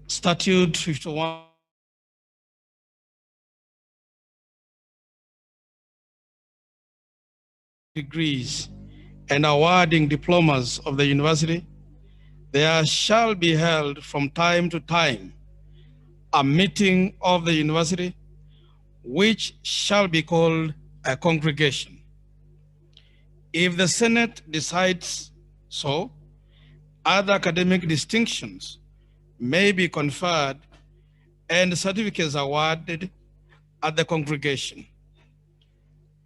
Statute 51 degrees and awarding diplomas of the university, there shall be held from time to time a meeting of the university, which shall be called a congregation. If the Senate decides so, other academic distinctions may be conferred and certificates awarded at the congregation.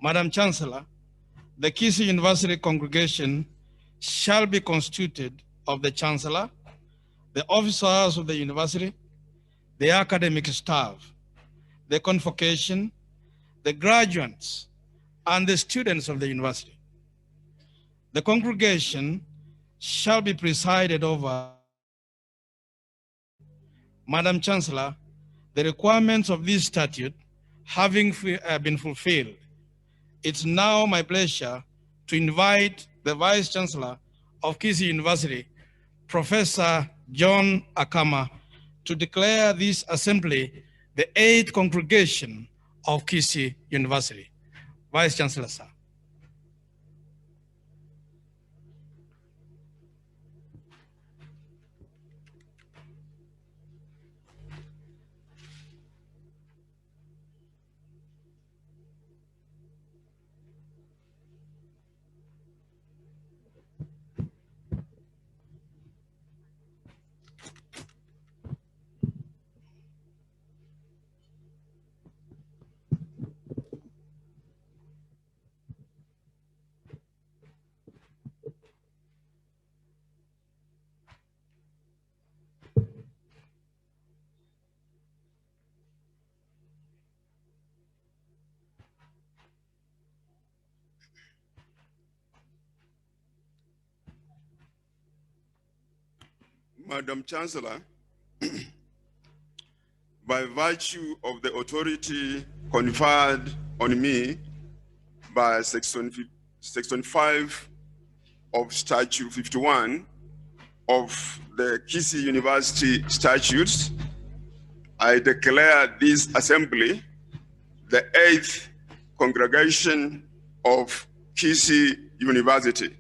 Madam Chancellor, the Kisii University congregation shall be constituted of the Chancellor, the officers of the university, the academic staff, the convocation, the graduates, and the students of the university. The congregation shall be presided over. Madam Chancellor, the requirements of this statute having been fulfilled, it's now my pleasure to invite the Vice Chancellor of Kisii University, Professor John Akama, to declare this assembly the 8th congregation of Kisii University. Vice Chancellor, sir. Madam Chancellor, by virtue of the authority conferred on me by Section 5 of Statute 51 of the Kisii University Statutes, I declare this assembly the 8th congregation of Kisii University.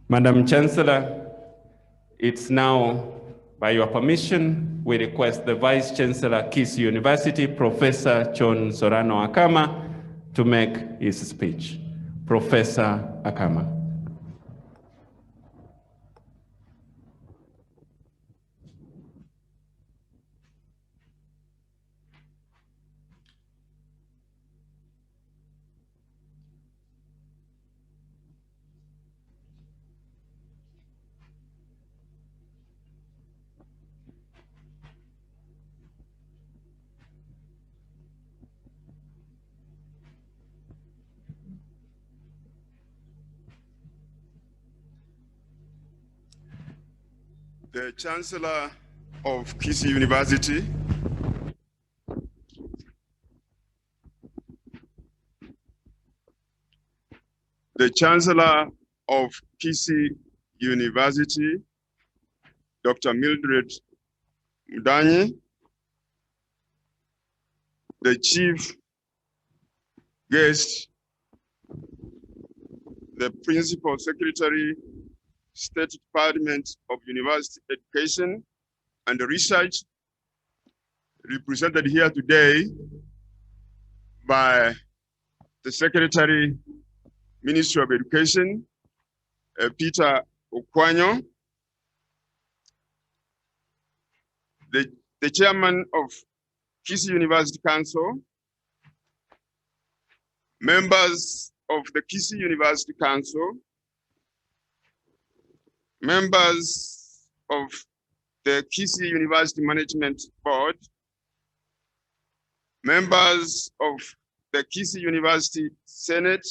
Madam Chancellor, it's now, by your permission, we request the Vice Chancellor, Kisii University, Professor John Sorano Akama, to make his speech. Professor Akama. The Chancellor of Kisii University, the Chancellor of Kisii University, Dr. Mildred Mudanyi, the Chief Guest, the Principal Secretary, State Department of University Education and Research, represented here today by the Secretary, Ministry of Education, Peter Okwanyo, the Chairman of Kisii University Council, members of the Kisii University Council, members of the Kisii University Management Board, members of the Kisii University Senate,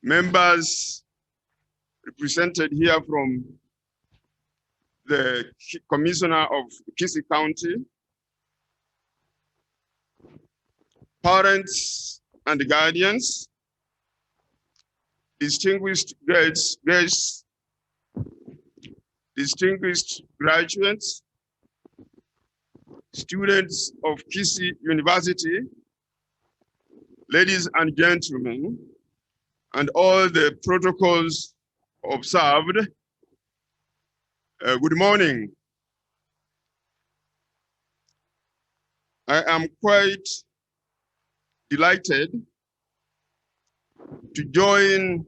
members represented here from the Commissioner of Kisii County, parents and guardians, distinguished guests, distinguished graduates, students of Kisii University, ladies and gentlemen, and all the protocols observed, good morning. I am quite delighted to join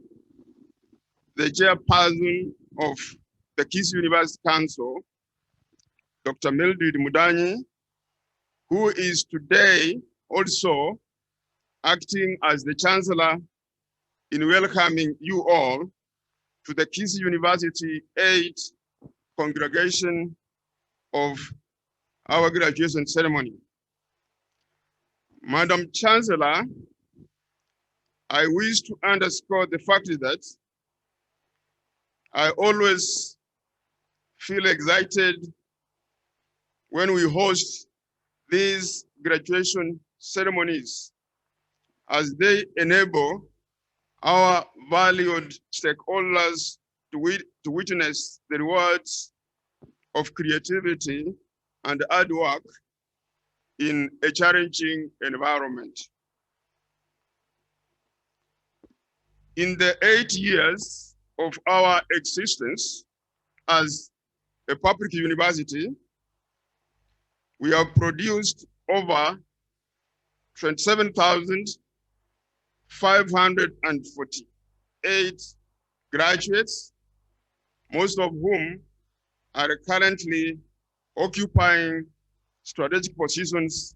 the chairperson of the Kisii University Council, Dr. Mildred Mudanyi, who is today also acting as the Chancellor in welcoming you all to the Kisii University 8th congregation of our graduation ceremony. Madam Chancellor, I wish to underscore the fact that I always feel excited when we host these graduation ceremonies, as they enable our valued stakeholders to witness the rewards of creativity and hard work in a challenging environment. In the 8 years of our existence as a public university, we have produced over 27,548 graduates, most of whom are currently occupying strategic positions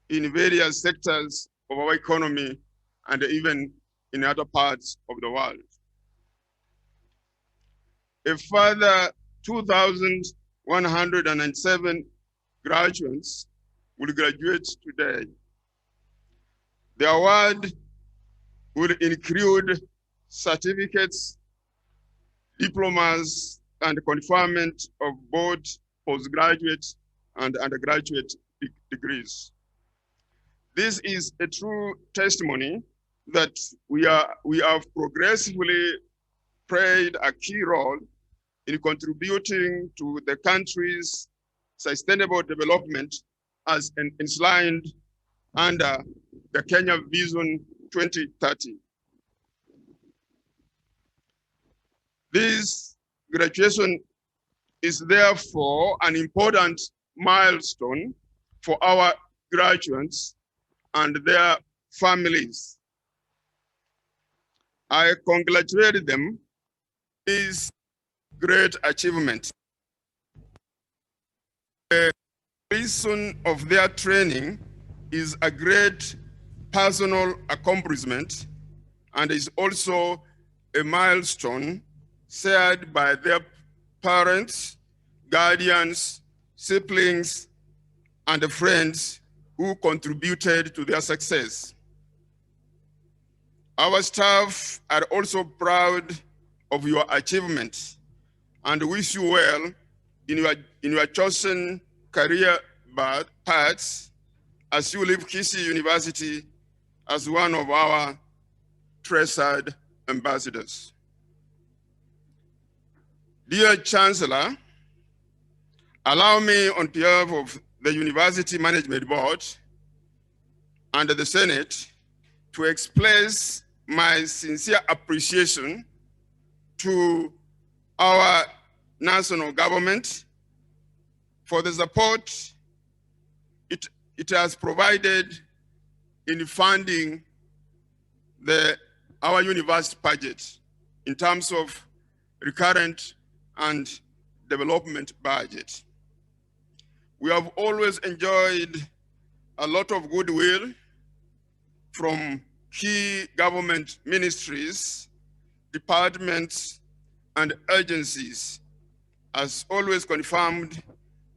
in various sectors of our economy and even in other parts of the world. A further 2,107 graduates will graduate today. The award will include certificates, diplomas, and conferment of both postgraduate and undergraduate degrees. This is a true testimony that we have progressively played a key role in contributing to the country's sustainable development as enshrined under the Kenya Vision 2030. This graduation is therefore an important milestone for our graduates and their families. I congratulate them on this great achievement. The reason of their training is a great personal accomplishment and is also a milestone shared by their parents, guardians, siblings, and friends who contributed to their success. Our staff are also proud of your achievements and wish you well in your chosen career paths as you leave Kisii University as one of our treasured ambassadors. Dear Chancellor, allow me on behalf of the University Management Board and the Senate to express my sincere appreciation to our national government for the support it has provided in funding our university budget in terms of recurrent and development budget. We have always enjoyed a lot of goodwill from key government ministries, departments, and agencies, as always confirmed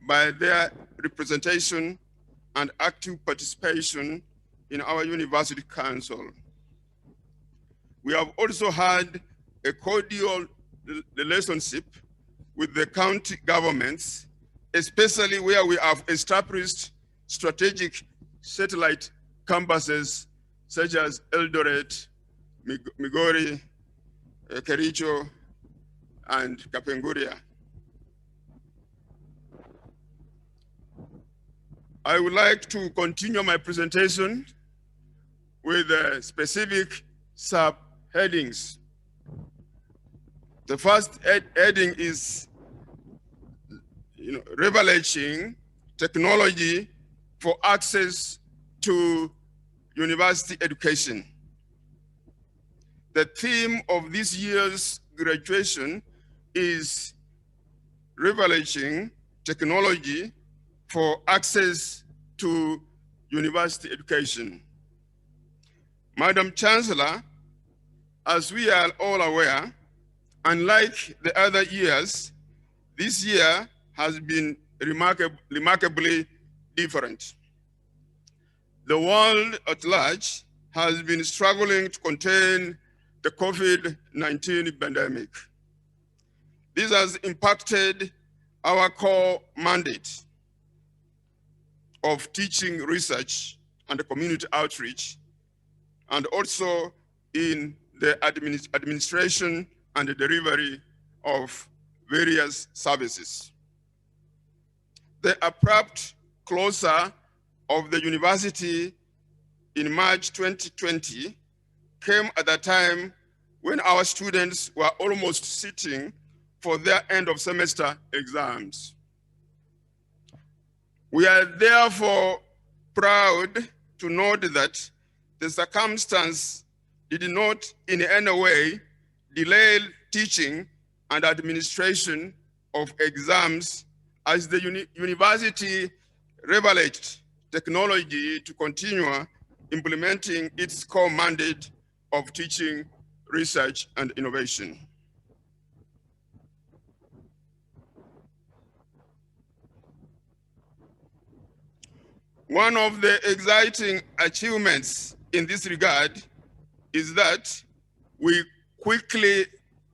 by their representation and active participation in our University Council. We have also had a cordial relationship with the county governments, especially where we have established strategic satellite campuses such as Eldoret, Migori, Kericho, and Kapenguria. I would like to continue my presentation with specific subheadings. The first heading is leveraging technology for access to university education. The theme of this year's graduation is leveraging technology for access to university education. Madam Chancellor, as we are all aware, unlike the other years, this year has been remarkably different. The world at large has been struggling to contain the COVID-19 pandemic. This has impacted our core mandate of teaching, research, and community outreach, and also in the administration and the delivery of various services. The abrupt closure of the university in March 2020 came at a time when our students were almost sitting for their end of semester exams. We are therefore proud to note that the circumstance did not in any way delay teaching and administration of exams, as the university leveraged technology to continue implementing its core mandate of teaching, research, and innovation. One of the exciting achievements in this regard is that we quickly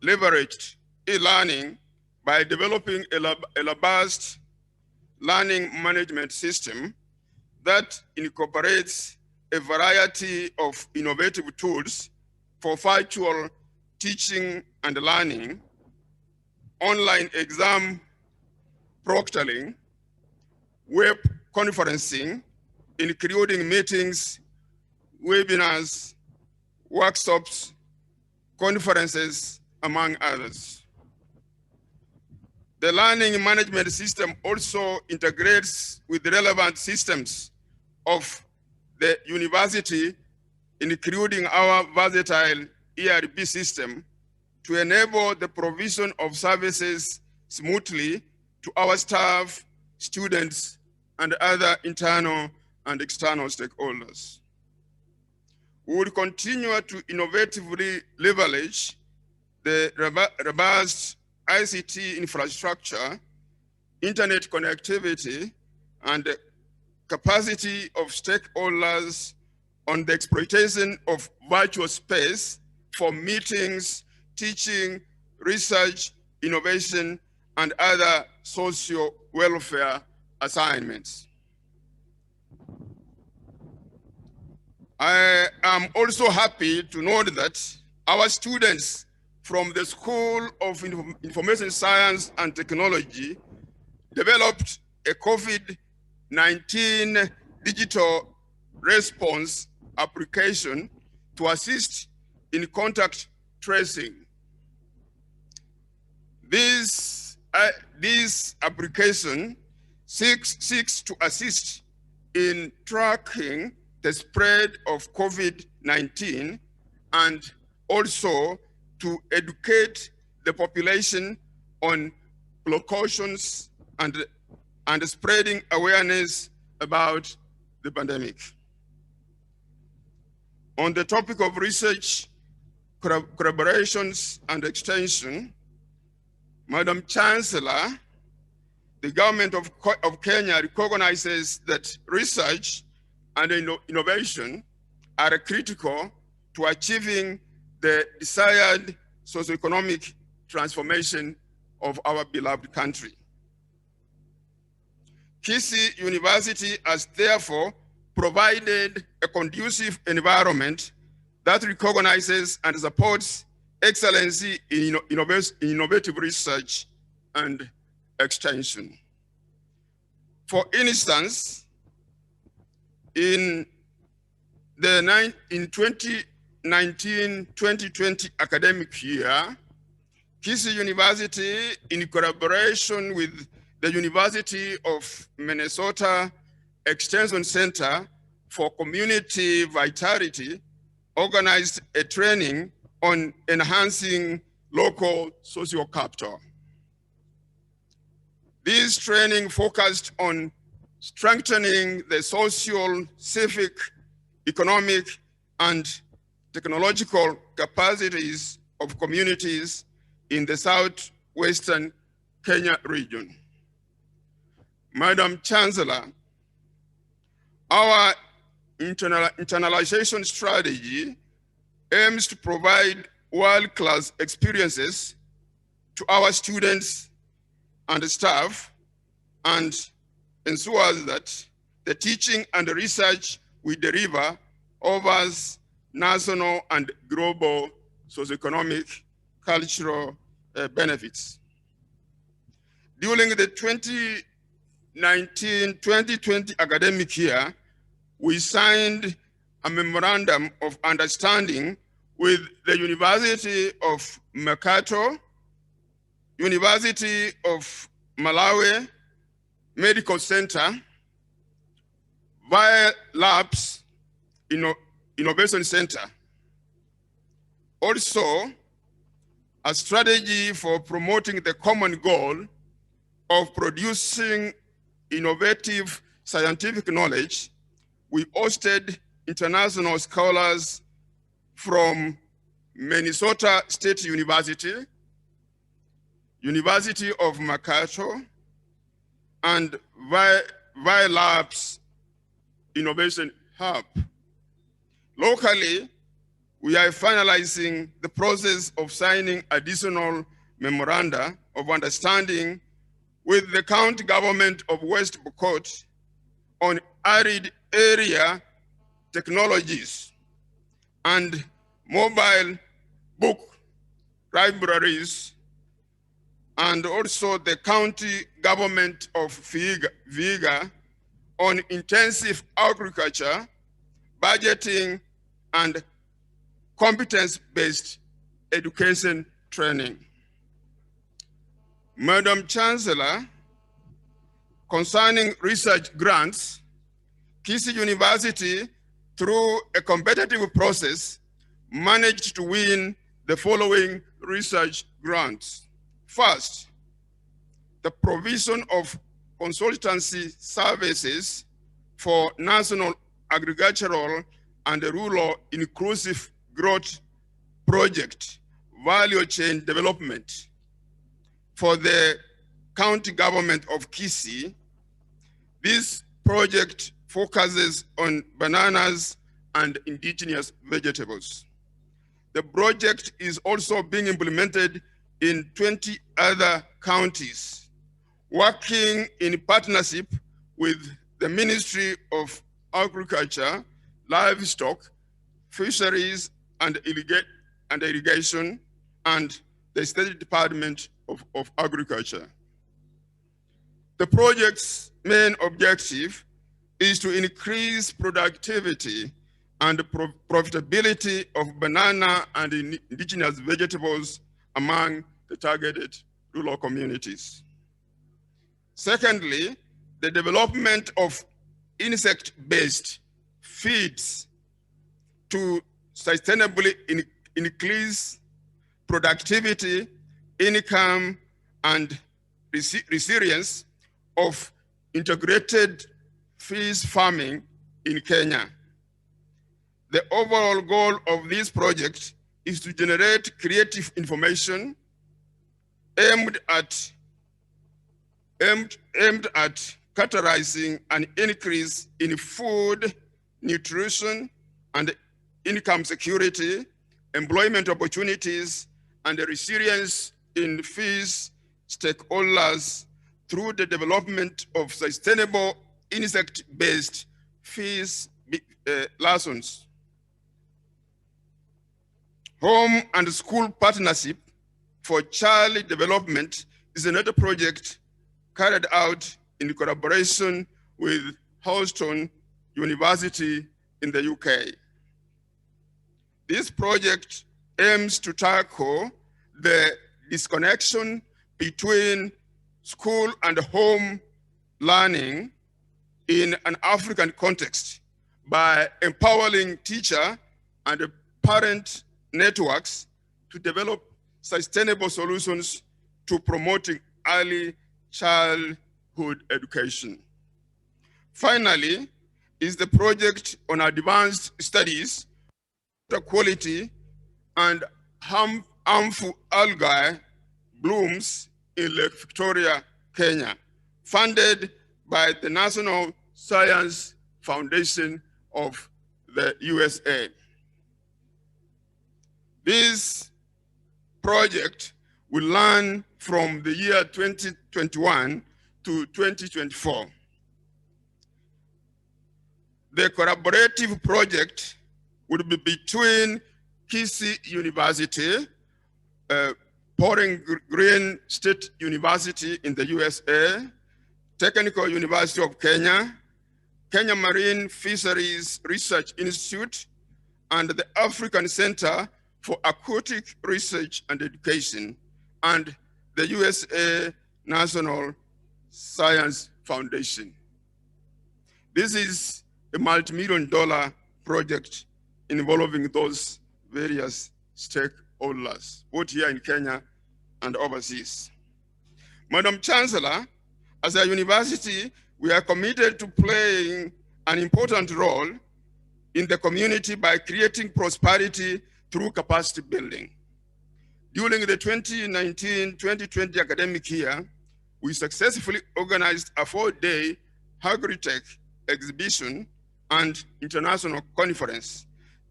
leveraged e-learning by developing a robust learning management system that incorporates a variety of innovative tools for virtual teaching and learning, online exam proctoring, web conferencing, including meetings, webinars, workshops, conferences, among others. The learning management system also integrates with the relevant systems of the university, including our versatile ERP system, to enable the provision of services smoothly to our staff, students, and other internal and external stakeholders. We will continue to innovatively leverage the robust ICT infrastructure, internet connectivity, and the capacity of stakeholders on the exploitation of virtual space for meetings, teaching, research, innovation, and other social welfare assignments. I am also happy to note that our students from the School of Information Science and Technology developed a COVID-19 digital response application to assist in contact tracing. This application seeks to assist in tracking the spread of COVID-19 and also to educate the population on precautions and spreading awareness about the pandemic. On the topic of research, collaborations, and extension, Madam Chancellor, the government of Kenya recognizes that research and innovation are critical to achieving the desired socioeconomic transformation of our beloved country. Kisii University has therefore provided a conducive environment that recognizes and supports excellency in innovative research and extension. For instance, in 2019-2020 academic year, Kisii University, in collaboration with the University of Minnesota Extension Center for Community Vitality, organized a training on enhancing local social capital. This training focused on strengthening the social, civic, economic, and technological capacities of communities in the southwestern Kenya region. Madam Chancellor, our internalization strategy aims to provide world-class experiences to our students and staff and ensures that the teaching and the research we deliver offers national and global socioeconomic, cultural benefits. During the 2019-2020 academic year, we signed a memorandum of understanding with the University of Mercato, University of Malawi Medical Center, via Labs Innovation Center. Also, a strategy for promoting the common goal of producing innovative scientific knowledge, we hosted international scholars from Minnesota State University, University of Mercato, and via Labs Innovation Hub. Locally, we are finalizing the process of signing additional memoranda of understanding with the county government of West Pokot on arid area technologies and mobile book libraries, and also the county government of Vihiga on intensive agriculture, budgeting, and competence-based education training. Madam Chancellor, concerning research grants, Kisii University, through a competitive process, managed to win the following research grants. First, the provision of consultancy services for national agricultural and rural inclusive growth project, value chain development for the county government of Kisii. This project focuses on bananas and indigenous vegetables. The project is also being implemented in 20 other counties, working in partnership with the Ministry of Agriculture, Livestock, Fisheries, and Irrigation, and the State Department of Agriculture. The project's main objective is to increase productivity and profitability of banana and indigenous vegetables among the targeted rural communities. Secondly, the development of insect-based feeds to sustainably increase productivity, income, and resilience of integrated fish farming in Kenya. The overall goal of this project is to generate creative information, aimed at characterizing an increase in food, nutrition, and income security, employment opportunities, and the resilience in fish stakeholders through the development of sustainable insect-based fish license. Home and school partnership for child development is another project carried out in collaboration with Houston University in the UK. This project aims to tackle the disconnection between school and home learning in an African context by empowering teacher and parent networks to develop sustainable solutions to promoting early childhood education. Finally, is the project on advanced studies, water quality, and harmful algae blooms in Lake Victoria, Kenya, funded by the National Science Foundation of the USA. This project will run from the year 2021 to 2024. The collaborative project would be between Kisii University, Pouring Green State University in the USA, Technical University of Kenya, Kenya Marine Fisheries Research Institute, and the African Center for Aquatic Research and Education, and the USA National Science Foundation. This is a multi-million-dollar project involving those various stakeholders, both here in Kenya and overseas. Madam Chancellor, as a university, we are committed to playing an important role in the community by creating prosperity through capacity building. During the 2019-2020 academic year, we successfully organized a 4-day Agri-Tech exhibition and international conference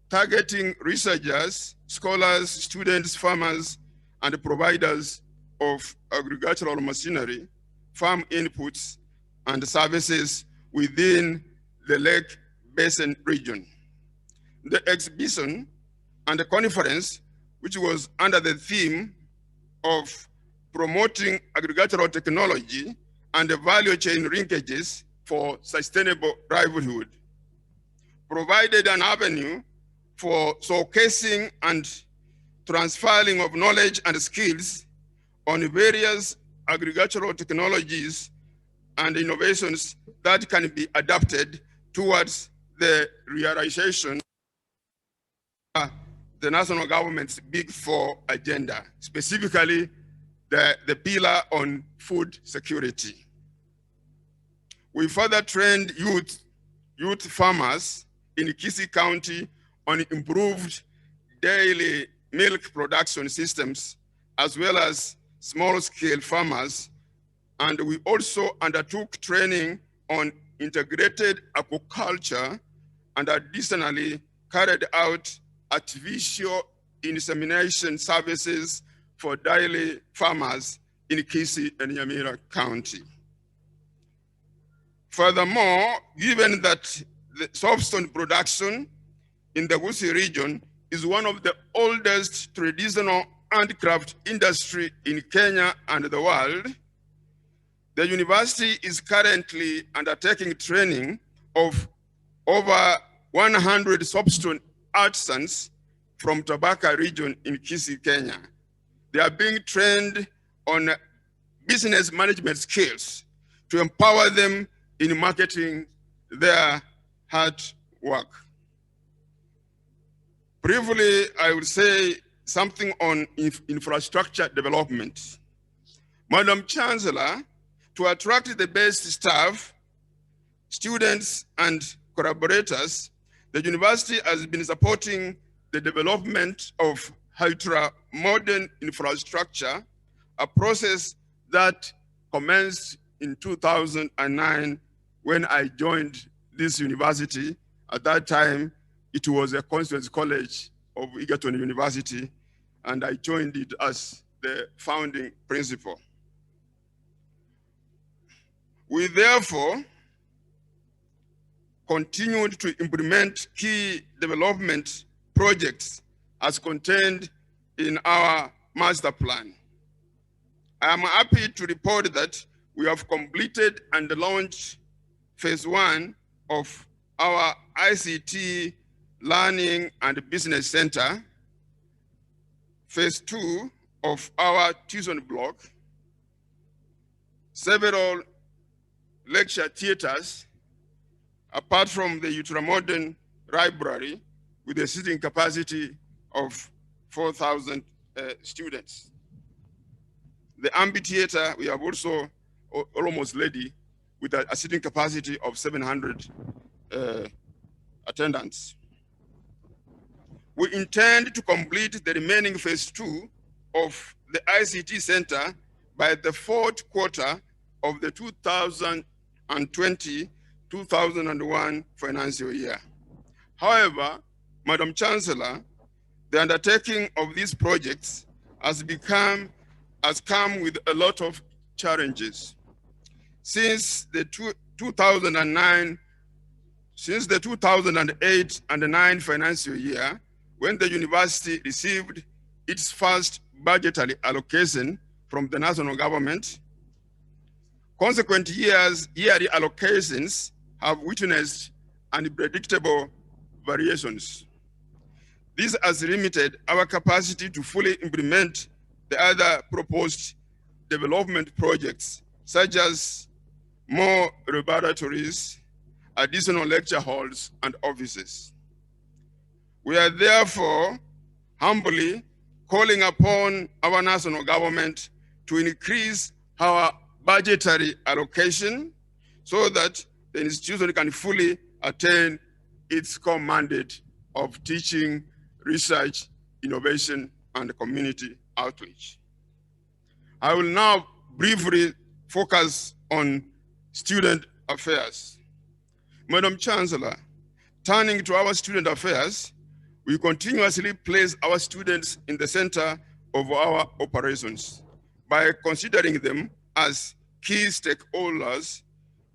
targeting researchers, scholars, students, farmers, and providers of agricultural machinery, farm inputs, and services within the Lake Basin region. The exhibition and the conference, which was under the theme of promoting agricultural technology and the value chain linkages for sustainable livelihood, provided an avenue for showcasing and transferring of knowledge and skills on various agricultural technologies and innovations that can be adapted towards the realization of the national government's Big Four agenda, specifically the pillar on food security. We further trained youth farmers in Kisii County on improved daily milk production systems, as well as small-scale farmers. And we also undertook training on integrated aquaculture and additionally carried out artificial insemination services for dairy farmers in Kisii and Nyamira County. Furthermore, given that the soapstone production in the Kisii region is one of the oldest traditional handcraft industry in Kenya and the world, the university is currently undertaking training of over 100 soapstone artisans from Tabaka region in Kisii, Kenya. They are being trained on business management skills to empower them in marketing their hard work. Briefly, I will say something on infrastructure development. Madam Chancellor, to attract the best staff, students, and collaborators, the university has been supporting the development of ultra-modern infrastructure a process that commenced in 2009 when I joined this university. At that time, it was a constituency college of Egerton University, and I joined it as the founding principal. We therefore continued to implement key development projects as contained in our master plan. I am happy to report that we have completed and launched phase 1 of our ICT Learning and Business Center, phase 2 of our tuition block, several lecture theaters, apart from the ultramodern library with a seating capacity of 4,000 students. The amphitheater, we have also almost ready with a seating capacity of 700 attendants. We intend to complete the remaining phase 2 of the ICT Center by the 4th quarter of the 2020-2001 financial year. However, Madam Chancellor, the undertaking of these projects has come with a lot of challenges. Since the 2008 and 9 financial year, when the university received its first budgetary allocation from the national government, consequent yearly allocations have witnessed unpredictable variations. This has limited our capacity to fully implement the other proposed development projects, such as more laboratories, additional lecture halls, and offices. We are therefore humbly calling upon our national government to increase our budgetary allocation so that the institution can fully attain its core mandate of teaching, research, innovation, and community outreach. I will now briefly focus on student affairs. Madam Chancellor, turning to our student affairs, we continuously place our students in the center of our operations by considering them as key stakeholders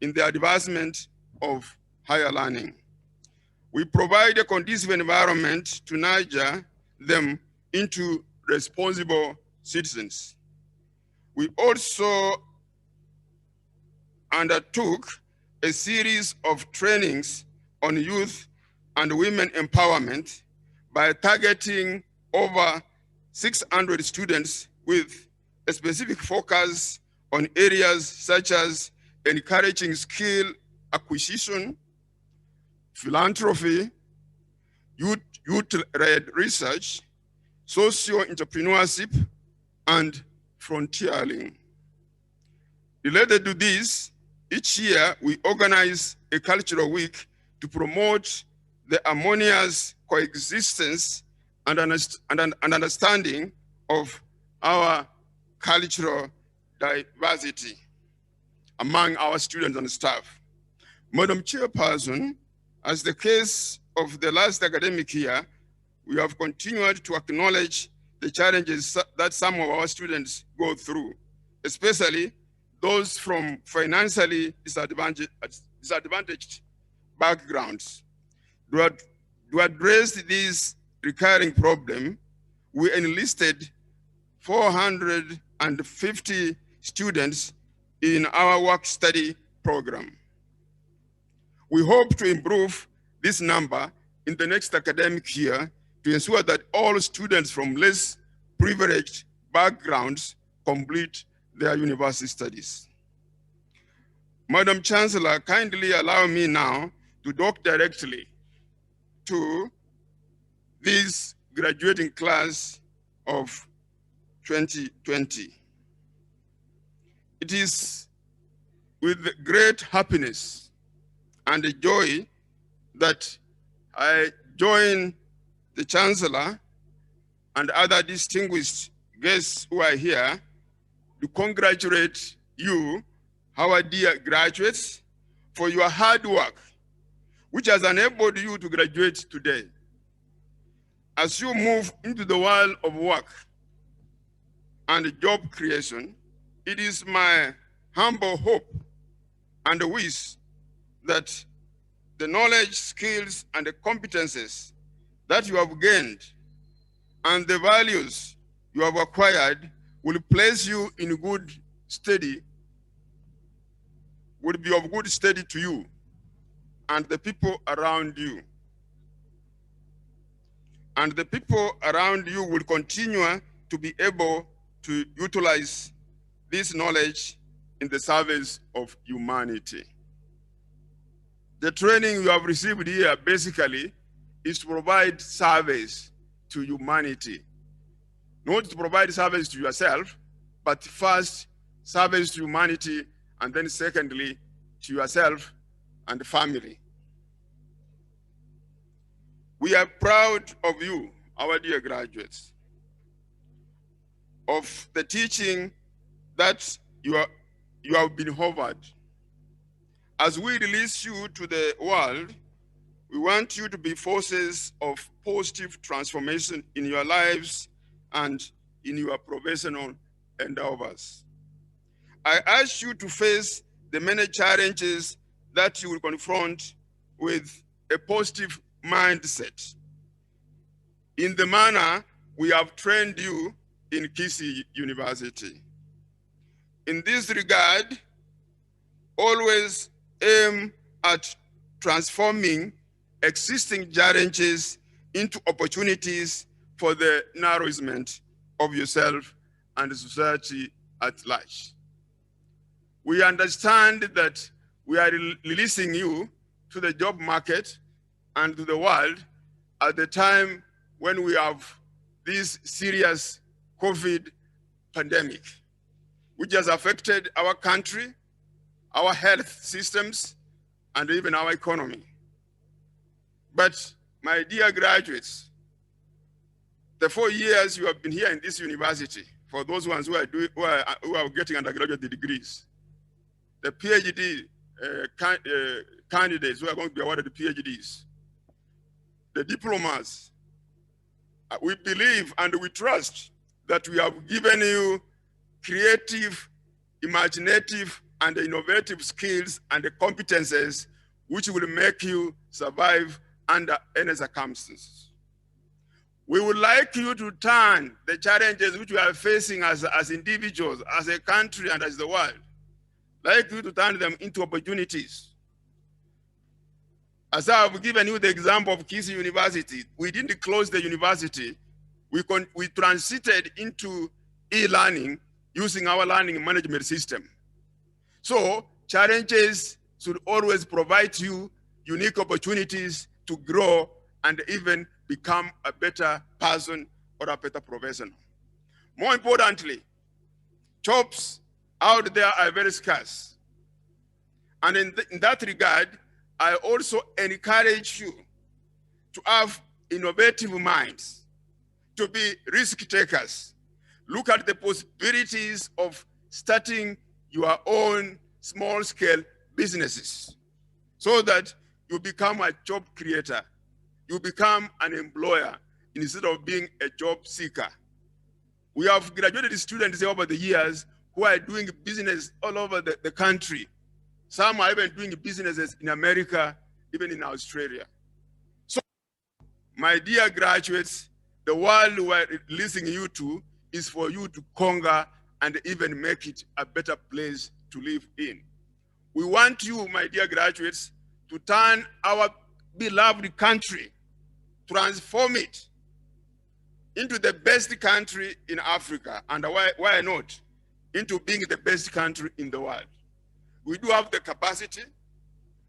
in the advancement of higher learning. We provide a conducive environment to nurture them into responsible citizens. We also undertook a series of trainings on youth and women empowerment by targeting over 600 students with a specific focus on areas such as encouraging skill acquisition, philanthropy, youth-led research, socio-entrepreneurship, and frontiering. Related to this, each year we organize a cultural week to promote the harmonious coexistence and understanding of our cultural diversity among our students and staff. Madam Chairperson, as the case of the last academic year, we have continued to acknowledge the challenges that some of our students go through, especially those from financially disadvantaged backgrounds. To address this recurring problem, we enlisted 450 students in our work-study program. We hope to improve this number in the next academic year to ensure that all students from less privileged backgrounds complete their university studies. Madam Chancellor, kindly allow me now to talk directly to this graduating class of 2020. It is with great happiness and joy that I join the Chancellor and other distinguished guests who are here to congratulate you, our dear graduates, for your hard work, which has enabled you to graduate today. As you move into the world of work and job creation, it is my humble hope and wish that the knowledge, skills, and the competences that you have gained and the values you have acquired will place you in good steady, will be of good steady to you and the people around you. And the people around you will continue to be able to utilize this knowledge in the service of humanity. The training you have received here basically is to provide service to humanity. Not to provide service to yourself, but first service to humanity, and then secondly to yourself and the family. We are proud of you, our dear graduates, of the teaching that you have been offered. As we release you to the world, we want you to be forces of positive transformation in your lives and in your professional endeavors. I ask you to face the many challenges that you will confront with a positive mindset, in the manner we have trained you in Kisii University. In this regard, always aim at transforming existing challenges into opportunities for the nourishment of yourself and society at large. We understand that we are releasing you to the job market and to the world at the time when we have this serious COVID pandemic, which has affected our country, our health systems, and even our economy. But my dear graduates, the 4 years you have been here in this university, for those ones who are getting undergraduate degrees, the PhD candidates who are going to be awarded the PhDs, the diplomas, we believe and we trust that we have given you creative, imaginative, and innovative skills and competences which will make you survive under any circumstances. We would like you to turn the challenges which we are facing as individuals, as a country, and as the world, like you to turn them into opportunities. As I have given you the example of Kisii University, we didn't close the university. We transited into e-learning using our learning management system. So challenges should always provide you unique opportunities to grow and even become a better person or a better professional. More importantly, jobs out there are very scarce. And in that regard, I also encourage you to have innovative minds, to be risk takers. Look at the possibilities of starting your own small-scale businesses so that you become a job creator, you become an employer instead of being a job seeker. We have graduated students over the years who are doing business all over the country. Some are even doing businesses in America, even in Australia. So, my dear graduates, the world we're releasing you to is for you to conquer and even make it a better place to live in. We want you, my dear graduates, to turn our beloved country, transform it into the best country in Africa, and why not, into being the best country in the world. We do have the capacity,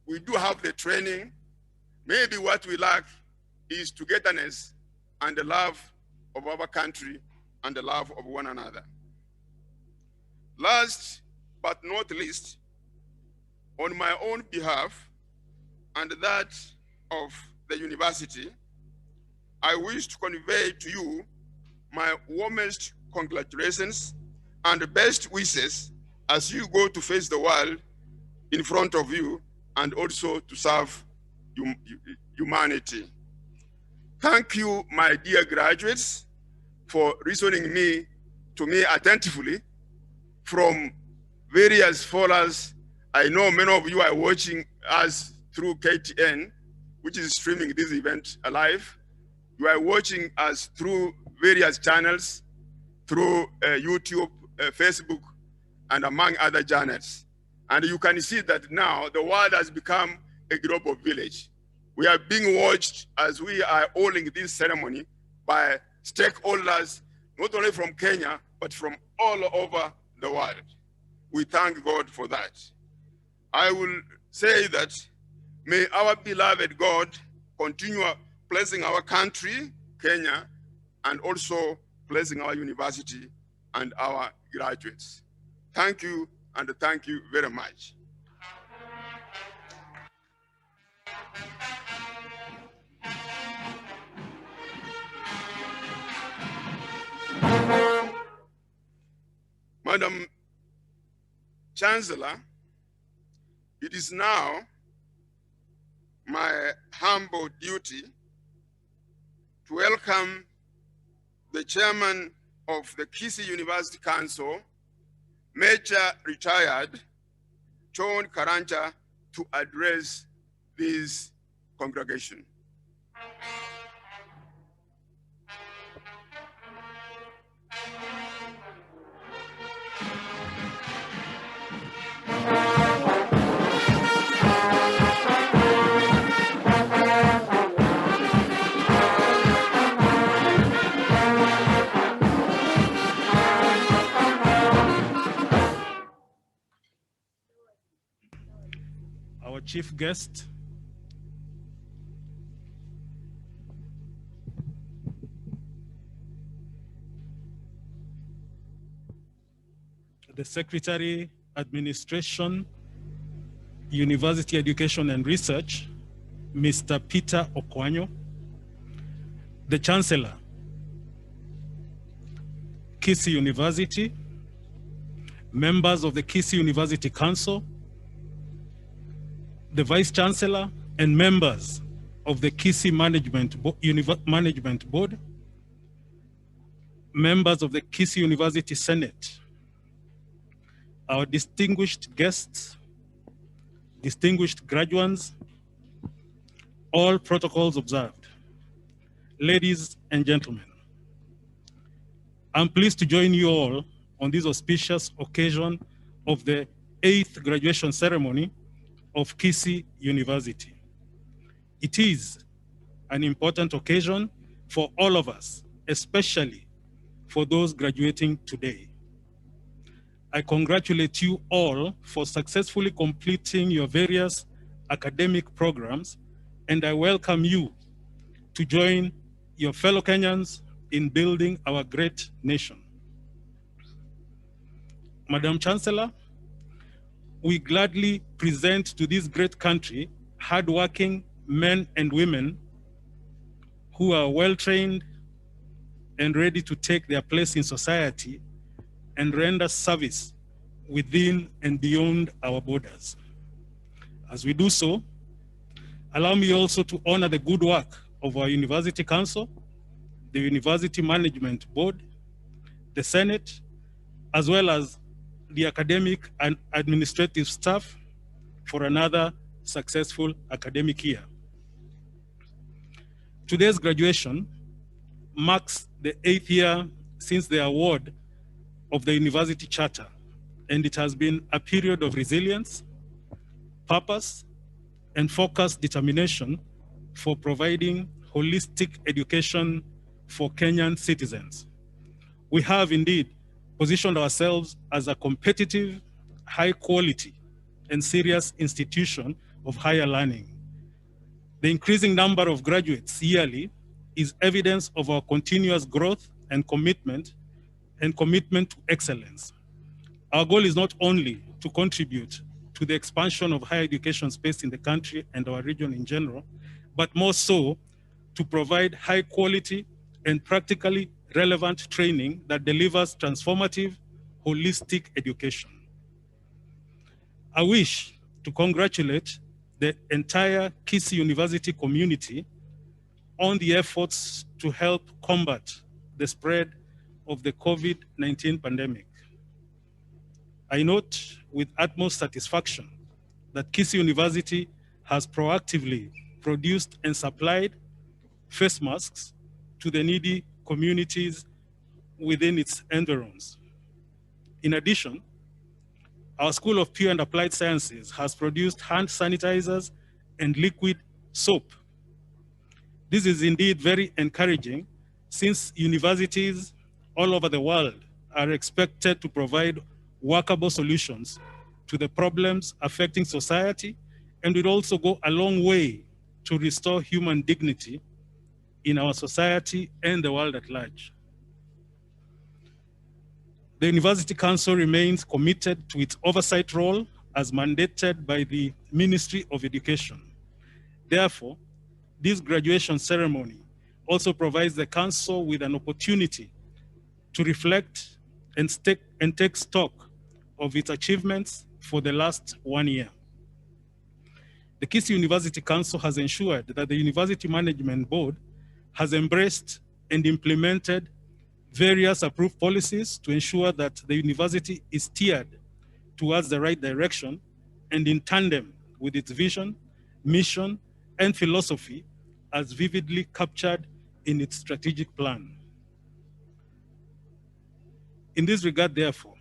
we do have the training. Maybe what we lack is togetherness and the love of our country and the love of one another. Last but not least, on my own behalf and that of the university, I wish to convey to you my warmest congratulations and best wishes as you go to face the world in front of you and also to serve humanity. Thank you, my dear graduates, for listening to me attentively from various forums. I know many of you are watching us through KTN, which is streaming this event live. You are watching us through various channels, through YouTube, Facebook, and among other channels. And you can see that now the world has become a global village. We are being watched as we are holding this ceremony by stakeholders, not only from Kenya, but from all over the world. We thank God for that. I will say that may our beloved God continue blessing our country, Kenya, and also blessing our university and our graduates. Thank you, and thank you very much. Madam Chancellor, it is now my humble duty to welcome the chairman of the Kisii University Council, Major Retired John Karanja, to address this congregation. Our chief guest, the Secretary, Administration, University Education and Research, Mr. Peter Okwanyo, the Chancellor, Kisii University, members of the Kisii University Council, the Vice Chancellor, and members of the Kisii Management Board, members of the Kisii University Senate, our distinguished guests, distinguished graduates, all protocols observed. Ladies and gentlemen, I'm pleased to join you all on this auspicious occasion of the 8th graduation ceremony of Kisii University. It is an important occasion for all of us, especially for those graduating today. I congratulate you all for successfully completing your various academic programs, and I welcome you to join your fellow Kenyans in building our great nation. Madam Chancellor, we gladly present to this great country hardworking men and women who are well-trained and ready to take their place in society and render service within and beyond our borders. As we do so, allow me also to honor the good work of our University Council, the University Management Board, the Senate, as well as the academic and administrative staff for another successful academic year. Today's graduation marks the 8th year since the award of the University Charter, and it has been a period of resilience, purpose, and focused determination for providing holistic education for Kenyan citizens. We have indeed positioned ourselves as a competitive, high quality, and serious institution of higher learning. The increasing number of graduates yearly is evidence of our continuous growth and commitment to excellence. Our goal is not only to contribute to the expansion of higher education space in the country and our region in general, but more so to provide high quality and practically relevant training that delivers transformative, holistic education. I wish to congratulate the entire Kisii University community on the efforts to help combat the spread of the COVID-19 pandemic. I note with utmost satisfaction that Kisii University has proactively produced and supplied face masks to the needy communities within its environs. In addition, our School of Pure and Applied Sciences has produced hand sanitizers and liquid soap. This is indeed very encouraging since universities all over the world are expected to provide workable solutions to the problems affecting society and will also go a long way to restore human dignity in our society and the world at large. The University Council remains committed to its oversight role as mandated by the Ministry of Education. Therefore, this graduation ceremony also provides the Council with an opportunity to reflect and take stock of its achievements for the last 1 year. The Kisii University Council has ensured that the University Management Board has embraced and implemented various approved policies to ensure that the university is steered towards the right direction and in tandem with its vision, mission, and philosophy as vividly captured in its strategic plan. In this regard, therefore,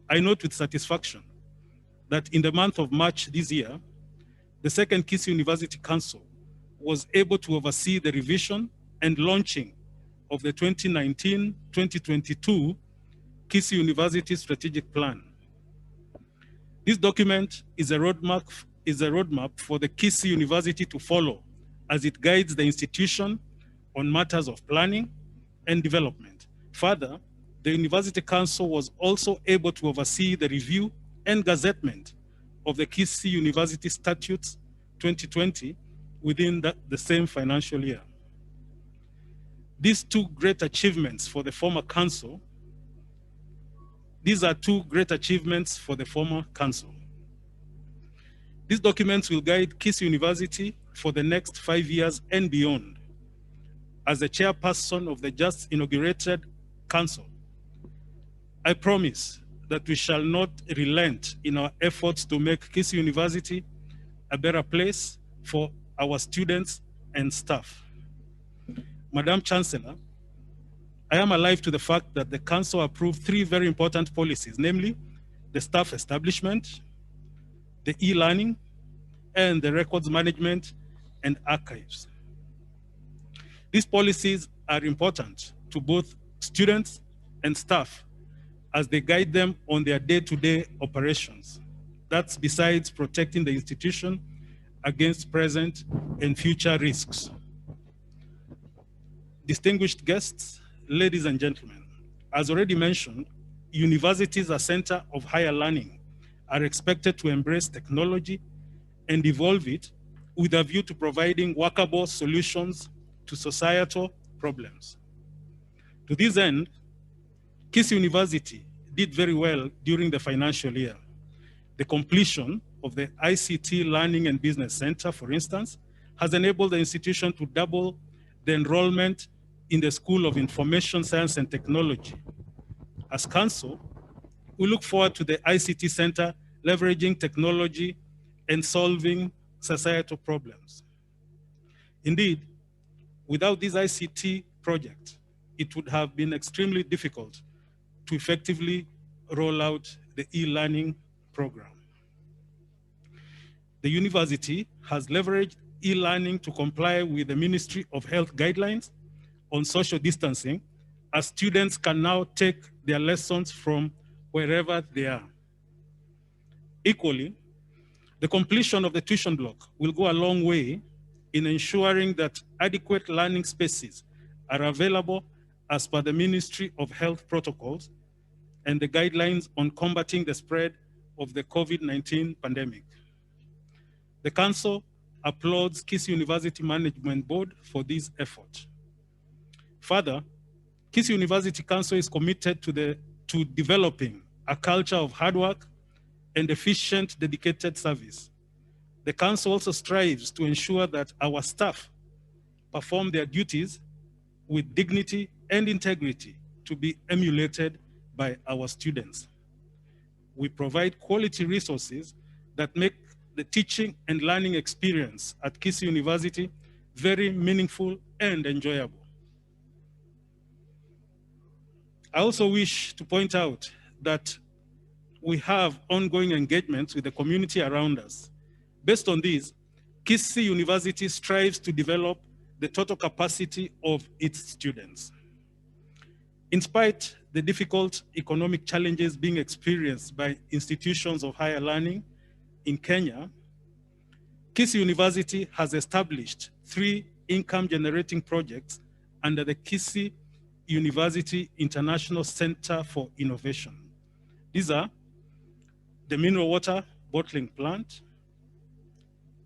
I note with satisfaction that in the month of March this year, the second Kisii University Council was able to oversee the revision and launching of the 2019-2022 Kisii University Strategic Plan. This document is a roadmap for the Kisii University to follow as it guides the institution on matters of planning and development. Further, the University Council was also able to oversee the review and gazettement of the Kisii University Statutes 2020 within the same financial year. These are two great achievements for the former council. These documents will guide Kisii University for the next 5 years and beyond. As the chairperson of the just inaugurated council, I promise that we shall not relent in our efforts to make Kisii University a better place for our students and staff. Madam Chancellor, I am alive to the fact that the Council approved 3 very important policies, namely the staff establishment, the e-learning, and the records management and archives. These policies are important to both students and staff as they guide them on their day-to-day operations. That's besides protecting the institution against present and future risks. Distinguished guests, ladies and gentlemen, as already mentioned, universities as center of higher learning are expected to embrace technology and evolve it with a view to providing workable solutions to societal problems. To this end, Kisii University did very well during the financial year. The completion of the ICT Learning and Business Center, for instance, has enabled the institution to double the enrollment in the School of Information Science and Technology. As Council, we look forward to the ICT Center leveraging technology and solving societal problems. Indeed, without this ICT project, it would have been extremely difficult to effectively roll out the e-learning program. The university has leveraged e-learning to comply with the Ministry of Health guidelines on social distancing, as students can now take their lessons from wherever they are. Equally, the completion of the tuition block will go a long way in ensuring that adequate learning spaces are available as per the Ministry of Health protocols and the guidelines on combating the spread of the COVID-19 pandemic. The Council applauds Kisii University Management Board for this effort. Further, Kisii University Council is committed to developing a culture of hard work, and efficient, dedicated service. The Council also strives to ensure that our staff perform their duties with dignity and integrity to be emulated by our students. We provide quality resources that make the teaching and learning experience at Kisii University very meaningful and enjoyable. I also wish to point out that we have ongoing engagements with the community around us. Based on this, Kisii University strives to develop the total capacity of its students. In spite the difficult economic challenges being experienced by institutions of higher learning in Kenya, Kisii University has established 3 income-generating projects under the Kisii University International Center for Innovation. These are the mineral water bottling plant,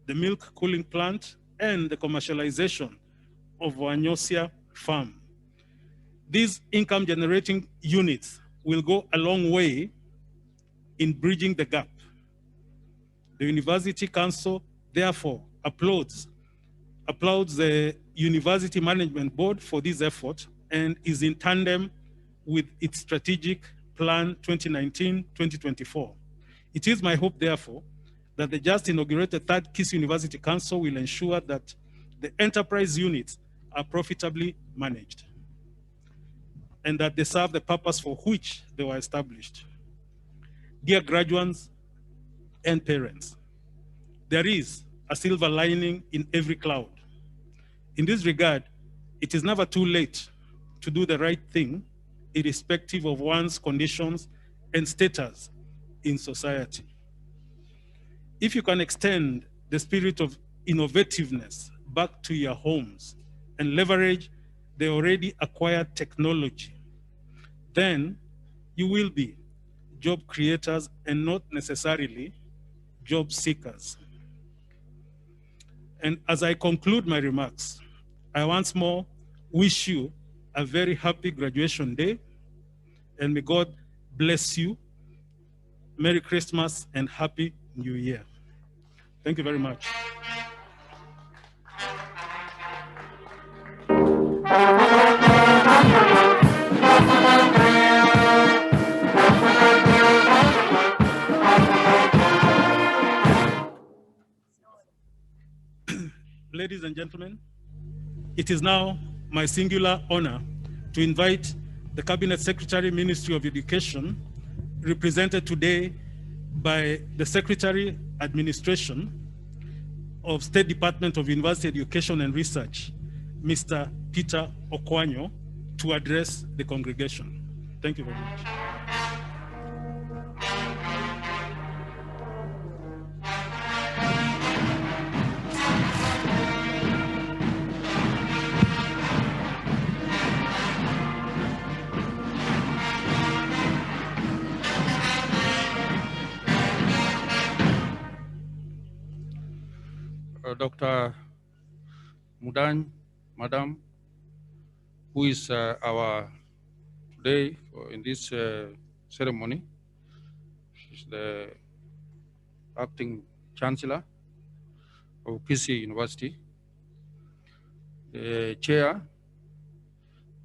the milk cooling plant, and the commercialization of Wanyosia farm. These income-generating units will go a long way in bridging the gap. The University Council, therefore, applauds the University Management Board for this effort and is in tandem with its strategic plan 2019-2024. It is my hope, therefore, that the just inaugurated 3rd Kisii University Council will ensure that the enterprise units are profitably managed and that they serve the purpose for which they were established. Dear graduates and parents, there is a silver lining in every cloud. In this regard, it is never too late to do the right thing, irrespective of one's conditions and status in society. If you can extend the spirit of innovativeness back to your homes and leverage the already acquired technology, then you will be job creators and not necessarily job seekers. And as I conclude my remarks, I once more wish you a very happy graduation day, and may God bless you. Merry Christmas and Happy New Year. Thank you very much. Ladies and gentlemen, it is now my singular honor to invite the Cabinet Secretary, Ministry of Education, represented today by the Secretary Administration of State Department of University Education and Research, Mr. Peter Okwanyo, to address the congregation. Thank you very much. Dr. Mudan, Madam, who is our today in this ceremony. She's the acting chancellor of Kisii University, the chair,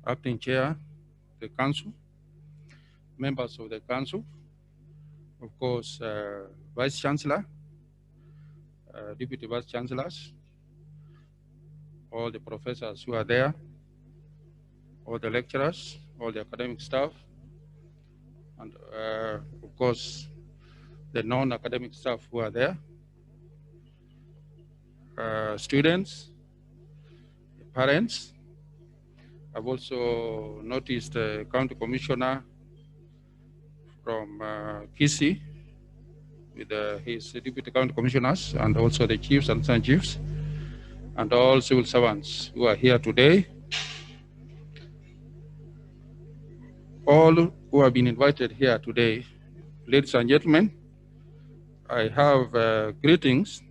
acting chair, the council, members of the council, of course, vice chancellor, deputy vice chancellors, all the professors who are there, all the lecturers, all the academic staff, and of course, the non-academic staff who are there, students, parents. I've also noticed the county commissioner from Kisii, with his deputy county commissioners, and also the chiefs and assistant chiefs, and all civil servants who are here today. All who have been invited here today, ladies and gentlemen, I have greetings.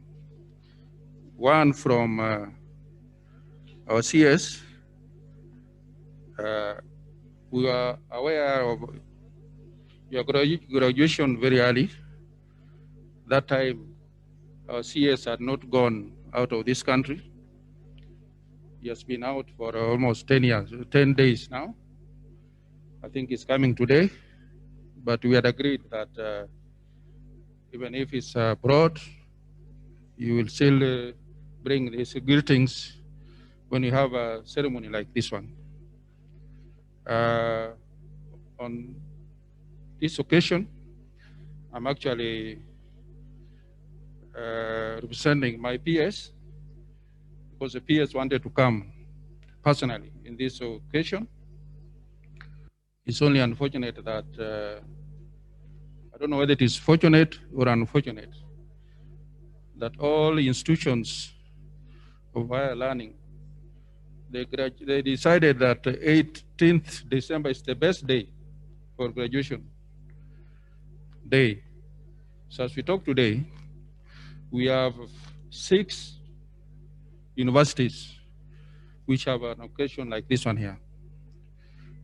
One from our CS. We are aware of your graduation very early. That time, our CS had not gone out of this country. He has been out for almost 10 years, 10 days now. I think he's coming today, but we had agreed that even if he's abroad, you will still bring these greetings when you have a ceremony like this one. On this occasion, I'm actually representing my PS because the PS wanted to come personally in this occasion. It's only unfortunate that, I don't know whether it is fortunate or unfortunate, that all institutions of higher learning, they decided that 18th December is the best day for graduation day. So as we talk today, we have 6 universities which have an occasion like this one here.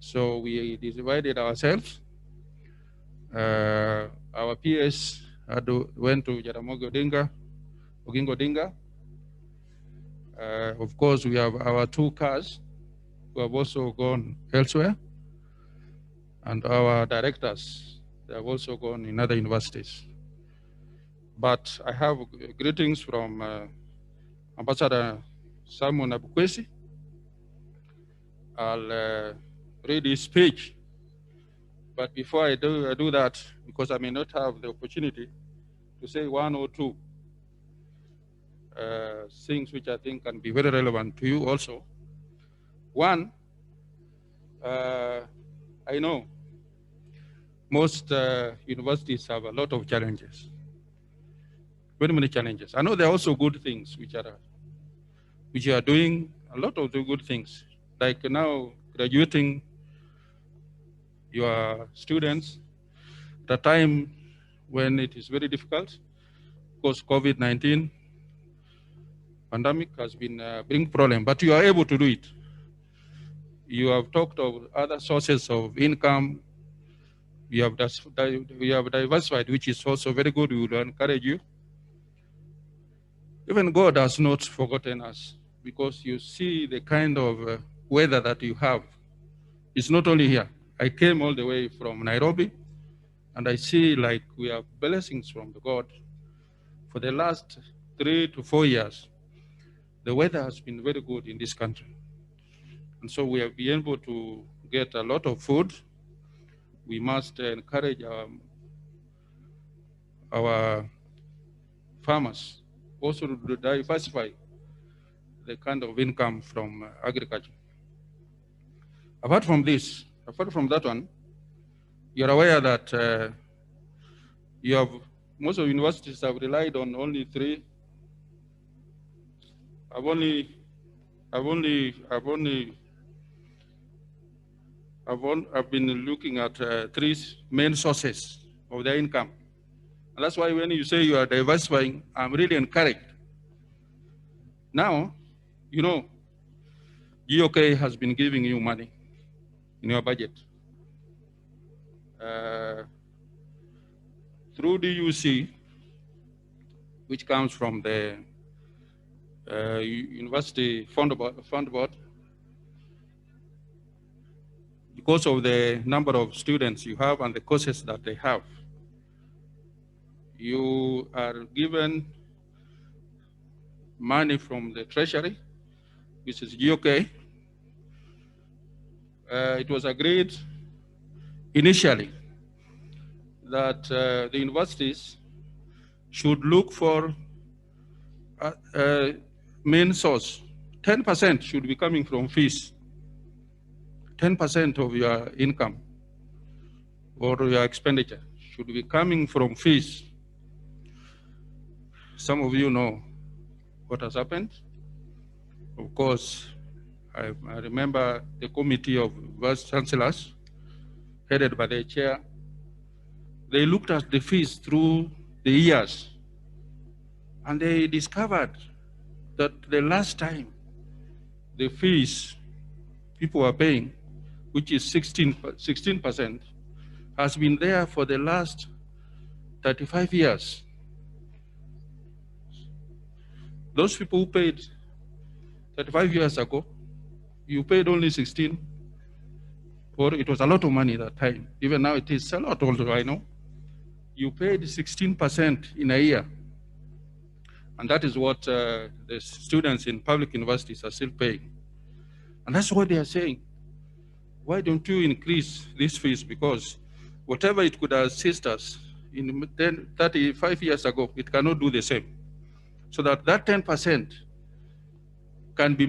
So we divided ourselves. Our PS went to Jaramogi Oginga Odinga. Of course, we have our 2 cars who have also gone elsewhere. And our directors, they have also gone in other universities. But I have greetings from Ambassador Simon Abukwesi. I'll read his speech. But before I do that, because I may not have the opportunity to say 1 or 2 things which I think can be very relevant to you also. One, I know most universities have a lot of challenges, very many challenges. I know there are also good things which you are doing, a lot of the good things, like now graduating your students at a time when it is very difficult, because COVID-19 pandemic has been bringing problem, but you are able to do it. You have talked of other sources of income. You have diversified, which is also very good. We will encourage you. Even God has not forgotten us, because you see the kind of weather that you have. It's not only here. I came all the way from Nairobi, and I see like we have blessings from the God. For the last 3 to 4 years, the weather has been very good in this country. And so we have been able to get a lot of food. We must encourage our farmers also to diversify the kind of income from agriculture. Apart from that one, you're aware that most of universities have relied on only 3. I've been looking at 3 main sources of their income. And that's why when you say you are diversifying, I'm really encouraged. Now, you know, GOK has been giving you money in your budget. Through DUC, which comes from the University Fund Board, because of the number of students you have and the courses that they have, you are given money from the Treasury, which is GOK. It was agreed initially that the universities should look for a main source. 10% should be coming from fees. 10% of your income or your expenditure should be coming from fees. Some of you know what has happened. Of course, I remember the committee of vice chancellors headed by the chair. They looked at the fees through the years, and they discovered that the last time the fees people were paying, which is 16%, has been there for the last 35 years. Those people who paid 35 years ago, you paid only 16, or it was a lot of money that time. Even now it is a lot, although I know. You paid 16% in a year. And that is what the students in public universities are still paying. And that's what they are saying. Why don't you increase these fees? Because whatever it could assist us in 35 years ago, it cannot do the same. So that 10% can be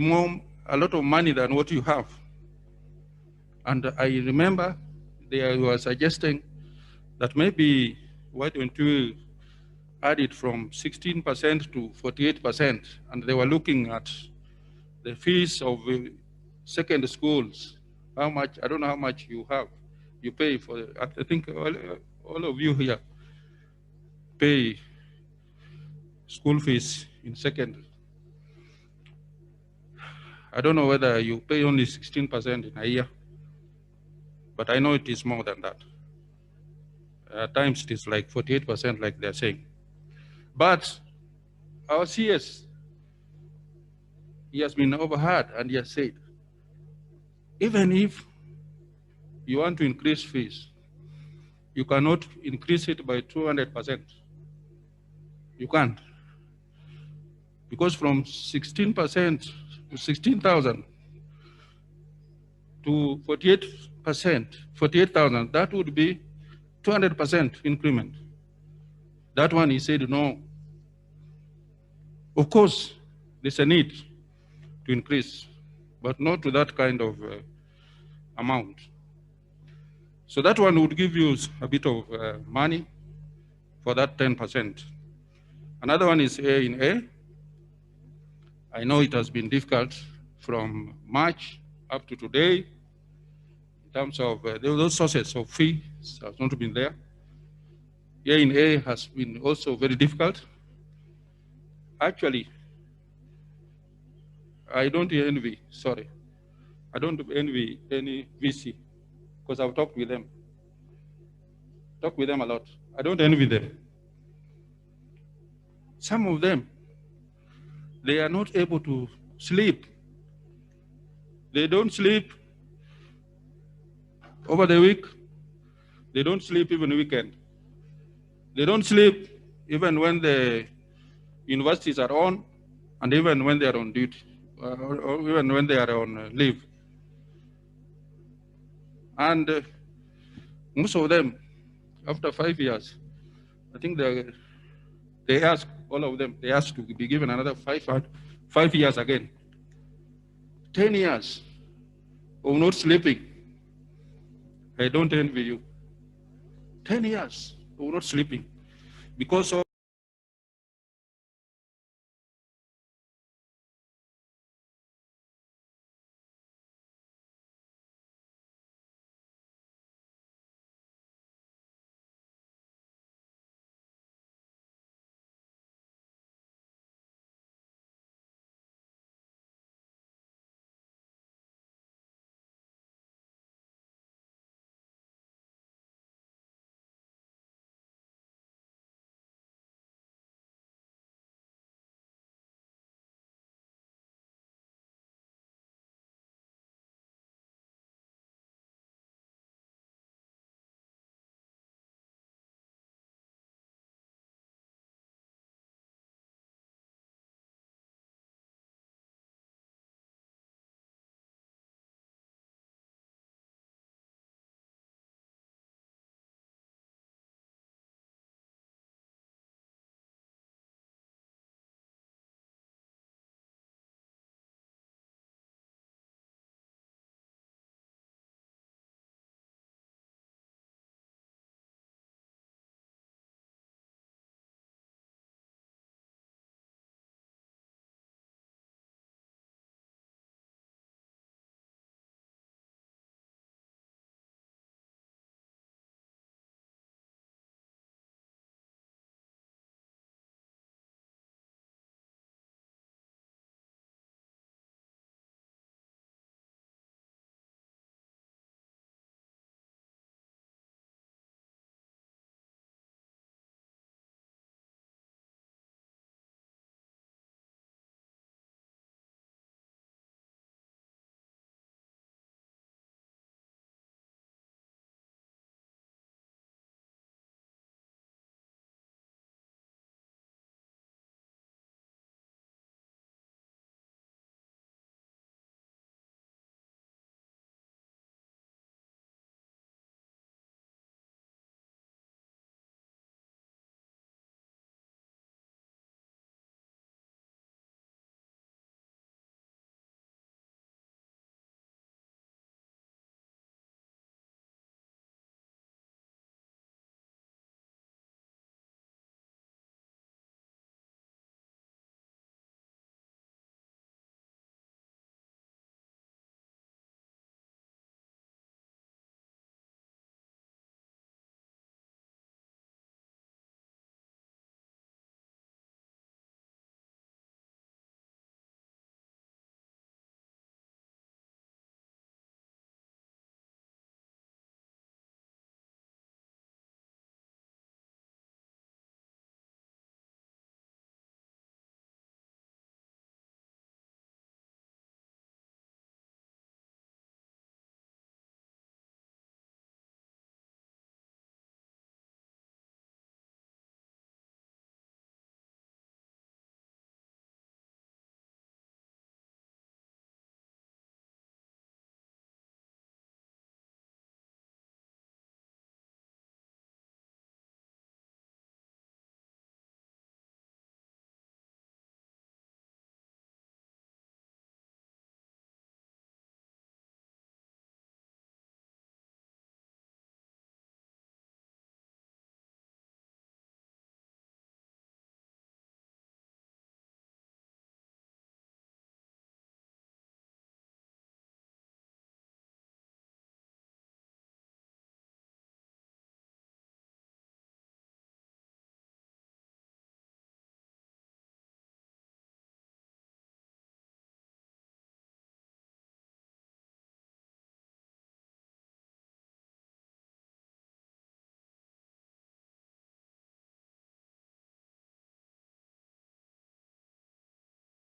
a lot of money than what you have. And I remember they were suggesting that maybe why don't you add it from 16% to 48%? And they were looking at the fees of second schools. How much, I don't know how much you pay for, I think all of you here pay school fees in second. I don't know whether you pay only 16% in a year, but I know it is more than that. At times it is like 48% like they're saying. But our CS, he has been overheard and he has said, even if you want to increase fees, you cannot increase it by 200%. You can't. Because from 16% to 16,000 to 48,000, that would be 200% increment. That one, he said, no. Of course, there's a need to increase, but not to that kind of amount. So that one would give you a bit of money for that 10%. Another one is A in A. I know it has been difficult from March up to today in terms of those sources of fees have not been there. A in A has been also very difficult. Actually, I don't envy any VC because I've talked with them a lot. I don't envy them. Some of them, they are not able to sleep. They don't sleep over the week. They don't sleep even weekend. They don't sleep even when the universities are on, and even when they are on duty, or even when they are on leave. And most of them, after 5 years, I think they ask, all of them, they ask to be given another 5 years again. 10 years of not sleeping. I don't envy you. 10 years of not sleeping because of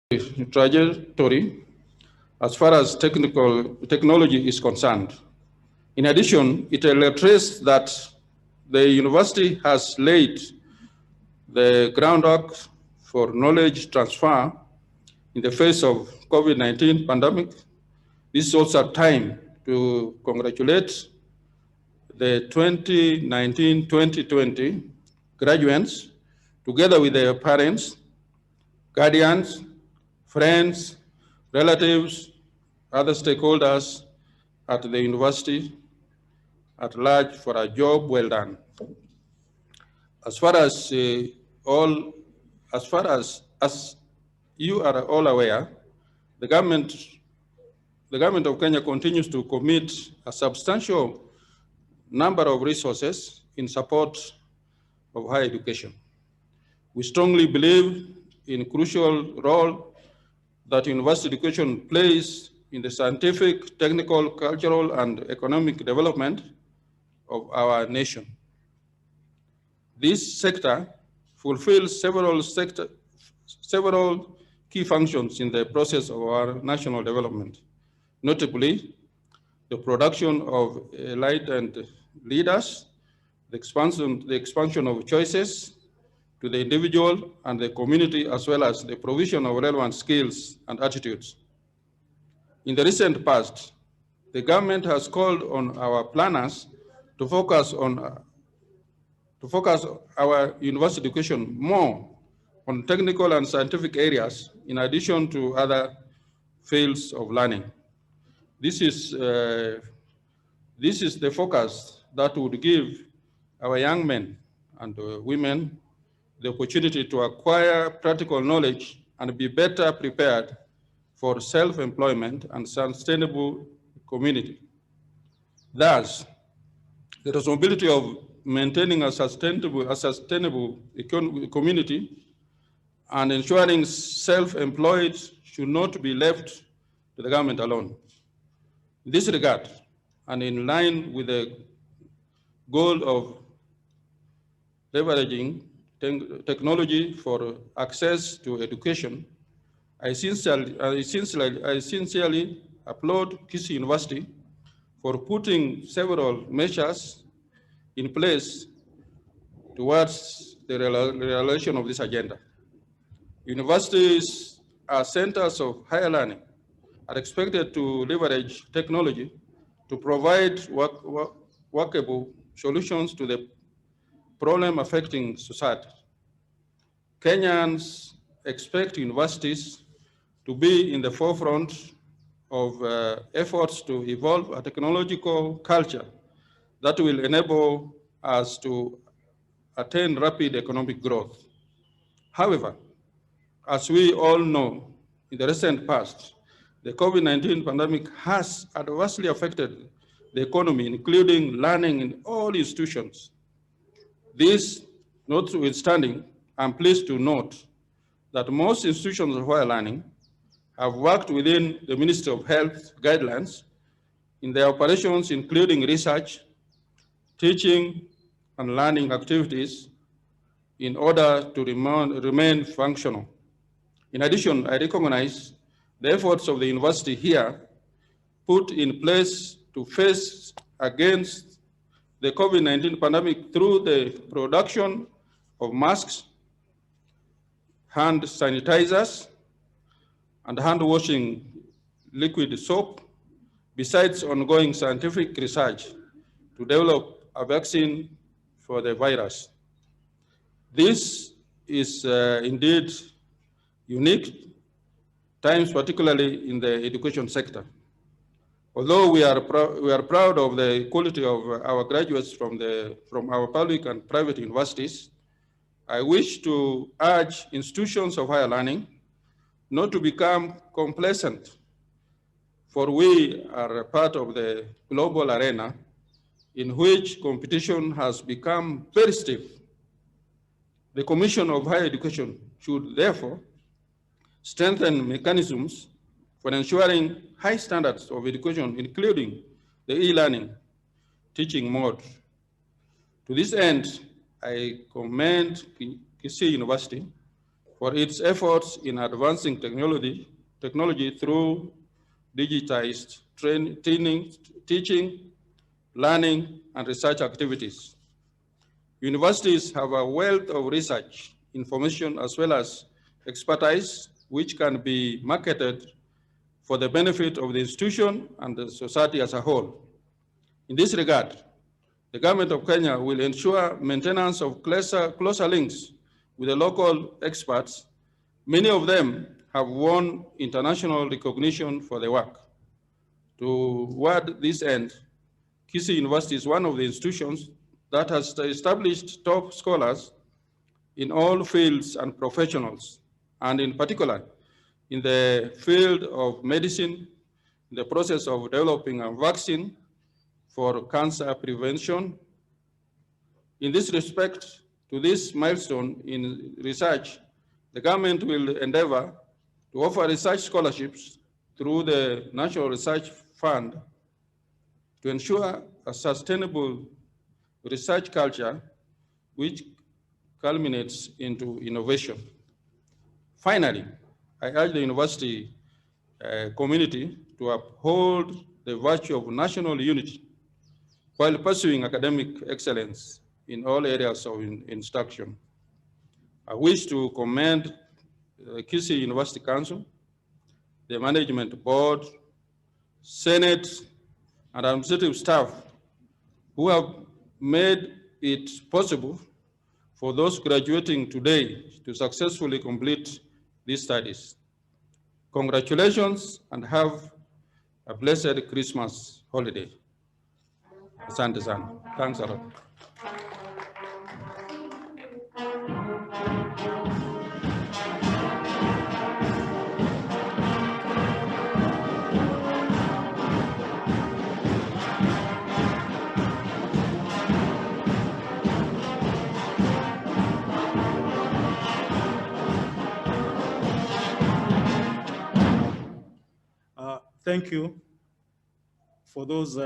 trajectory as far as technology is concerned. In addition, it illustrates that the university has laid the groundwork for knowledge transfer in the face of COVID-19 pandemic. This is also a time to congratulate the 2019-2020 graduates, together with their parents, guardians, friends, relatives, other stakeholders at the university at large for a job well done. As you are all aware, the government of Kenya continues to commit a substantial number of resources in support of higher education. We strongly believe in the crucial role that university education plays in the scientific, technical, cultural, and economic development of our nation. This sector fulfills several key functions in the process of our national development, notably the production of enlightened leaders, the expansion of choices to the individual and the community, as well as the provision of relevant skills and attitudes. In the recent past, the government has called on our planners to focus our university education more on technical and scientific areas in addition to other fields of learning. This is the focus that would give our young men and women the opportunity to acquire practical knowledge and be better prepared for self-employment and sustainable community. Thus, the responsibility of maintaining a sustainable community and ensuring self-employed should not be left to the government alone. In this regard, and in line with the goal of leveraging technology for access to education, I sincerely applaud Kisii University for putting several measures in place towards the realization of this agenda. Universities are centers of higher learning, are expected to leverage technology to provide workable solutions to the problem affecting society. Kenyans expect universities to be in the forefront of efforts to evolve a technological culture that will enable us to attain rapid economic growth. However, as we all know, in the recent past, the COVID-19 pandemic has adversely affected the economy, including learning in all institutions. This notwithstanding, I'm pleased to note that most institutions of higher learning have worked within the Ministry of Health guidelines in their operations, including research, teaching, and learning activities in order to remain functional. In addition, I recognize the efforts of the university here put in place to face against the COVID-19 pandemic through the production of masks, hand sanitizers, and hand-washing liquid soap, besides ongoing scientific research to develop a vaccine for the virus. This is indeed unique times, particularly in the education sector. Although we are proud of the quality of our graduates from our public and private universities, I wish to urge institutions of higher learning not to become complacent, for we are a part of the global arena in which competition has become very stiff. The Commission of Higher Education should therefore strengthen mechanisms for ensuring high standards of education, including the e-learning teaching mode. To this end, I commend Kisii University for its efforts in advancing technology through digitized teaching, learning, and research activities. Universities have a wealth of research information as well as expertise which can be marketed for the benefit of the institution and the society as a whole. In this regard, the government of Kenya will ensure maintenance of closer links with the local experts. Many of them have won international recognition for their work. Toward this end, Kisii University is one of the institutions that has established top scholars in all fields and professionals, and in particular, in the field of medicine, in the process of developing a vaccine for cancer prevention. In this respect, to this milestone in research, the government will endeavor to offer research scholarships through the National Research Fund to ensure a sustainable research culture which culminates into innovation. Finally, I urge the university community to uphold the virtue of national unity while pursuing academic excellence in all areas of instruction. I wish to commend the Kisii University Council, the management board, Senate, and administrative staff who have made it possible for those graduating today to successfully complete these studies. Congratulations and have a blessed Christmas holiday. Asante sana. Thanks a lot. Thank you for those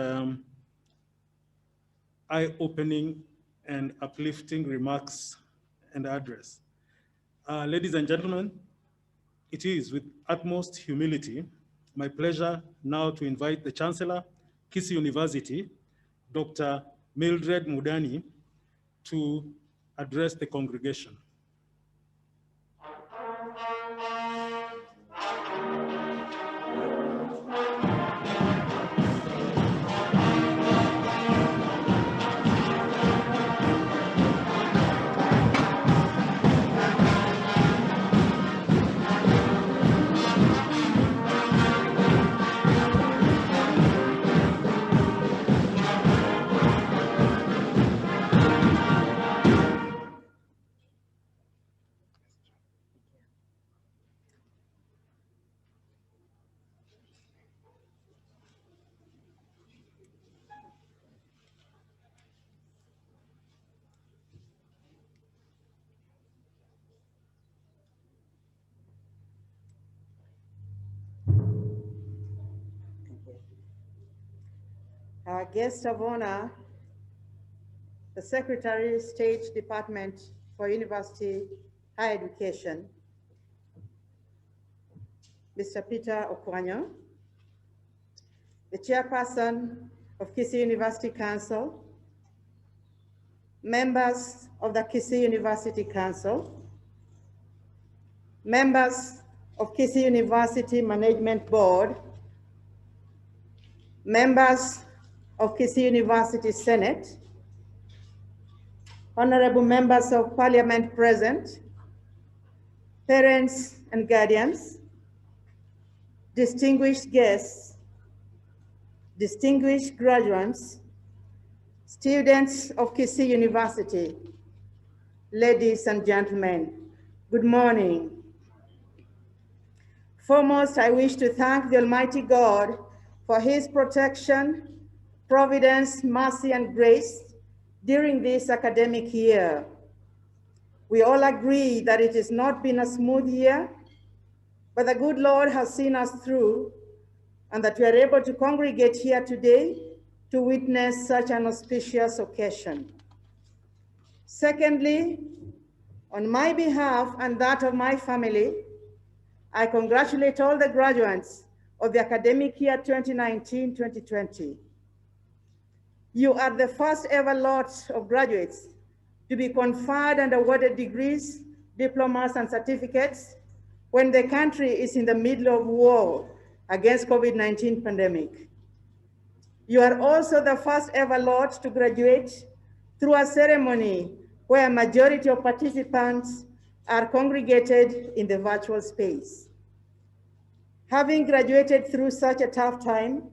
eye-opening and uplifting remarks and address. Ladies and gentlemen, it is with utmost humility my pleasure now to invite the Chancellor, Kisii University, Dr. Mildred Mudani, to address the congregation. Our guest of honor, the Secretary, State Department for University Higher Education, Mr. Peter Okwanyo, the Chairperson of Kisii University Council, members of the Kisii University Council, members of Kisii University Management Board, members of Kisii University Senate, honorable members of Parliament present, parents and guardians, distinguished guests, distinguished graduates, students of Kisii University, ladies and gentlemen, good morning. Foremost, I wish to thank the Almighty God for his protection, providence, mercy, and grace during this academic year. We all agree that it has not been a smooth year, but the good Lord has seen us through, and that we are able to congregate here today to witness such an auspicious occasion. Secondly, On my behalf and that of my family, I congratulate all the graduates of the academic year 2019-2020. You are the first ever lot of graduates to be conferred and awarded degrees, diplomas, and certificates when the country is in the middle of war against COVID-19 pandemic. You are also the first ever lot to graduate through a ceremony where a majority of participants are congregated in the virtual space. Having graduated through such a tough time,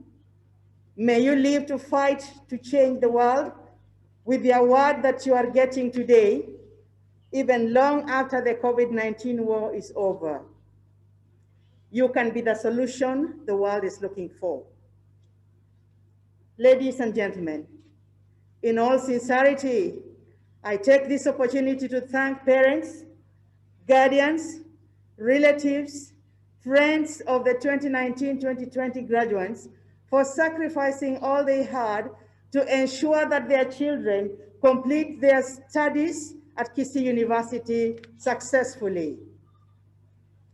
may you live to fight to change the world with the award that you are getting today, even long after the COVID-19 war is over. You can be the solution the world is looking for. Ladies and gentlemen, in all sincerity, I take this opportunity to thank parents, guardians, relatives, friends of the 2019-2020 graduates for sacrificing all they had to ensure that their children complete their studies at Kisii University successfully.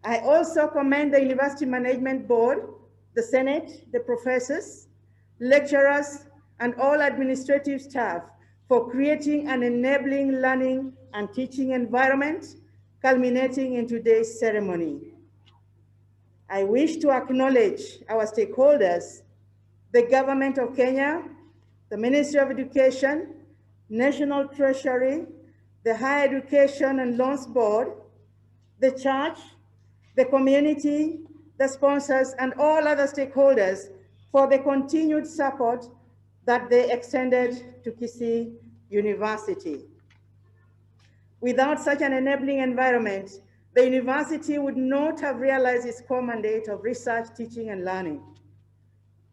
I also commend the University Management Board, the Senate, the professors, lecturers, and all administrative staff for creating an enabling learning and teaching environment culminating in today's ceremony. I wish to acknowledge our stakeholders, the Government of Kenya, the Ministry of Education, National Treasury, the Higher Education and Loans Board, the church, the community, the sponsors, and all other stakeholders for the continued support that they extended to Kisii University. Without such an enabling environment, the university would not have realized its core mandate of research, teaching, and learning.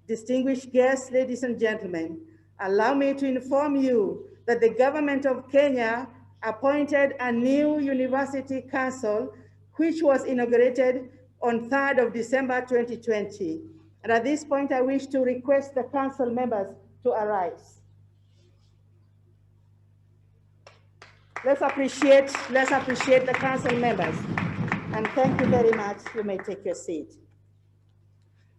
Distinguished guests, ladies and gentlemen, allow me to inform you that the government of Kenya appointed a new university council, which was inaugurated on 3rd of December 2020. And at this point, I wish to request the council members to arise. Let's appreciate the council members. And thank you very much. You may take your seat.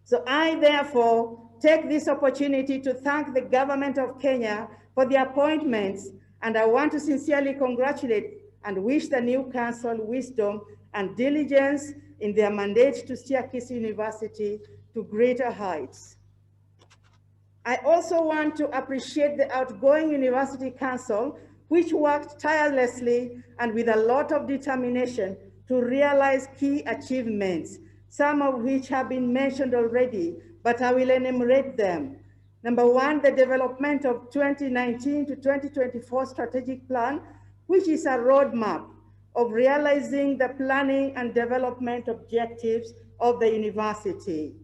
So I therefore take this opportunity to thank the government of Kenya for the appointments, and I want to sincerely congratulate and wish the new council wisdom and diligence in their mandate to steer Kisii University to greater heights. I also want to appreciate the outgoing University Council, which worked tirelessly and with a lot of determination to realize key achievements, some of which have been mentioned already, but I will enumerate them. Number one, the development of 2019 to 2024 strategic plan, which is a roadmap of realizing the planning and development objectives of the university.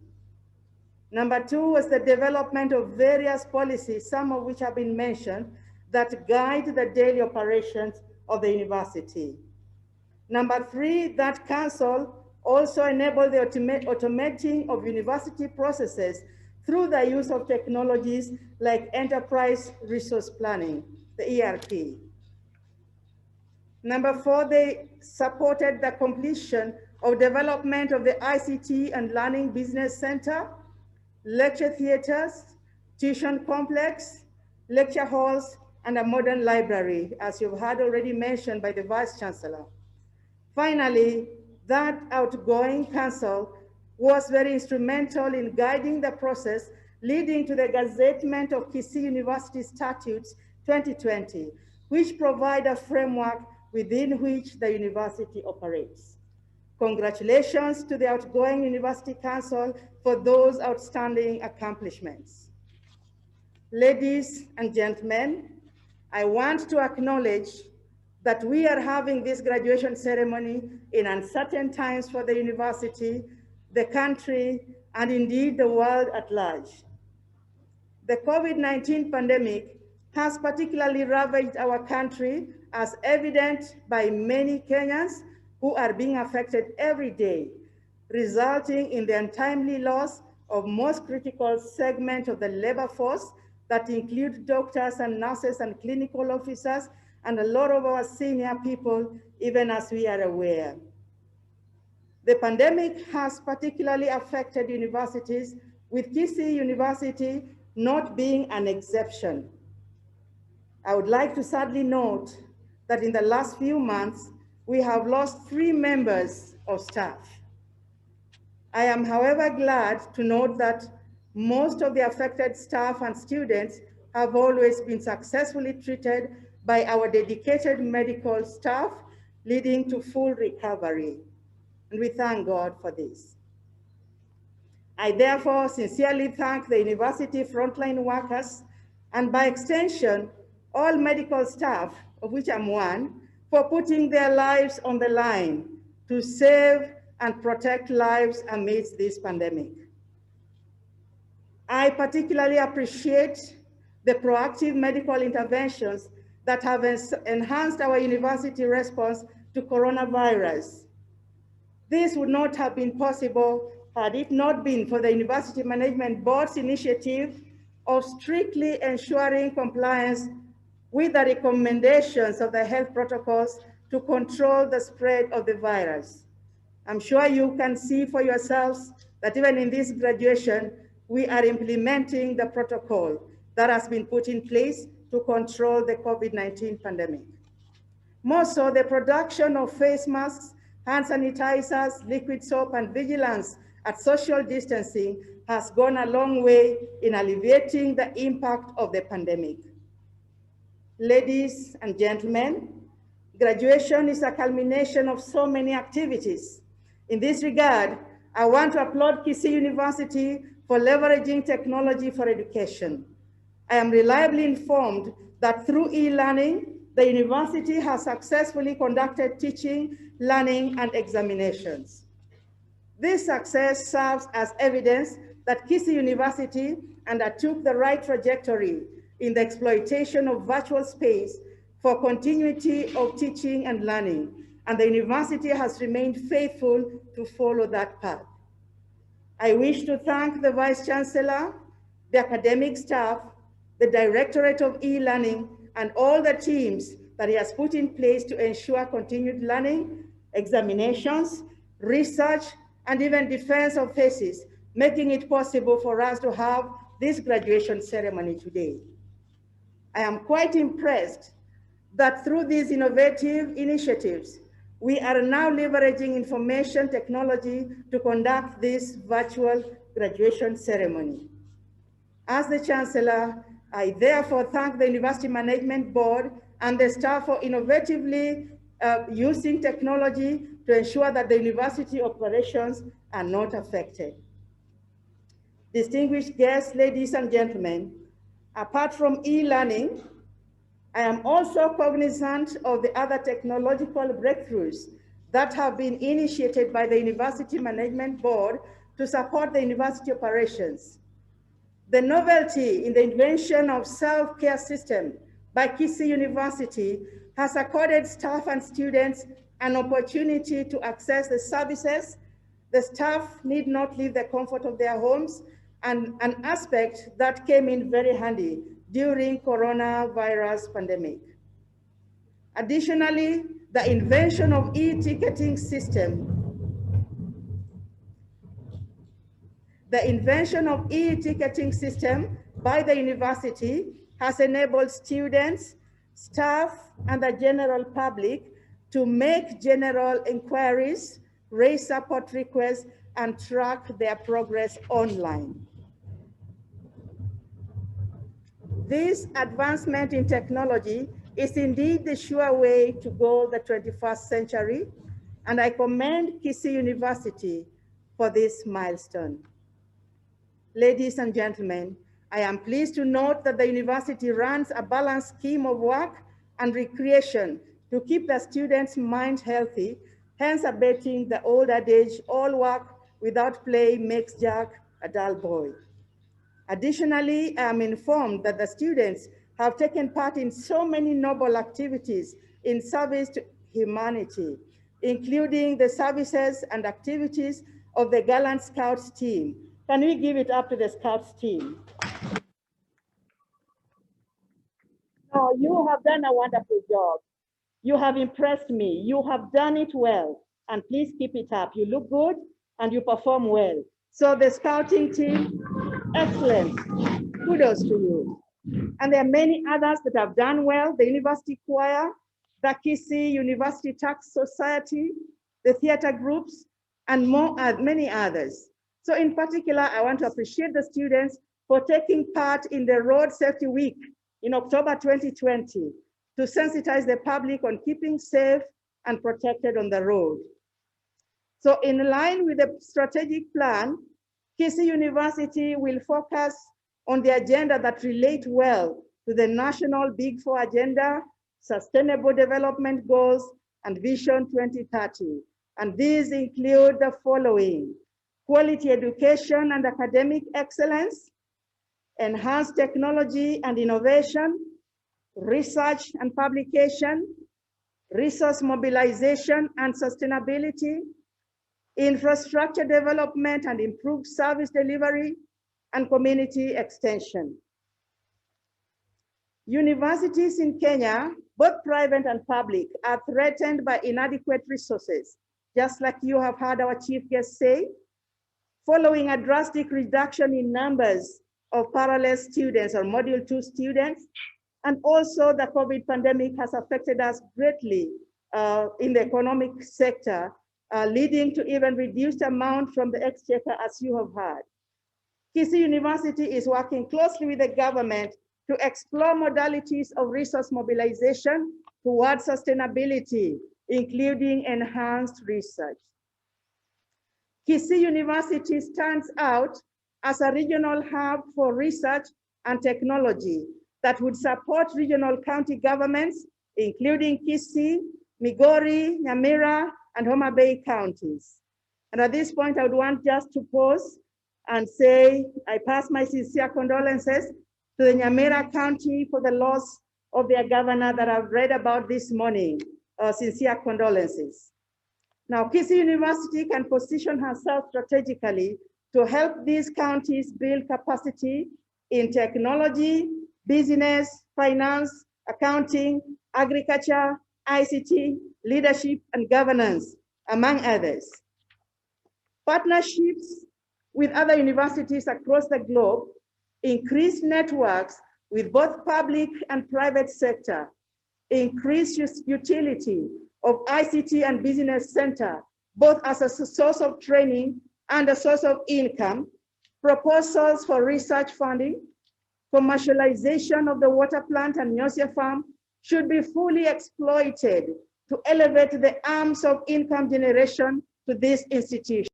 Number two was the development of various policies, some of which have been mentioned, that guide the daily operations of the university. Number three, that council also enabled the automating of university processes through the use of technologies like enterprise resource planning, the ERP. Number four, they supported the completion of development of the ICT and Learning Business Center, lecture theaters, tuition complex, lecture halls, and a modern library, as you've heard already mentioned by the Vice Chancellor. Finally, that outgoing council was very instrumental in guiding the process leading to the gazettement of Kisii University Statutes 2020, which provide a framework within which the university operates. Congratulations to the outgoing University Council for those outstanding accomplishments. Ladies and gentlemen, I want to acknowledge that we are having this graduation ceremony in uncertain times for the university, the country, and indeed the world at large. The COVID-19 pandemic has particularly ravaged our country, as evident by many Kenyans who are being affected every day, resulting in the untimely loss of most critical segment of the labor force that include doctors and nurses and clinical officers and a lot of our senior people, even as we are aware. The pandemic has particularly affected universities, with Kisii University not being an exception. I would like to sadly note that in the last few months, we have lost 3 members of staff. I am, however, glad to note that most of the affected staff and students have always been successfully treated by our dedicated medical staff, leading to full recovery. And we thank God for this. I therefore sincerely thank the university frontline workers, and by extension, all medical staff, of which I'm one, for putting their lives on the line to save and protect lives amidst this pandemic. I particularly appreciate the proactive medical interventions that have enhanced our university response to coronavirus. This would not have been possible had it not been for the University Management Board's initiative of strictly ensuring compliance with the recommendations of the health protocols to control the spread of the virus. I'm sure you can see for yourselves that even in this graduation, we are implementing the protocol that has been put in place to control the COVID-19 pandemic. More so, the production of face masks, hand sanitizers, liquid soap, and vigilance at social distancing has gone a long way in alleviating the impact of the pandemic. Ladies and gentlemen, graduation is a culmination of so many activities. In this regard, I want to applaud Kisii University for leveraging technology for education. I am reliably informed that through e-learning, the university has successfully conducted teaching, learning, and examinations. This success serves as evidence that Kisii University undertook the right trajectory in the exploitation of virtual space for continuity of teaching and learning, and the university has remained faithful to follow that path. I wish to thank the Vice Chancellor, the academic staff, the Directorate of E-Learning, and all the teams that he has put in place to ensure continued learning, examinations, research, and even defense of thesis, making it possible for us to have this graduation ceremony today. I am quite impressed that through these innovative initiatives, we are now leveraging information technology to conduct this virtual graduation ceremony. As the Chancellor, I therefore thank the University Management Board and the staff for innovatively using technology to ensure that the university operations are not affected. Distinguished guests, ladies and gentlemen, apart from e-learning, I am also cognizant of the other technological breakthroughs that have been initiated by the University Management Board to support the university operations. The novelty in the invention of self-care system by Kisii University has accorded staff and students an opportunity to access the services. The staff need not leave the comfort of their homes, and an aspect that came in very handy during coronavirus pandemic. Additionally, the invention of e-ticketing system by the university has enabled students, staff, and the general public to make general inquiries, raise support requests, and track their progress online. This advancement in technology is indeed the sure way to go the 21st century, and I commend Kisii University for this milestone. Ladies and gentlemen, I am pleased to note that the university runs a balanced scheme of work and recreation to keep the students' mind healthy, hence abating the old adage, all work without play makes Jack a dull boy. Additionally, I am informed that the students have taken part in so many noble activities in service to humanity, including the services and activities of the Gallant Scouts team. Can we give it up to the Scouts team? No, know, you have done a wonderful job. You have impressed me. You have done it well. And please keep it up. You look good and you perform well. So the scouting team, excellent. Kudos to you. And there are many others that have done well. The University Choir, the Kisii University Tax Society, the theater groups, and many others. So in particular, I want to appreciate the students for taking part in the Road Safety Week in October 2020 to sensitize the public on keeping safe and protected on the road. So in line with the strategic plan, Kisii University will focus on the agenda that relate well to the national Big Four agenda, Sustainable Development Goals, and Vision 2030. And these include the following: quality education and academic excellence, enhanced technology and innovation, research and publication, resource mobilization and sustainability, infrastructure development and improved service delivery, and community extension. Universities in Kenya, both private and public, are threatened by inadequate resources, just like you have heard our chief guest say, following a drastic reduction in numbers of parallel students or Module 2 students. And also the COVID pandemic has affected us greatly in the economic sector, leading to even reduced amount from the exchequer, as you have heard. Kisii University is working closely with the government to explore modalities of resource mobilization towards sustainability, including enhanced research. Kisii University stands out as a regional hub for research and technology that would support regional county governments, including Kisii, Migori, Nyamira, and Homa Bay counties. And at this point, I would want just to pause and say, I pass my sincere condolences to the Nyamira County for the loss of their governor that I've read about this morning. Sincere condolences. Now, Kisii University can position herself strategically to help these counties build capacity in technology, business, finance, accounting, agriculture, ICT, leadership, and governance, among others. Partnerships with other universities across the globe, increased networks with both public and private sector, increased utility of ICT and business center, both as a source of training and a source of income, proposals for research funding, commercialization of the water plant and Nyosia farm should be fully exploited to elevate the arms of income generation to this institution.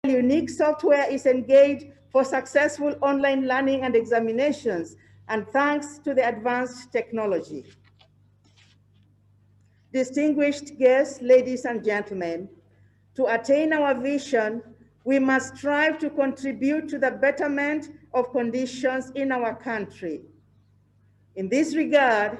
Unique software is engaged for successful online learning and examinations, and thanks to the advanced technology. Distinguished guests, ladies and gentlemen, to attain our vision, we must strive to contribute to the betterment of conditions in our country. In this regard,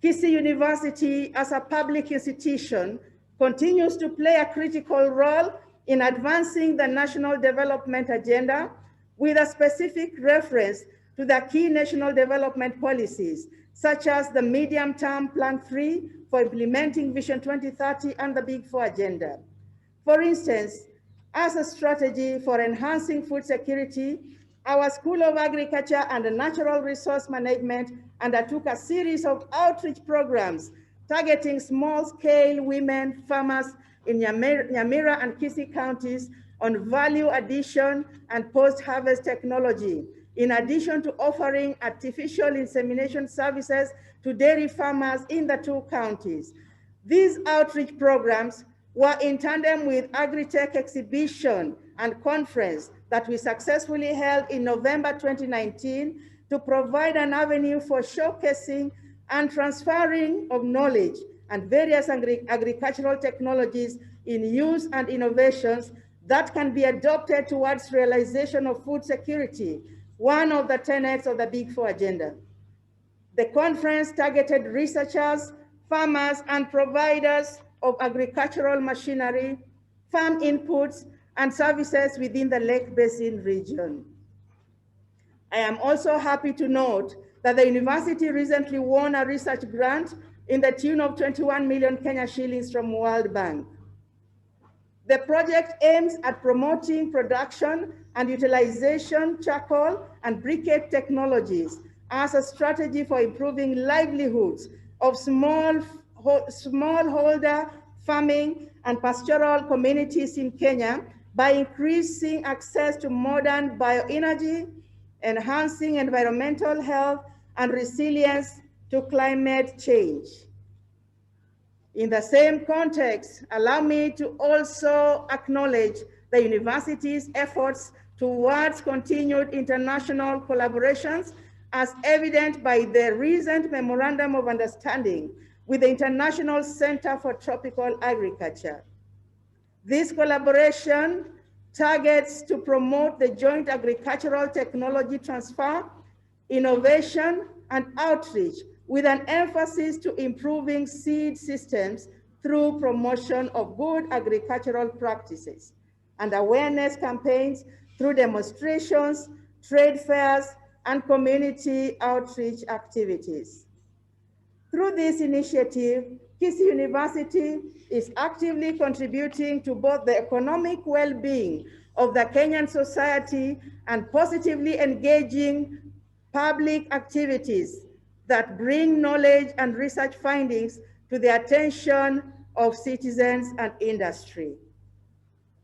Kisii University as a public institution continues to play a critical role in advancing the national development agenda with a specific reference to the key national development policies, such as the medium-term Plan 3 for implementing Vision 2030 and the Big Four agenda. For instance, as a strategy for enhancing food security, our School of Agriculture and Natural Resource Management undertook a series of outreach programs targeting small-scale women farmers in Nyamira and Kisii counties on value addition and post-harvest technology, in addition to offering artificial insemination services to dairy farmers in the 2 counties. These outreach programs were in tandem with Agritech exhibition and conference that we successfully held in November 2019 to provide an avenue for showcasing and transferring of knowledge and various agricultural technologies in use and innovations that can be adopted towards realization of food security, one of the tenets of the Big Four agenda. The conference targeted researchers, farmers, and providers of agricultural machinery, farm inputs, and services within the Lake Basin region. I am also happy to note that the university recently won a research grant in the tune of 21 million Kenya shillings from World Bank. The project aims at promoting production and utilization charcoal and briquette technologies as a strategy for improving livelihoods of smallholder farming and pastoral communities in Kenya by increasing access to modern bioenergy, enhancing environmental health and resilience to climate change. In the same context, allow me to also acknowledge the university's efforts towards continued international collaborations as evident by the recent Memorandum of Understanding with the International Center for Tropical Agriculture. This collaboration targets to promote the joint agricultural technology transfer, innovation, and outreach with an emphasis to improving seed systems through promotion of good agricultural practices and awareness campaigns through demonstrations, trade fairs, and community outreach activities. Through this initiative, Kisii University is actively contributing to both the economic well-being of the Kenyan society and positively engaging public activities that bring knowledge and research findings to the attention of citizens and industry.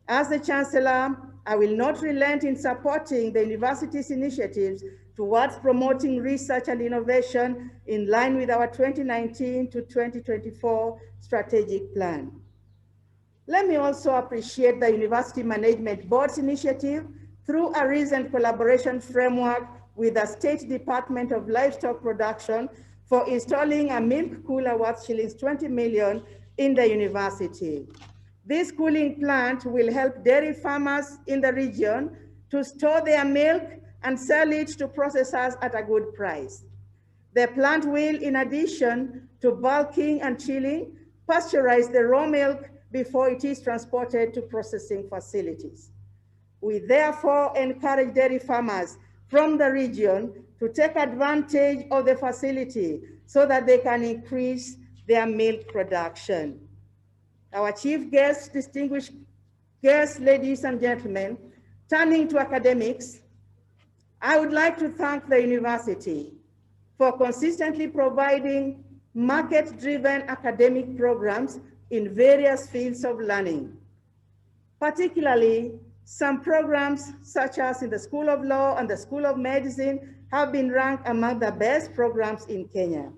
As the Chancellor, I will not relent in supporting the university's initiatives towards promoting research and innovation in line with our 2019 to 2024 strategic plan. Let me also appreciate the University Management Board's initiative through a recent collaboration framework with the State Department of Livestock Production for installing a milk cooler worth shillings 20 million in the university. This cooling plant will help dairy farmers in the region to store their milk and sell it to processors at a good price. The plant will, in addition to bulking and chilling, pasteurize the raw milk before it is transported to processing facilities. We therefore encourage dairy farmers from the region to take advantage of the facility so that they can increase their milk production. Our chief guests, distinguished guests, ladies and gentlemen, turning to academics, I would like to thank the university for consistently providing market-driven academic programs in various fields of learning. Particularly, some programs such as in the School of Law and the School of Medicine have been ranked among the best programs in Kenya.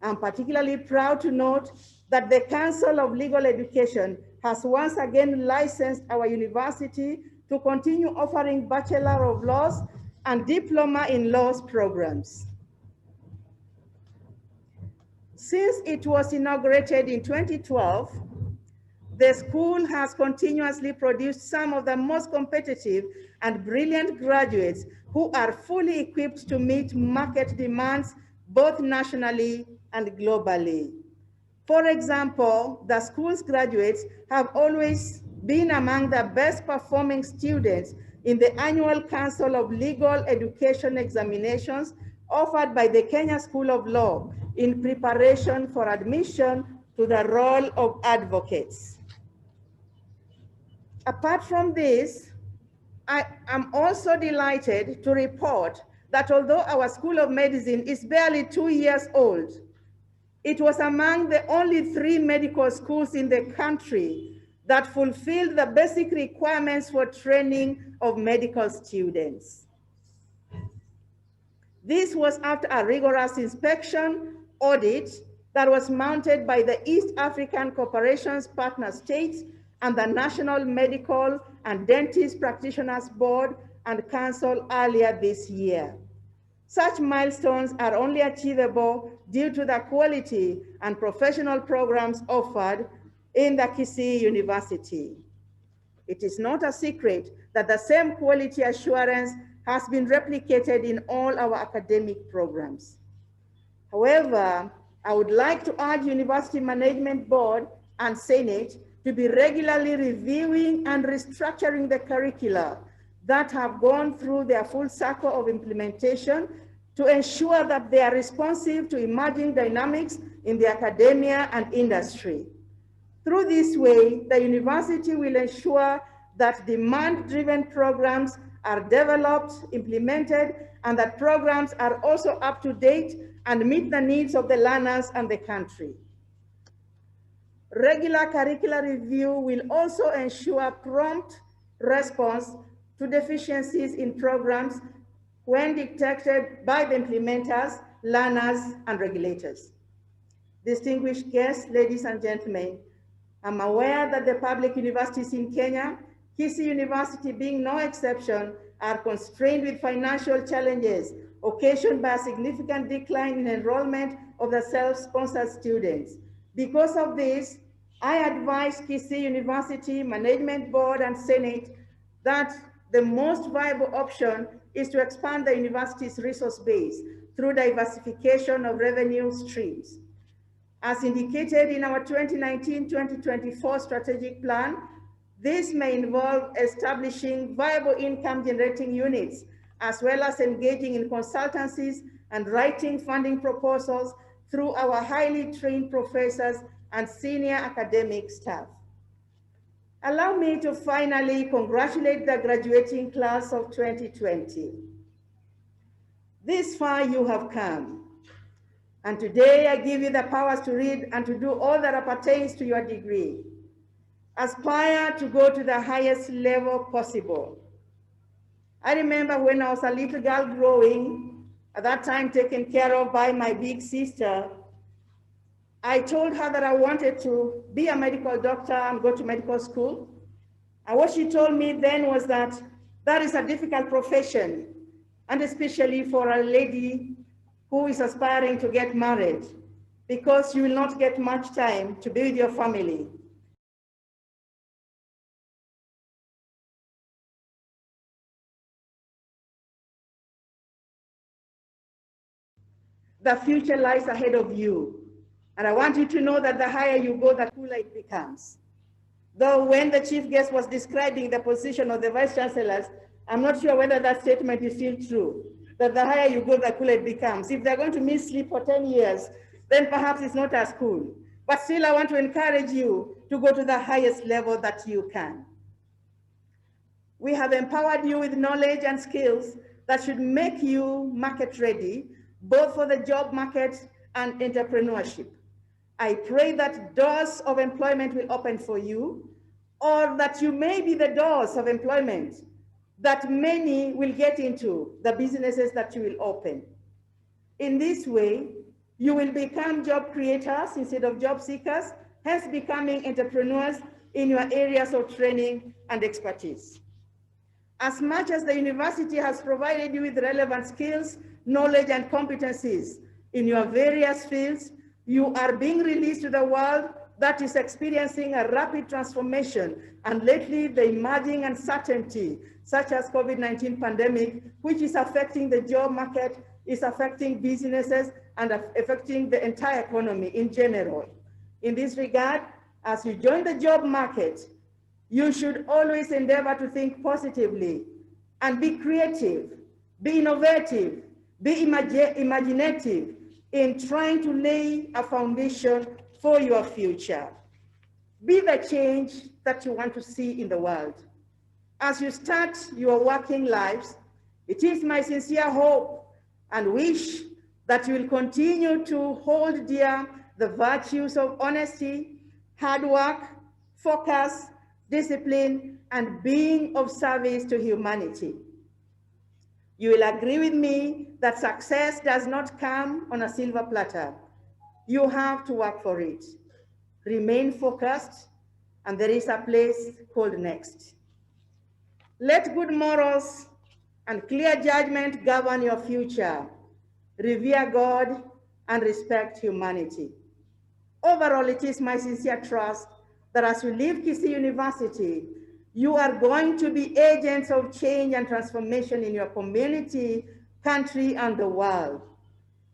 I'm particularly proud to note that the Council of Legal Education has once again licensed our university to continue offering Bachelor of Laws and Diploma in Laws programs. Since it was inaugurated in 2012, the school has continuously produced some of the most competitive and brilliant graduates who are fully equipped to meet market demands both nationally and globally. For example, the school's graduates have always been among the best performing students in the annual Council of Legal Education examinations offered by the Kenya School of Law in preparation for admission to the role of advocates. Apart from this, I am also delighted to report that although our School of Medicine is barely 2 years old, it was among the only 3 medical schools in the country that fulfilled the basic requirements for training of medical students. This was after a rigorous inspection audit that was mounted by the East African Cooperation's partner states and the National Medical and Dentist Practitioners Board and Council earlier this year. Such milestones are only achievable due to the quality and professional programs offered in the Kisii University. It is not a secret that the same quality assurance has been replicated in all our academic programs. However, I would like to urge University Management Board and Senate to be regularly reviewing and restructuring the curricula that have gone through their full cycle of implementation to ensure that they are responsive to emerging dynamics in the academia and industry. Through this way, the university will ensure that demand-driven programs are developed, implemented, and that programs are also up to date and meet the needs of the learners and the country. Regular curricular review will also ensure prompt response to deficiencies in programs when detected by the implementers, learners, and regulators. Distinguished guests, ladies and gentlemen, I'm aware that the public universities in Kenya, Kisii University being no exception, are constrained with financial challenges occasioned by a significant decline in enrollment of the self-sponsored students. Because of this, I advise Kisii University Management Board and Senate that the most viable option is to expand the university's resource base through diversification of revenue streams. As indicated in our 2019-2024 strategic plan, this may involve establishing viable income generating units, as well as engaging in consultancies and writing funding proposals through our highly trained professors and senior academic staff. Allow me to finally congratulate the graduating class of 2020. This far you have come, and today I give you the powers to read and to do all that pertains to your degree. Aspire to go to the highest level possible. I remember when I was a little girl growing, at that time taken care of by my big sister, I told her that I wanted to be a medical doctor and go to medical school. And what she told me then was that that is a difficult profession, and especially for a lady who is aspiring to get married, because you will not get much time to be with your family. The future lies ahead of you. And I want you to know that the higher you go, the cooler it becomes. Though when the chief guest was describing the position of the vice chancellors, I'm not sure whether that statement is still true, that the higher you go, the cooler it becomes. If they're going to miss sleep for 10 years, then perhaps it's not as cool. But still, I want to encourage you to go to the highest level that you can. We have empowered you with knowledge and skills that should make you market ready, both for the job market and entrepreneurship. I pray that doors of employment will open for you, or that you may be the doors of employment that many will get into, the businesses that you will open. In this way, you will become job creators instead of job seekers, hence becoming entrepreneurs in your areas of training and expertise. As much as the university has provided you with relevant skills, knowledge, and competencies in your various fields, you are being released to the world that is experiencing a rapid transformation, and lately the emerging uncertainty, such as COVID-19 pandemic, which is affecting the job market, is affecting businesses, and affecting the entire economy in general. In this regard, as you join the job market, you should always endeavor to think positively and be creative, be innovative, be imaginative in trying to lay a foundation for your future. Be the change that you want to see in the world. As you start your working lives, it is my sincere hope and wish that you will continue to hold dear the virtues of honesty, hard work, focus, discipline, and being of service to humanity. You will agree with me that success does not come on a silver platter. You have to work for it. Remain focused, and there is a place called next. Let good morals and clear judgment govern your future. Revere God and respect humanity. Overall, it is my sincere trust that as you leave Kisii University, you are going to be agents of change and transformation in your community, country, and the world.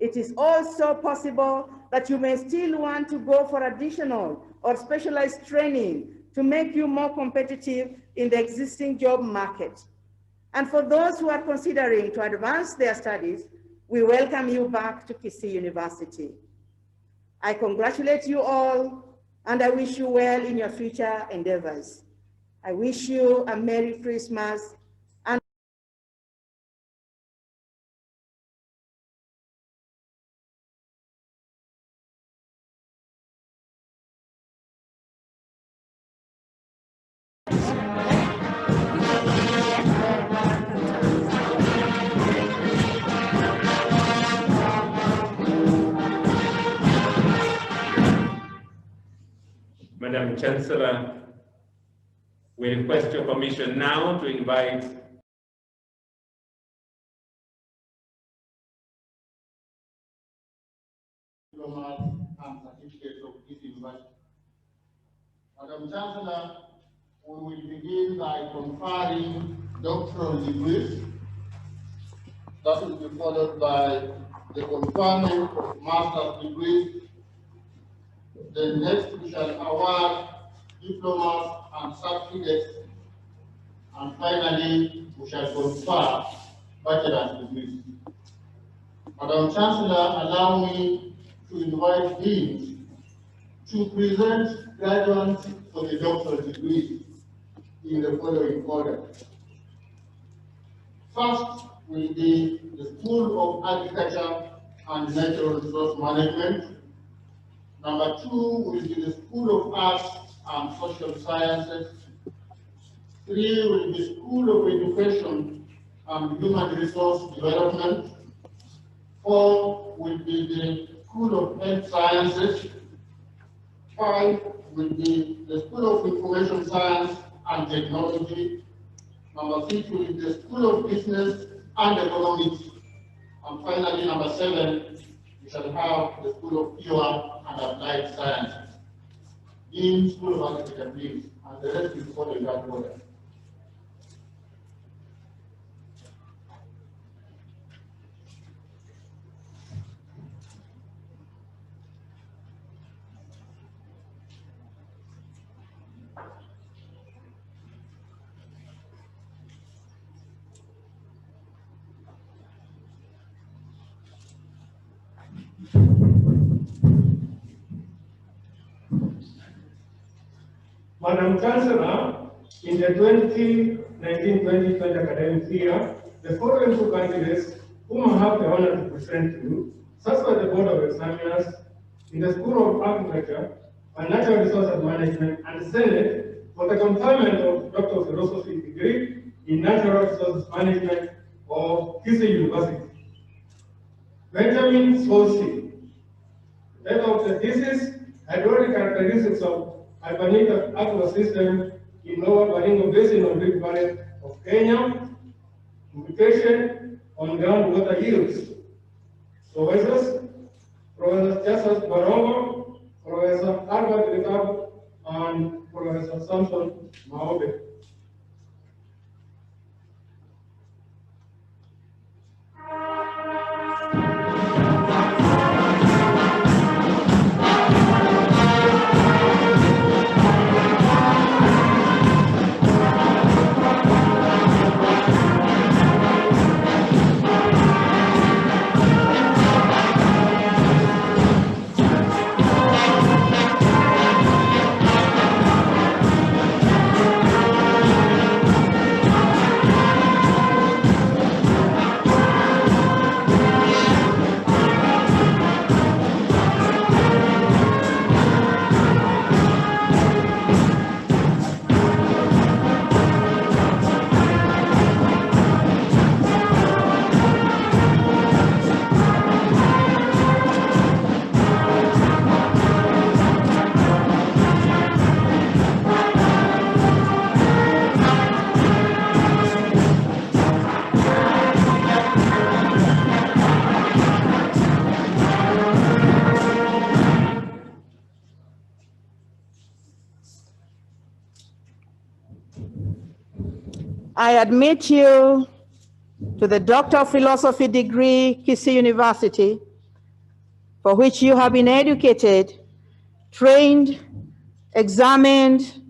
It is also possible that you may still want to go for additional or specialized training to make you more competitive in the existing job market. And for those who are considering to advance their studies, we welcome you back to Kisii University. I congratulate you all, and I wish you well in your future endeavors. I wish you a Merry Christmas. And Madam Chancellor, we request your permission now to invite diplomats and certificates of this university. Madam Chancellor, we will begin by conferring doctoral degrees. That will be followed by the conferment of master's degrees. Then next we shall award diplomas and certificates. And finally, we shall confer bachelor's degrees. Madam Chancellor, allow me to invite deans to present graduates for the doctoral degrees in the following order. First will be the School of Agriculture and Natural Resource Management. Number 2 will be the School of Arts and Social Sciences. 3 will be School of Education and Human Resource Development. 4 will be the School of Health Sciences. 5 will be the School of Information Science and Technology. Number 6 will be the School of Business and Economics. And finally, number 7, we shall have the School of Pure and Applied Sciences. In School of Agriculture, please, and the rest will follow in that order. Madam Chancellor, in the 2019-2020 academic year, the following 2 candidates whom I have the honor to present to you, such as the Board of Examiners in the School of Agriculture and Natural Resources Management and Senate for the conferment of Doctor of Philosophy degree in Natural Resources Management of Kisii University. Benjamin Sosi, the head of the thesis, hydraulic characteristics of Albanita aqua system in Lower Baringo Basin of Rift Valley of Kenya, implication on groundwater yields. Professors, Professor Chasas Barongo, Professor Albert Ricard, and Professor Samson Maobe. I admit you to the Doctor of Philosophy degree, Kisii University, for which you have been educated, trained, examined,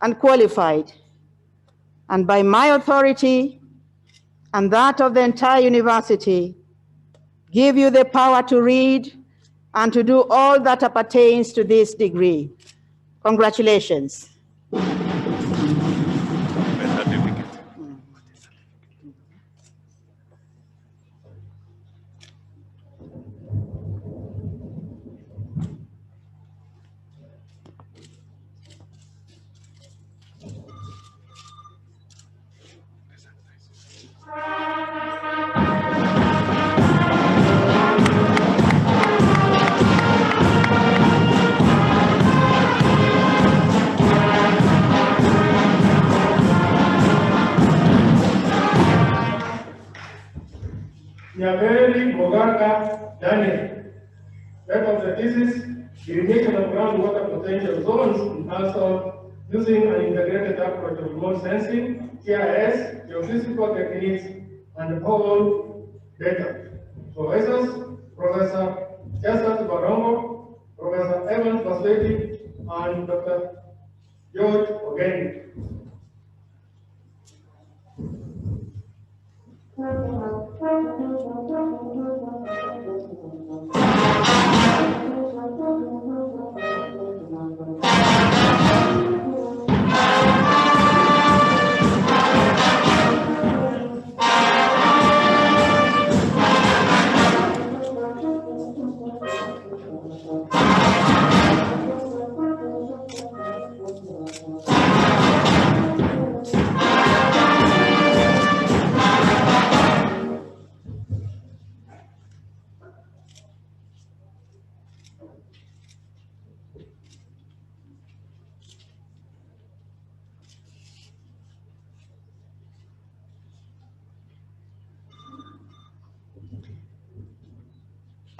and qualified. And by my authority and that of the entire university, give you the power to read and to do all that appertains to this degree. Congratulations. Nyaberi Bogarka Daniel, head of the thesis, irrigation of groundwater potential zones in household using an integrated approach of remote sensing, GIS, geophysical techniques, and whole data. Professors, Professor Justus Barongo, Professor Evans Basweti, and Dr. George Ogeni.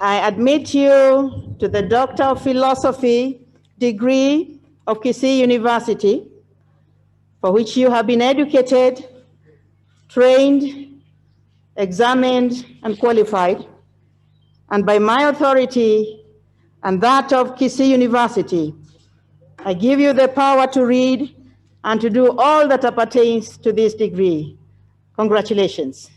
I admit you to the Doctor of Philosophy degree of Kisii University, for which you have been educated, trained, examined, and qualified. And by my authority and that of Kisii University, I give you the power to read and to do all that appertains to this degree. Congratulations.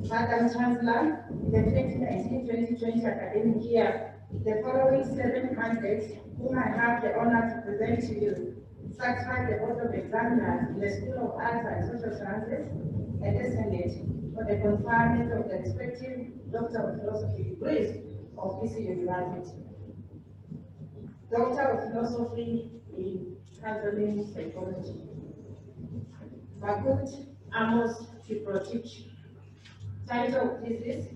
Madam Chancellor, in the 2019-2020 academic year, the following 7 candidates whom I have the honor to present to you satisfied the Board of Examiners in the School of Arts and Social Sciences and the Senate for the conferment of the respective Doctor of Philosophy degrees of Kisii University. Doctor of Philosophy in Counseling Psychology. Makut Amos Kiprotich. Title of thesis,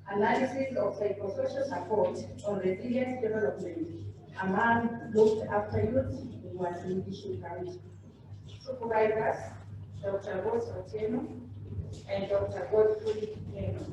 Analysis of Psychosocial Support on Resilience Development among Looked After Youth in Washington County. Supervisors, Dr. Rose Otieno and Dr. Godfrey Keno.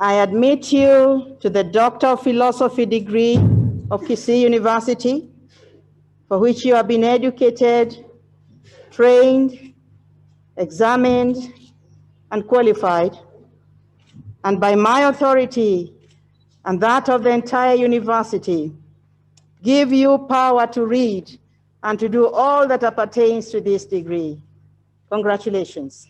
I admit you to the Doctor of Philosophy degree of Kisii University, for which you have been educated, trained, examined, and qualified, and by my authority and that of the entire university, give you power to read and to do all that appertains to this degree. Congratulations.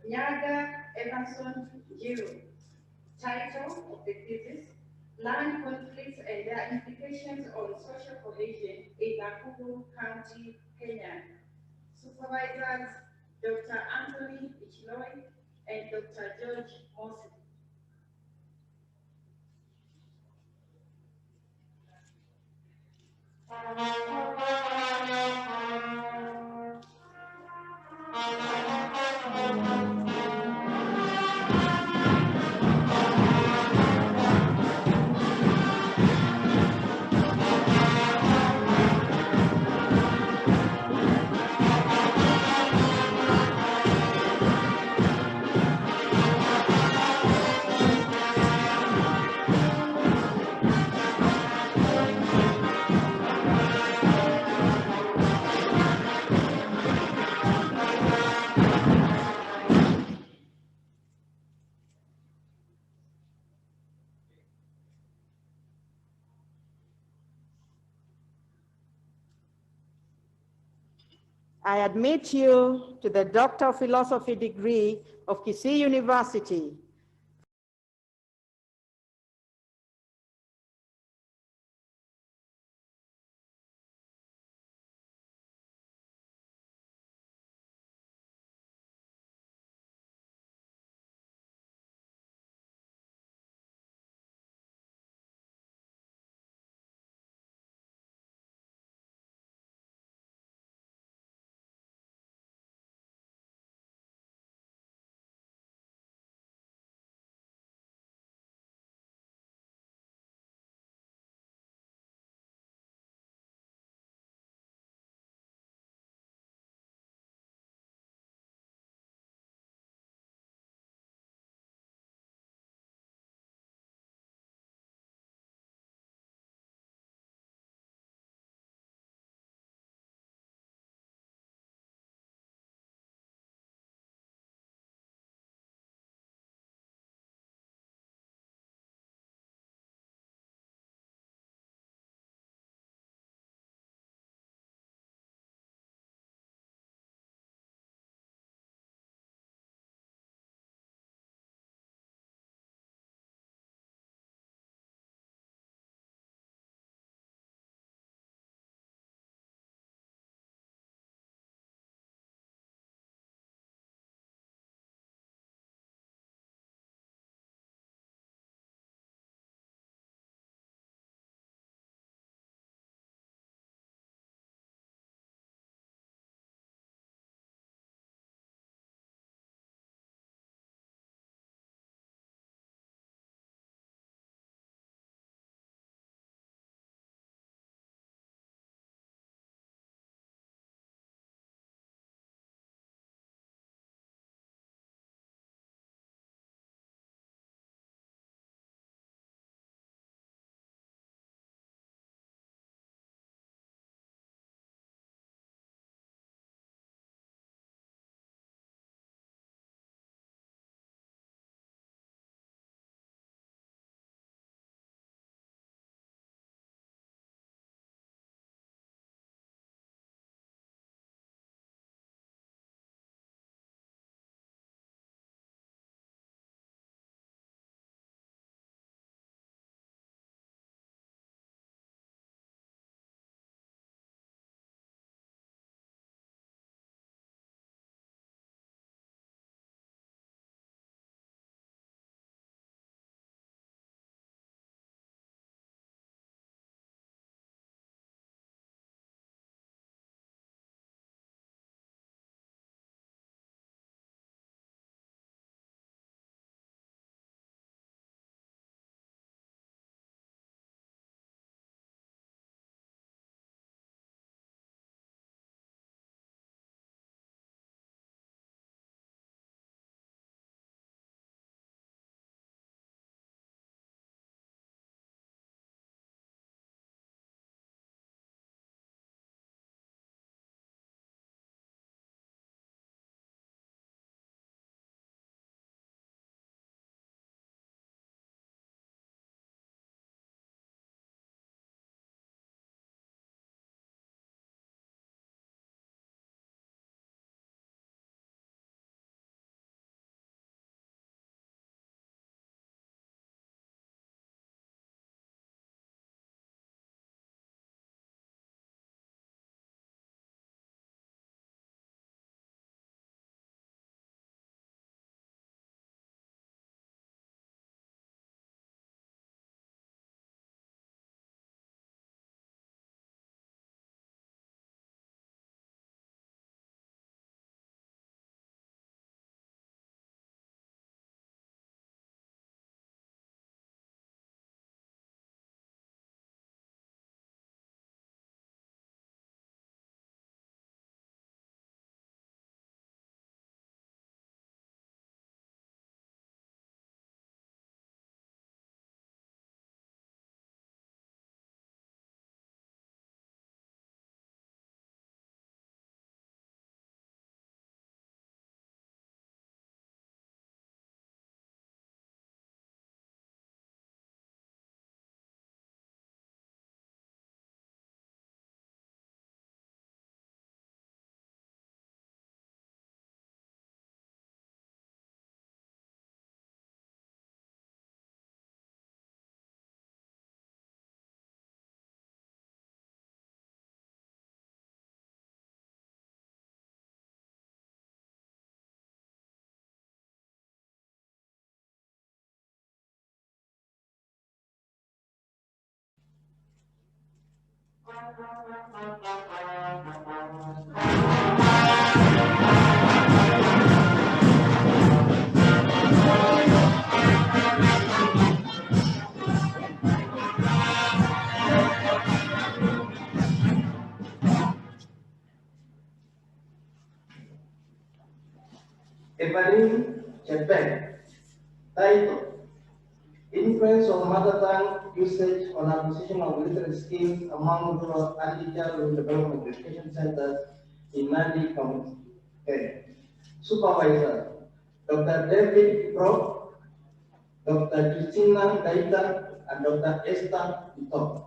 Nyaga Emerson Giro. Title of the thesis, Land Conflicts and Their Implications on Social Cohesion in Nakuru County, Kenya. Supervisors, Dr. Anthony Ichloi and Dr. George Mosi. I admit you to the Doctor of Philosophy degree of Kisii University Untitled Chapter. Title: Influence of Mother Tongue Usage on Acquisition of Literate Skills among Rural Early Childhood Development Education Centers in Nandi County, Kenya. Supervisor: Dr. David Brock, Dr. Christina Daita, and Dr. Esther Ito.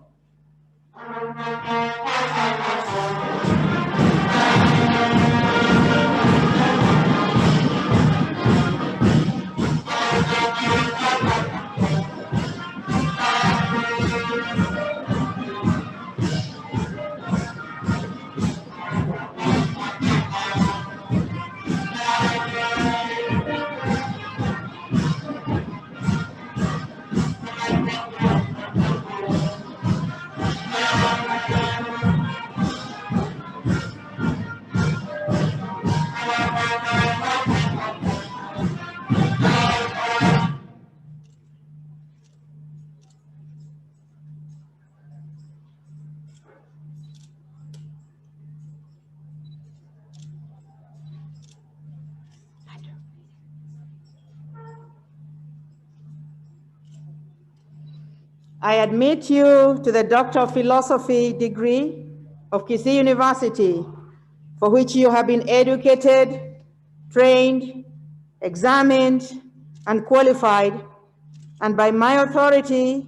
I admit you to the Doctor of Philosophy degree of Kisii University, for which you have been educated, trained, examined, and qualified, and by my authority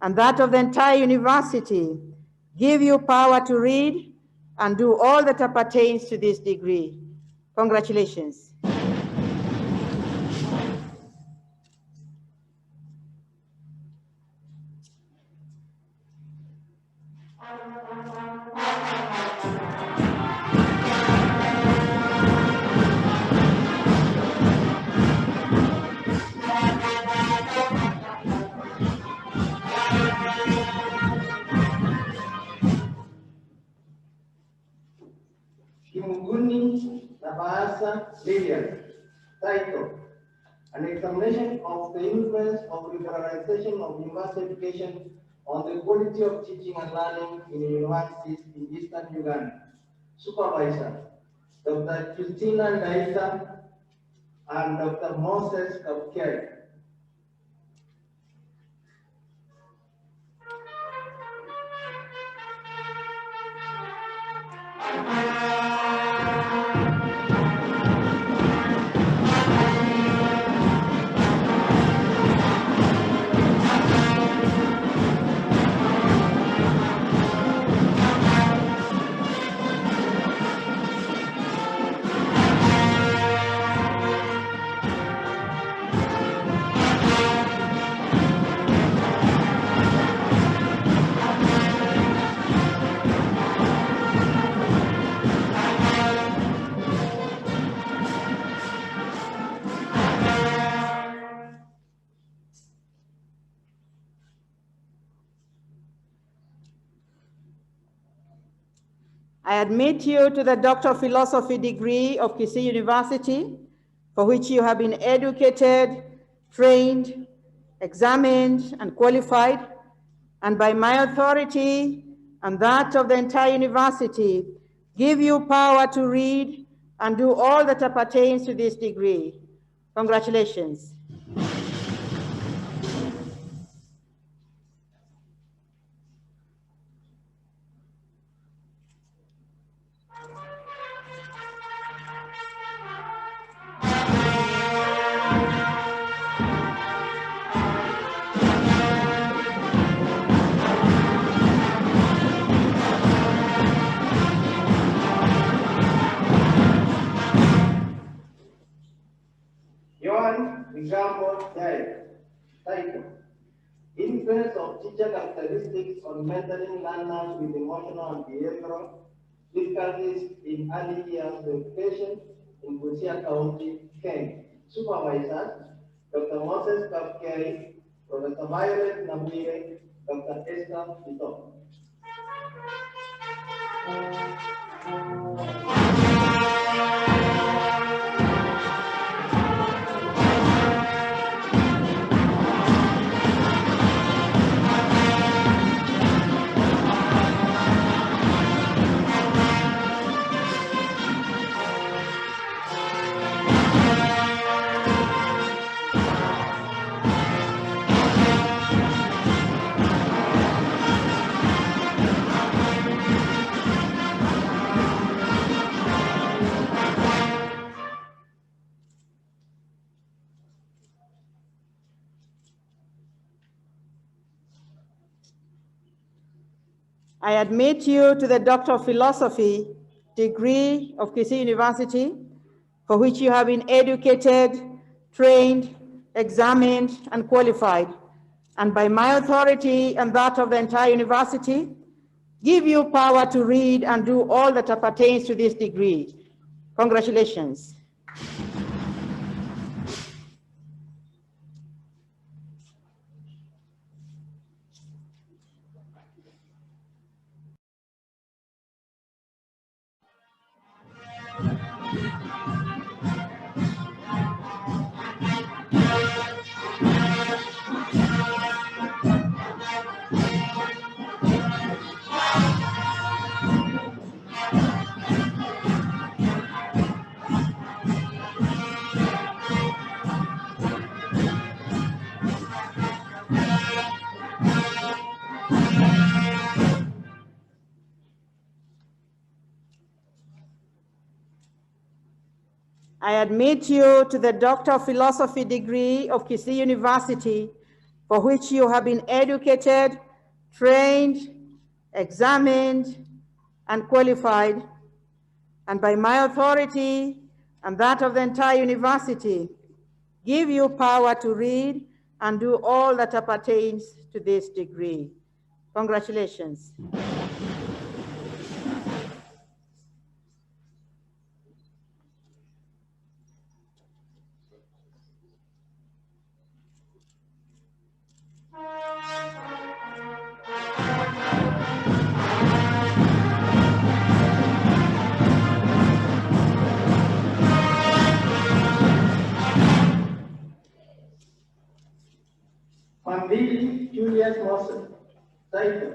and that of the entire university, give you power to read and do all that appertains to this degree. Congratulations. Kimuguni Nabasa Lilian. Title: An examination of the influence of liberalization of university education on the quality of teaching and learning in universities in Eastern Uganda. Supervisor: Dr. Christina Daita and Dr. Moses Kapkeri. I admit you to the Doctor of Philosophy degree of Kisii University, for which you have been educated, trained, examined, and qualified, and by my authority and that of the entire university, give you power to read and do all that appertains to this degree. Congratulations. Yohan Migambo Jai. Title: Influence of teacher characteristics on mentoring learners with emotional and behavioral difficulties in early years of education in Busia County, Kenya. Supervisors: Dr. Moses Kapkeri, Professor Violet Nabire, Dr. Esther Ito. I admit you to the Doctor of Philosophy degree of Kisii University, for which you have been educated, trained, examined, and qualified, and by my authority and that of the entire university, give you power to read and do all that appertains to this degree. Congratulations. I admit you to the Doctor of Philosophy degree of Kisii University, for which you have been educated, trained, examined, and qualified, and by my authority and that of the entire university, give you power to read and do all that appertains to this degree. Congratulations. Mandili Julius Moses, title,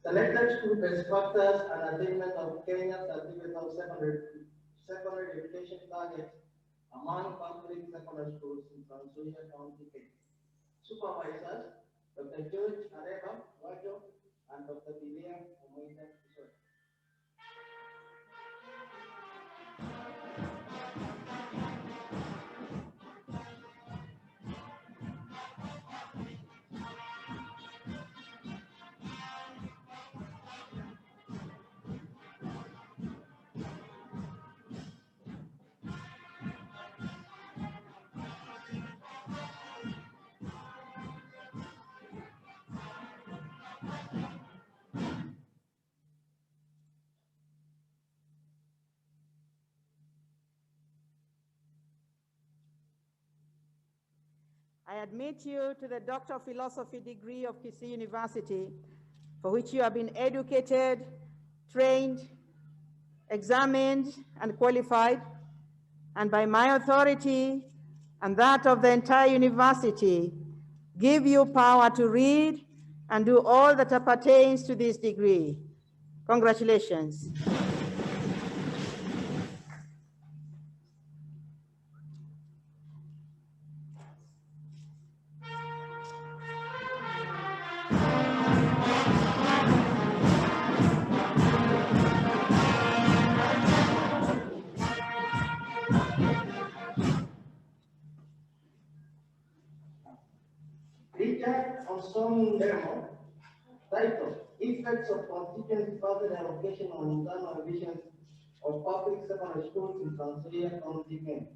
Selected School Best Factors and Attainment of Kenya's Certificate of Secondary Education Targets among public secondary schools in Trans Nzoia County, Kenya. Supervisors, Dr. George Areba Wajo and Dr. Bilia Omoita Kisoi. I admit you to the Doctor of Philosophy degree of Kisii University, for which you have been educated, trained, examined, and qualified, and by my authority and that of the entire university, give you power to read and do all that appertains to this degree. Congratulations. Richard Onson Demo, title, Effects of Constituency Further Allocation on Internal Revisions of Public Secondary Schools in Trans Nzoia County, Kenya.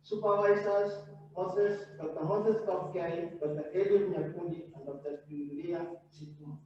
Supervisors, Dr. Moses Kapkai, Dr. Eliud Nyakundi, and Dr. Julia Situma.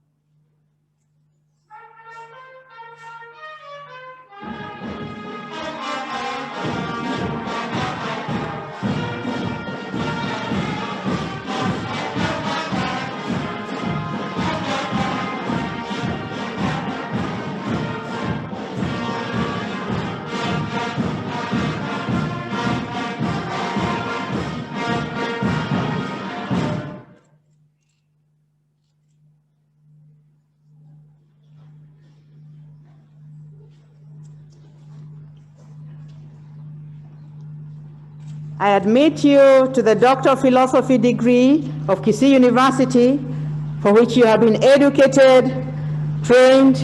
I admit you to the Doctor of Philosophy degree of Kisii University, for which you have been educated, trained,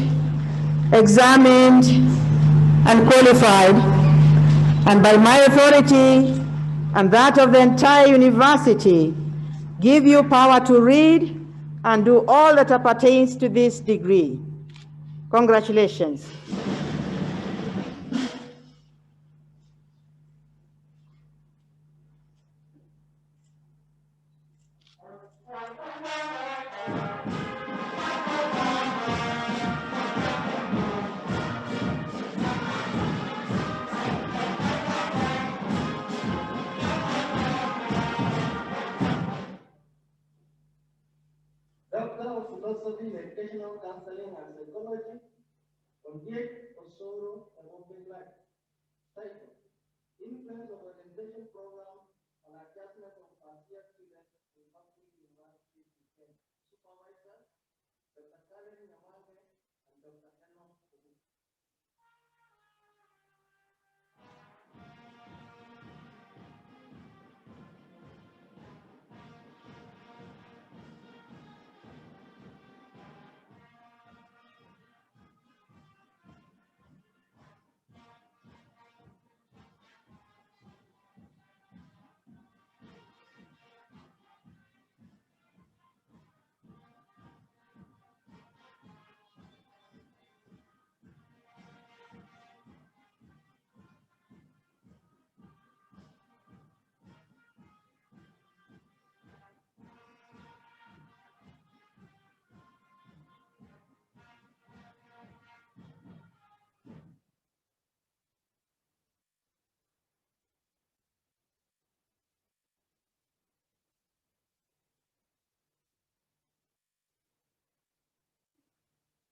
examined, and qualified, and by my authority and that of the entire university, give you power to read and do all that appertains to this degree. Congratulations. Doctor of Philosophy, Educational Counseling and Psychology, Object of Sorrow and Open Life. Title: Influence of Orientation Program on Adjustment of Partial Students in Public Universities in Kenya. Supervisor, Dr. Karen Nyamage and Dr. Enoch Obu.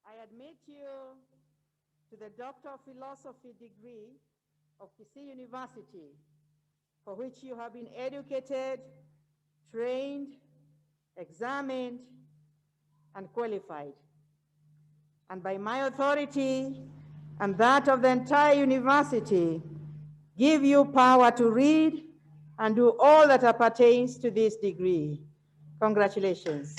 I admit you to the Doctor of Philosophy degree of Kisii University, for which you have been educated, trained, examined, and qualified. And by my authority and that of the entire university, give you power to read and do all that appertains to this degree. Congratulations.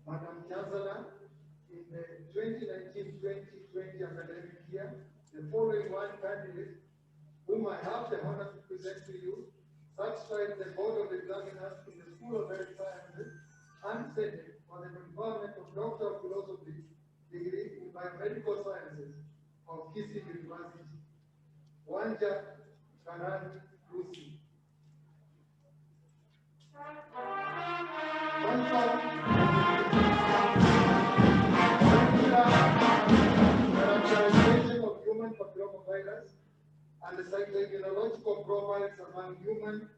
Madam Chancellor, in the 2019-2020 academic year, the following one candidate, whom I have the honor to present to you, satisfied the Board of Examiners in the School of Health Sciences and Senate for the conferment of Doctor of Philosophy degree in Biomedical Sciences of Kisii University. Wanja Karani Lucy. Characterization of human papillomavirus and the cytoimmunological profiles among human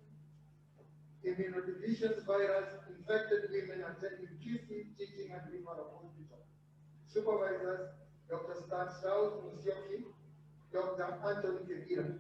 immunodeficiency virus infected women attending Kisii Teaching and Referral Hospital. Supervisors, Dr. Stanislaus Musyoki, Dr. Anthony Kebira.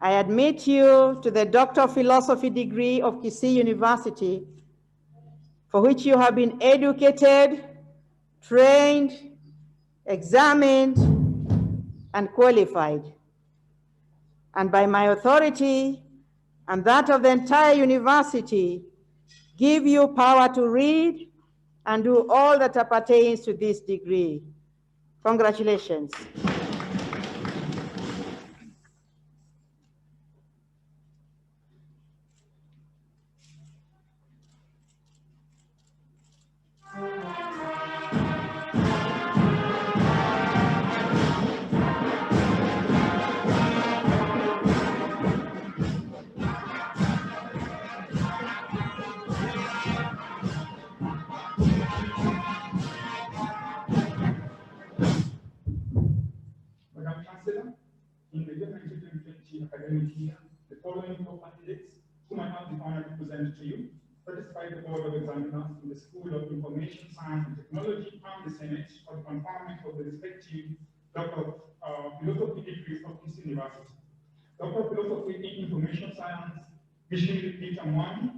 I admit you to the Doctor of Philosophy degree of Kisii University, for which you have been educated, trained, examined, and qualified. And by my authority and that of the entire university, give you power to read and do all that appertains to this degree. Congratulations. Madam Chancellor, in the year 2020 academic year, the following four candidates whom I have the honor to present to you satisfy the Board of Examiners in the School of Information Science and Technology and the Senate for the conferment of the respective Doctor of Philosophy degrees of this university. Doctor of Philosophy in Information Science, Kisii Peter Mwani.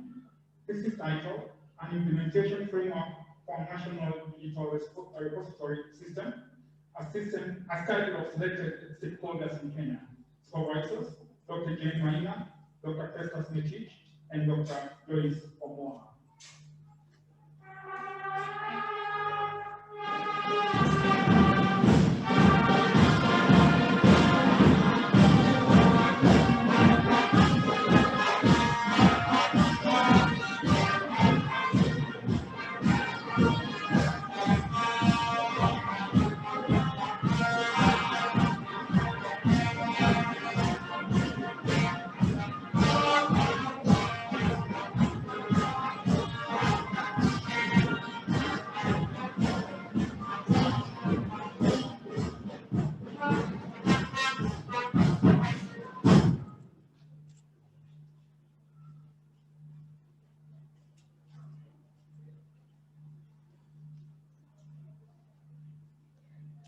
This is titled An Implementation Framework for National Digital Repository System, a study of selected stakeholders in Kenya. Supervisors, Dr. Jane Maina, Dr. Festus Metich, and Dr. Joyce Omoa.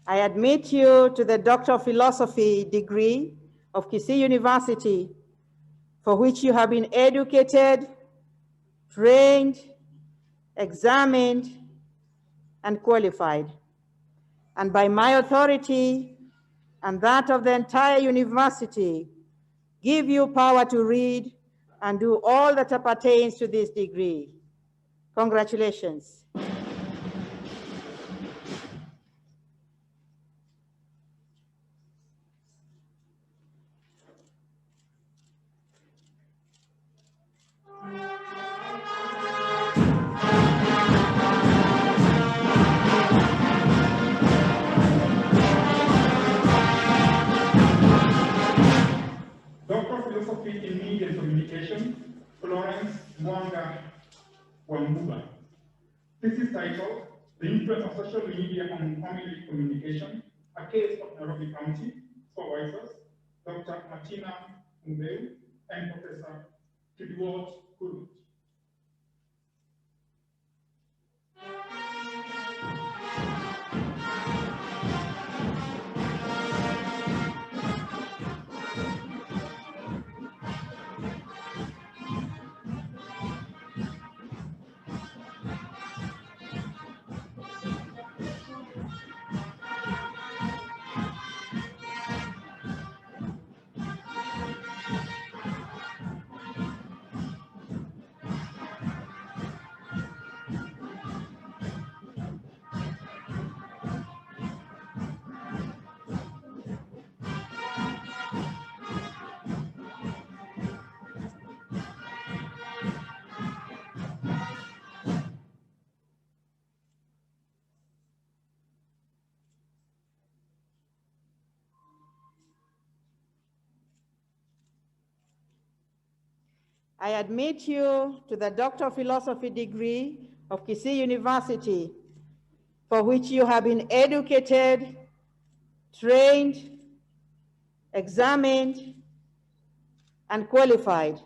I admit you to the Doctor of Philosophy degree of Kisii University, for which you have been educated, trained, examined, and qualified. And by my authority and that of the entire university, give you power to read and do all that appertains to this degree. Congratulations. Doctor of Philosophy in Media and Communication, Florence Mwanga Wambuga. This is titled The Influence of Social Media on Family Communication, a case of Nairobi County. Supervisors, Dr. Martina Mbeu and Professor Kidwot Kurut. I admit you to the Doctor of Philosophy degree of Kisii University, for which you have been educated, trained, examined, and qualified.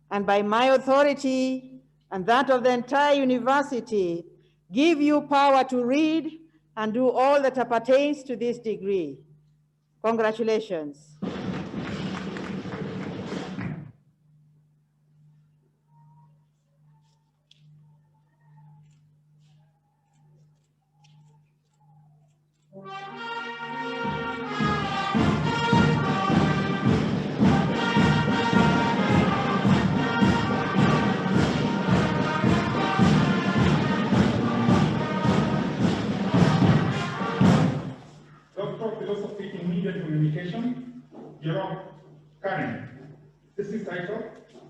And by my authority and that of the entire university, give you power to read and do all that appertains to this degree. Congratulations. Jerome Karen. This is titled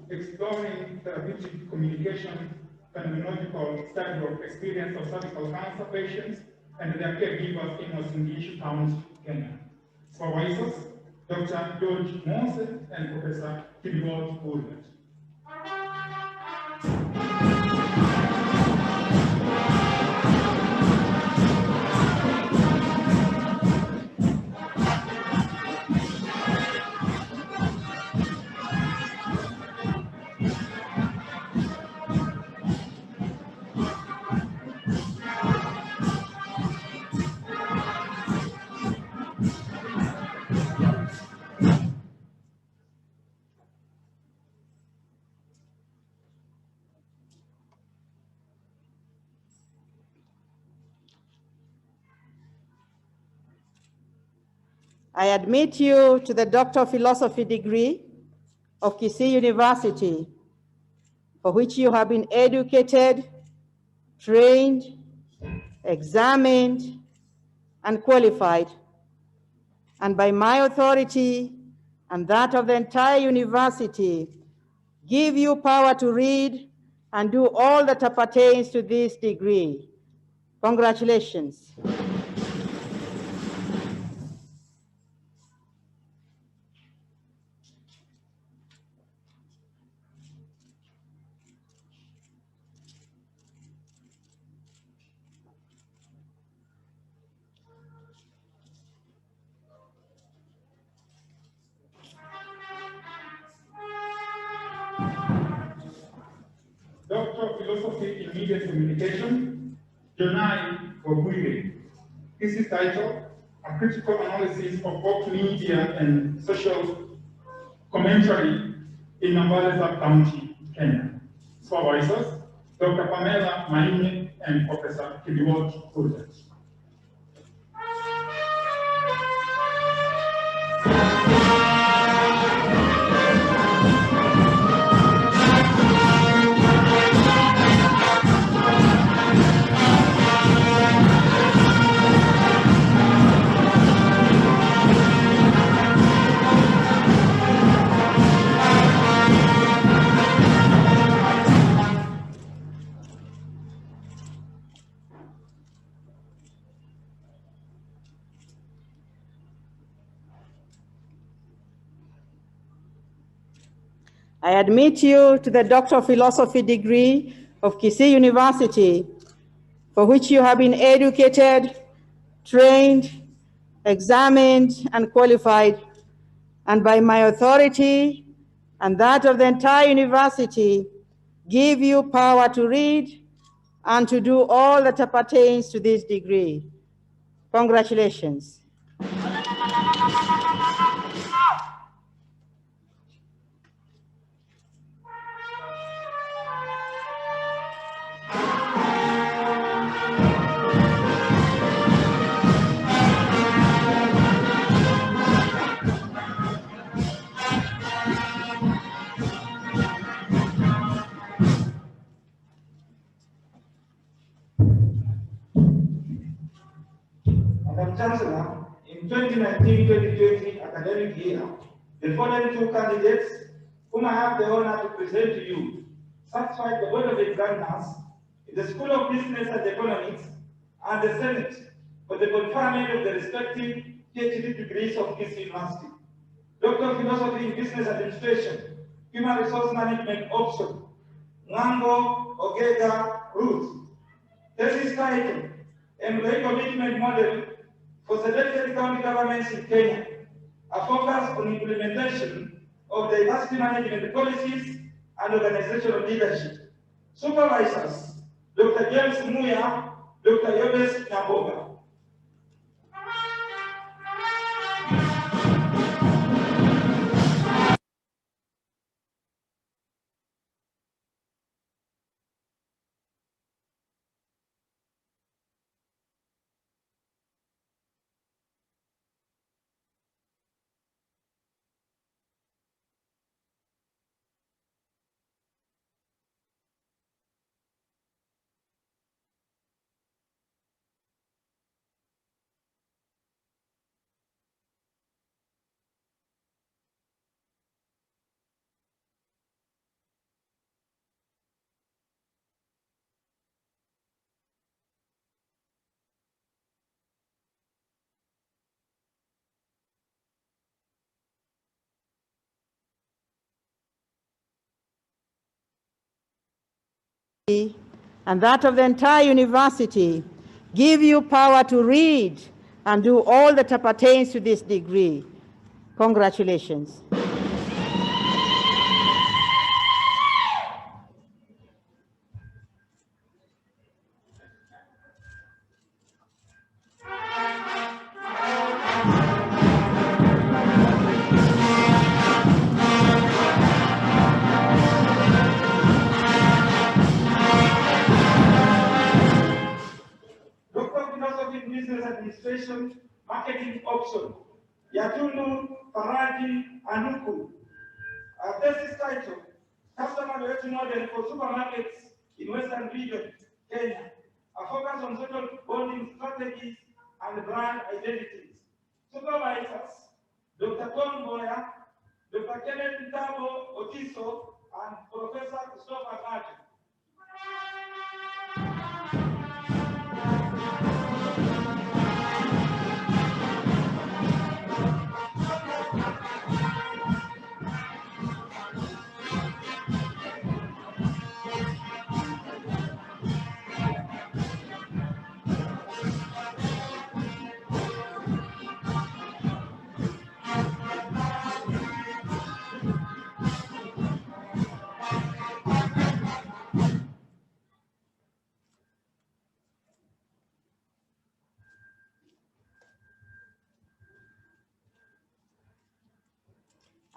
Exploring Therapeutic Communication, Phenomenological Study of Experience of Cervical Cancer Patients and Their Caregivers in Uasin Township, Kenya. Supervisors, Dr. George Mose and Professor Kibibot Woodward. I admit you to the Doctor of Philosophy degree of Kisii University, for which you have been educated, trained, examined, and qualified. And by my authority and that of the entire university, give you power to read and do all that appertains to this degree. Congratulations. Doctor of Philosophy in Media and Communication, Jonai Ogwile. This is titled A Critical Analysis of Both Media and Social Commentary in Nambaleza County, Kenya. Supervisors, Dr. Pamela Maine and Professor Kibibot Woodward. I admit you to the Doctor of Philosophy degree of Kisii University, for which you have been educated, trained, examined, and qualified. And by my authority and that of the entire university, give you power to read and to do all that appertains to this degree. Congratulations. Madam Chancellor, in 2019-2020 academic year, the following two candidates whom I have the honor to present to you satisfied the Board of Examiners in the School of Business and Economics and the Senate for the conferment of the respective PhD degrees of Kisii University. Doctor of Philosophy in Business Administration, Human Resource Management option, Ngango Ogega Ruth. Thesis title, Employee Commitment Model for Selected County Governments in Kenya, a focus on implementation of diversity management policies and organizational leadership. Supervisors, Dr. James Muya, Dr. Yobes Naboga. and that of the entire university give you power to read and do all that appertains to this degree. Congratulations. Doctor of Philosophy in Business Administration, Marketing Option, Yatunu Faraji Anuku. Our thesis title, Customer Loyalty Model for Supermarkets in Western Region, Kenya. A focus on social bonding strategies and brand identities. Supervisors, Dr. Tom Boya, Dr. Kenneth Tabo Otiso, and Professor Christopher Gaji.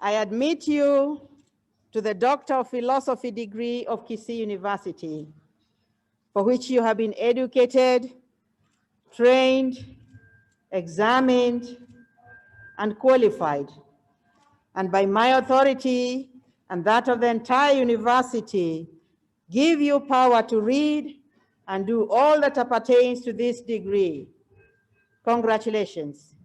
I admit you to the Doctor of Philosophy degree of Kisii University, for which you have been educated, trained, examined, and qualified. And by my authority and that of the entire university, give you power to read and do all that appertains to this degree. Congratulations.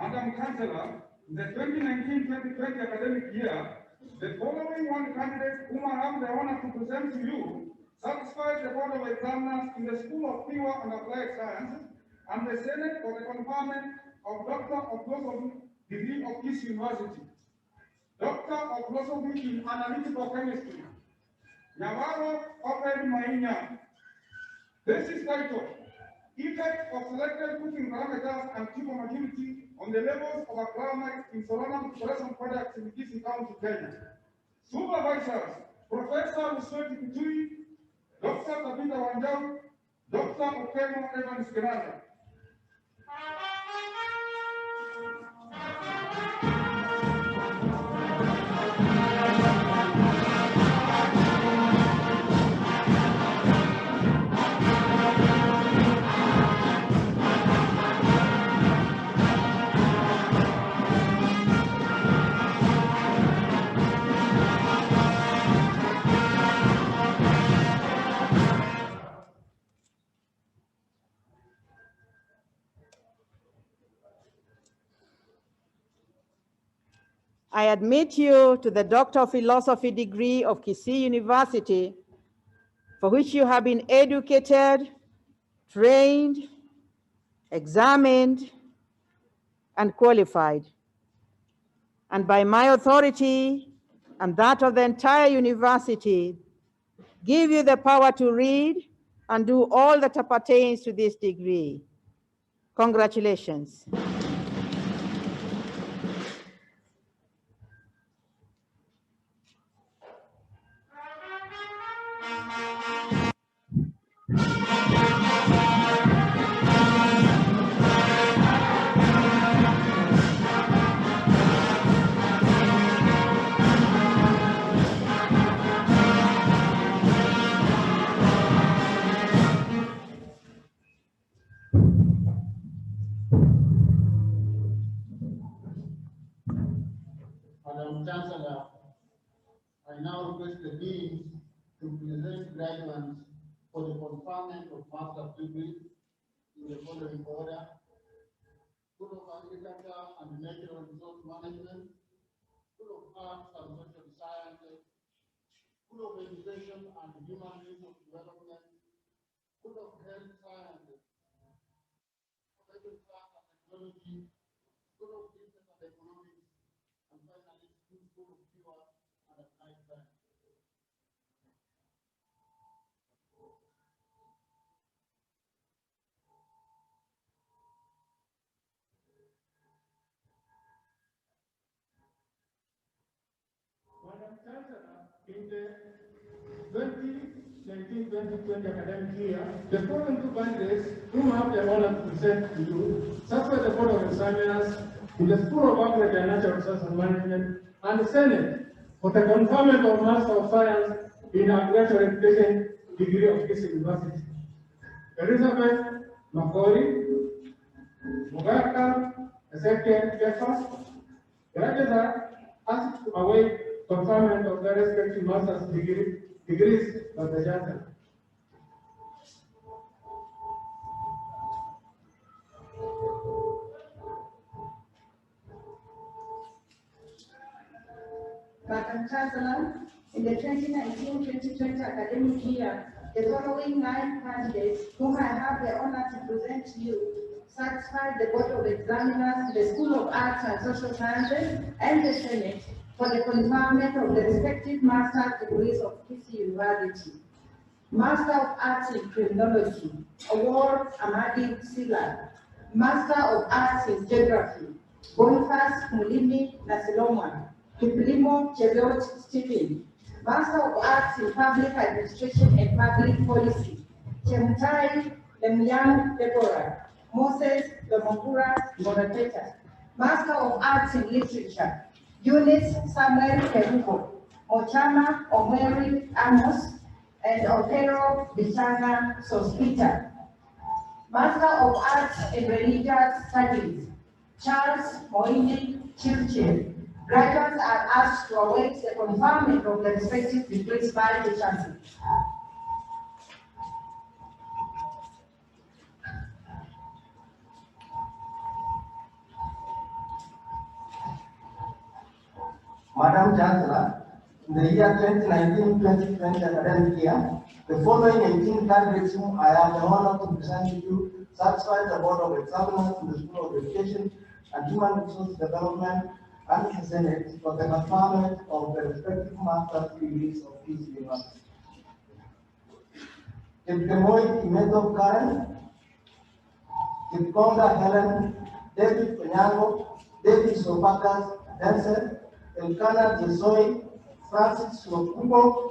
Madam Chancellor, in the 2019-2020 academic year, the following one candidates whom I have the honor to present to you satisfied the Board of Examiners in the School of Pure and Applied Sciences and the Senate for the conferment of Doctor of Philosophy degree of Kisii University. Doctor of Philosophy in Analytical Chemistry, Navarro Oped Mainya. Thesis title, Effect of Selected Cooking Parameters and Tube Homogeneity on the levels of acrylamide in solanum fluorescent products in Kisii County, Kenya. Supervisors, Professor Lusweti Kitui, Dr. Tabitha Wanjau, Dr. Okemo Evans Kenana. I admit you to the Doctor of Philosophy degree of Kisii University, for which you have been educated, trained, examined, and qualified. And by my authority and that of the entire university, give you the power to read and do all that appertains to this degree. Congratulations. I now request the deans to present graduates for the conferment of master's degrees in the following order: School of Agriculture and Natural Resource Management, School of Arts and Social Sciences, School of Education and Human Resource Development, School of Health Sciences, School of Science and Technology, School of Business and Economics, and finally, School of Pure and Applied Science. Madam Chancellor, in the 2019-2020 academic year, the following two candidates whom I have the honor to present to you, satisfied the Board of Examiners in the School of Agriculture and Natural Resources Management and the Senate for the conferment of Master of Science in Agricultural Education degree of Kisii University. Elizabeth Makori, Mugaka, Ezekiel Kefa, graduates are asked to await conferment of their respective master's degrees by the Chancellor. Madam Chancellor, in the 2019-2020 academic year, the following 9 candidates whom I have the honor to present to you satisfied the Board of Examiners, the School of Arts and Social Sciences, and the Senate for the conferment of the respective master's degrees of Kisii University. Master of Arts in Criminology, Award Amadi Sila. Master of Arts in Geography, Boniface Mulimi Nasilomwa. Kiplimo Cheviot Stephen. Master of Arts in Public Administration and Public Policy, Chemutai Lemyang Deborah. Moses Domokura Bonapeta. Master of Arts in Literature, Eunice Samuel Keruko, Ochama Omeri Amos, and Otero Bichana Sospita. Master of Arts in Religious Studies, Charles Moini Chilchil. Graduates are asked to await the conferment of the respective degrees by the Chancellor. Madam Chancellor, in the year 2019-2020 academic year, the following 18 candidates whom I have the honor to present to you satisfied the Board of Examiners in the School of Education and Human Resource Development and the Senate for the conferment of the respective master's degrees of Kisii University. Kipkemoi Kimeto Karen, Kipkonga Helen, David Penyango, David Sopakas Denzel, Elkana Jesoi, Francis Wakubo,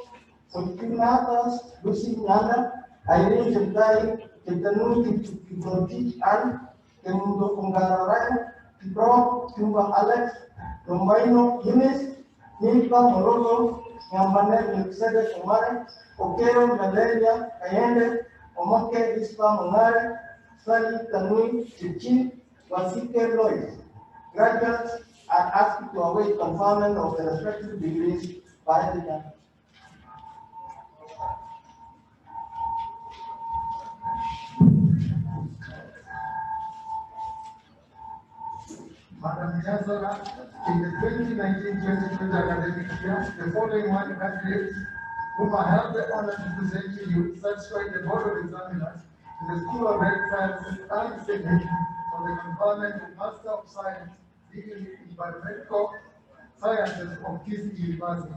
Fortunatus Lucy Nyanda, Irene Jemtai, Ketanui Kiprotich Al, Kemundo Ungararai, Kipro, Kimba Alex, Rombaino Yunis, Nilka Morogo, Yambane Luxede Omare, Okero Valeria, Kayende, Omoke Ispa Monare, Sali Tanui Chichi, Wasike Lois. Graduates are asked to await conferment of the respective degrees by the Chancellor. Madam Chancellor, in the 2019-2020 academic year, the following 1 candidates whom I have the honor to present to you satisfied the Board of Examiners in the School of Health Sciences and Technology for the conferment of Master of Science degree in Biomedical Sciences of Kisii University.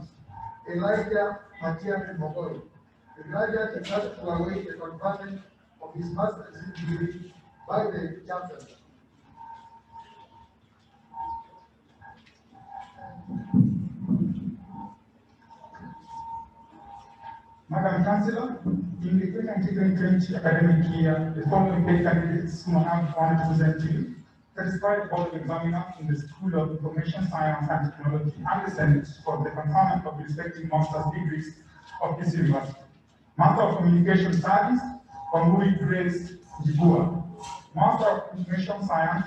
Elijah Matias Mogoi. The graduate is asked to await the conferment of his master's degree by the Chancellor. Madam Chancellor, in the 2019-2020 academic year, the following 8 candidates whom I have honor to present to you satisfied the Board of Examiners in the School of Information Science and Technology and the Senate for the conferment of respective master's degrees of this university. Master of Communication Studies, Wambui Grace Jibua. Master of Information Science,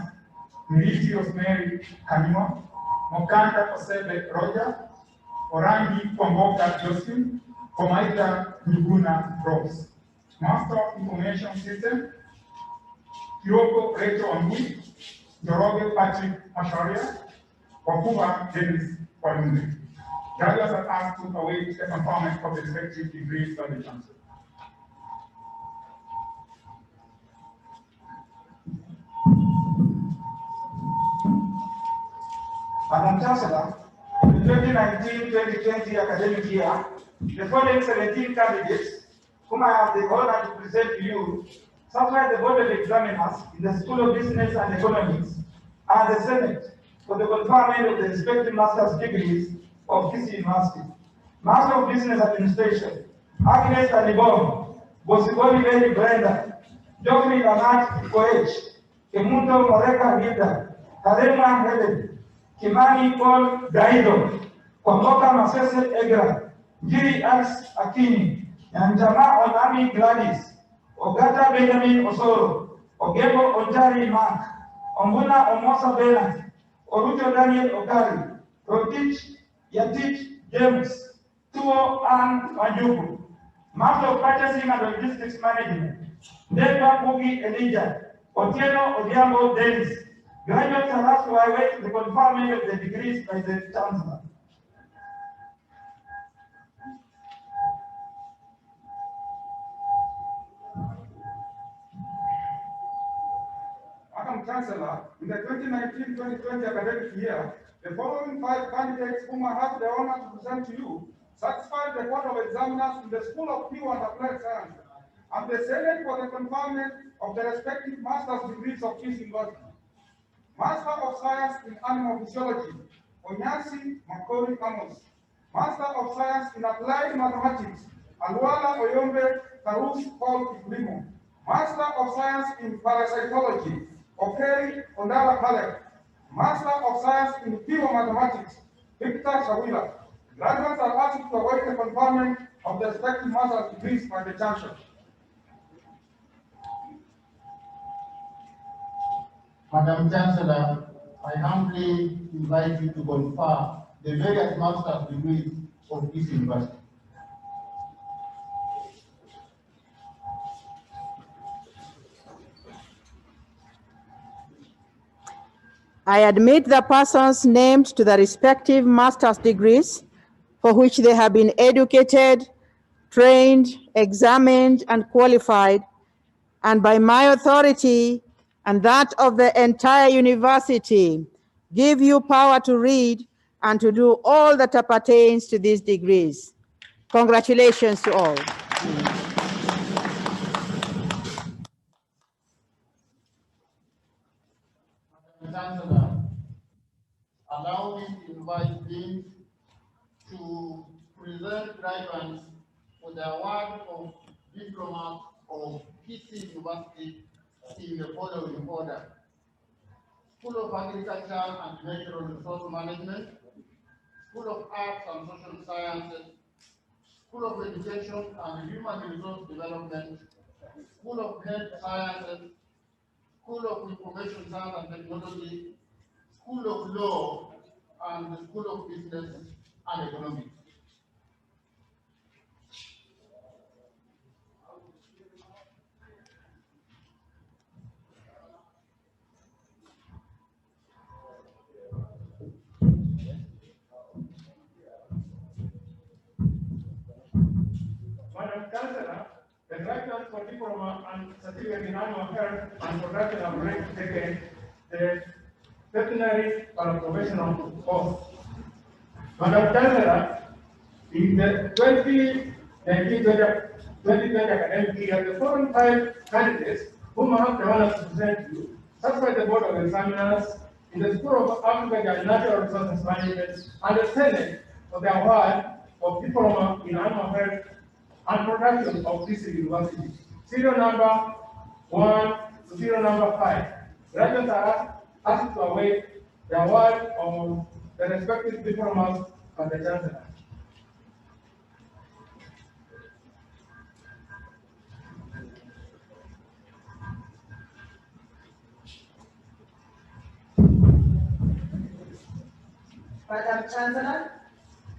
Miriti Rosemary Kanima, Mokanda Osebe Roger, Orangi Kwamboka Josephine, Komaita Miguna Rose. Master of Information System, Kyoko Rachel Wambui, Joroge Patrick Masharia, Wakuba Dennis Kwalunde. Graduates are asked to await the conferment of the respective degrees by the Chancellor. Madam Chancellor, in the 2019-2020 academic year, the following 17 candidates, whom I have the honor to present to you, satisfied the Board of Examiners in the School of Business and Economics and the Senate for the conferment of the respective master's degrees of Kisii University. Master of Business Administration, Agnes Alibom, Bosiboni Lady Brenda, Geoffrey Lanat Koech, Kemuto Moreka Rita, Karema Helen, Kimani Paul Gaido, Kwamboka Masese Egra, Giri Alex Akini, Yanjama Onami Gladys, Ogata Benjamin Osoro, Ogebo Onjari Mark, Ombuna Omosa Bernard, Orujo Daniel Okari, Rotich Yatich James, Tuo Ann Majuku, Master of Purchasing and Logistics Management, Neva Pugi Elijah, Otieno Odiambo Dennis. Graduates are asked to await the conferment of the degrees by the Chancellor. Madam Chancellor, in the 2019-2020 academic year, the following 5 candidates whom I have the honor to present to you satisfied the Board of Examiners in the School of Pure and Applied Science and the Senate for the conferment of the respective master's degrees of Kisii University. Master of Science in Animal Physiology, Onyasi Makori Amos. Master of Science in Applied Mathematics, Alwala Oyombe Karus Paul Ibrimo. Master of Science in Parasitology, Okeri Ondala Halek. Master of Science in Pure Mathematics, Victor Shawila. Graduates are asked to await the conferment of the respective master's degrees by the Chancellor. Madam Chancellor, I humbly invite you to confer the various master's degrees of this university. I admit the persons named to the respective master's degrees for which they have been educated, trained, examined, and qualified, and by my authority and that of the entire university, give you power to read and to do all that appertains to these degrees. Congratulations to all. Madam Chancellor, allow me to invite Dean to present graduates for the award of Diploma of Kisii University in the following order: School of Agriculture and Natural Resource Management, School of Arts and Social Sciences, School of Education and Human Resource Development, School of Health Sciences, School of Information Science and Technology, School of Law, and the School of Business and Economics. Madam Chancellor, the graduates for Diploma and Certificate in Animal Health and Production have already taken the veterinary paraprofessional course. Madam Chancellor, in the 2020 academic year, the following 5 candidates whom I have the honor to present to you satisfied the Board of Examiners in the School of Agriculture and Natural Resources Management and the Senate for the award of Diploma in Animal Health and Production of Kisii University. Serial number 1 to serial number 5. Graduates are asked to await the award of the respective diplomas by the Chancellor. Madam Chancellor,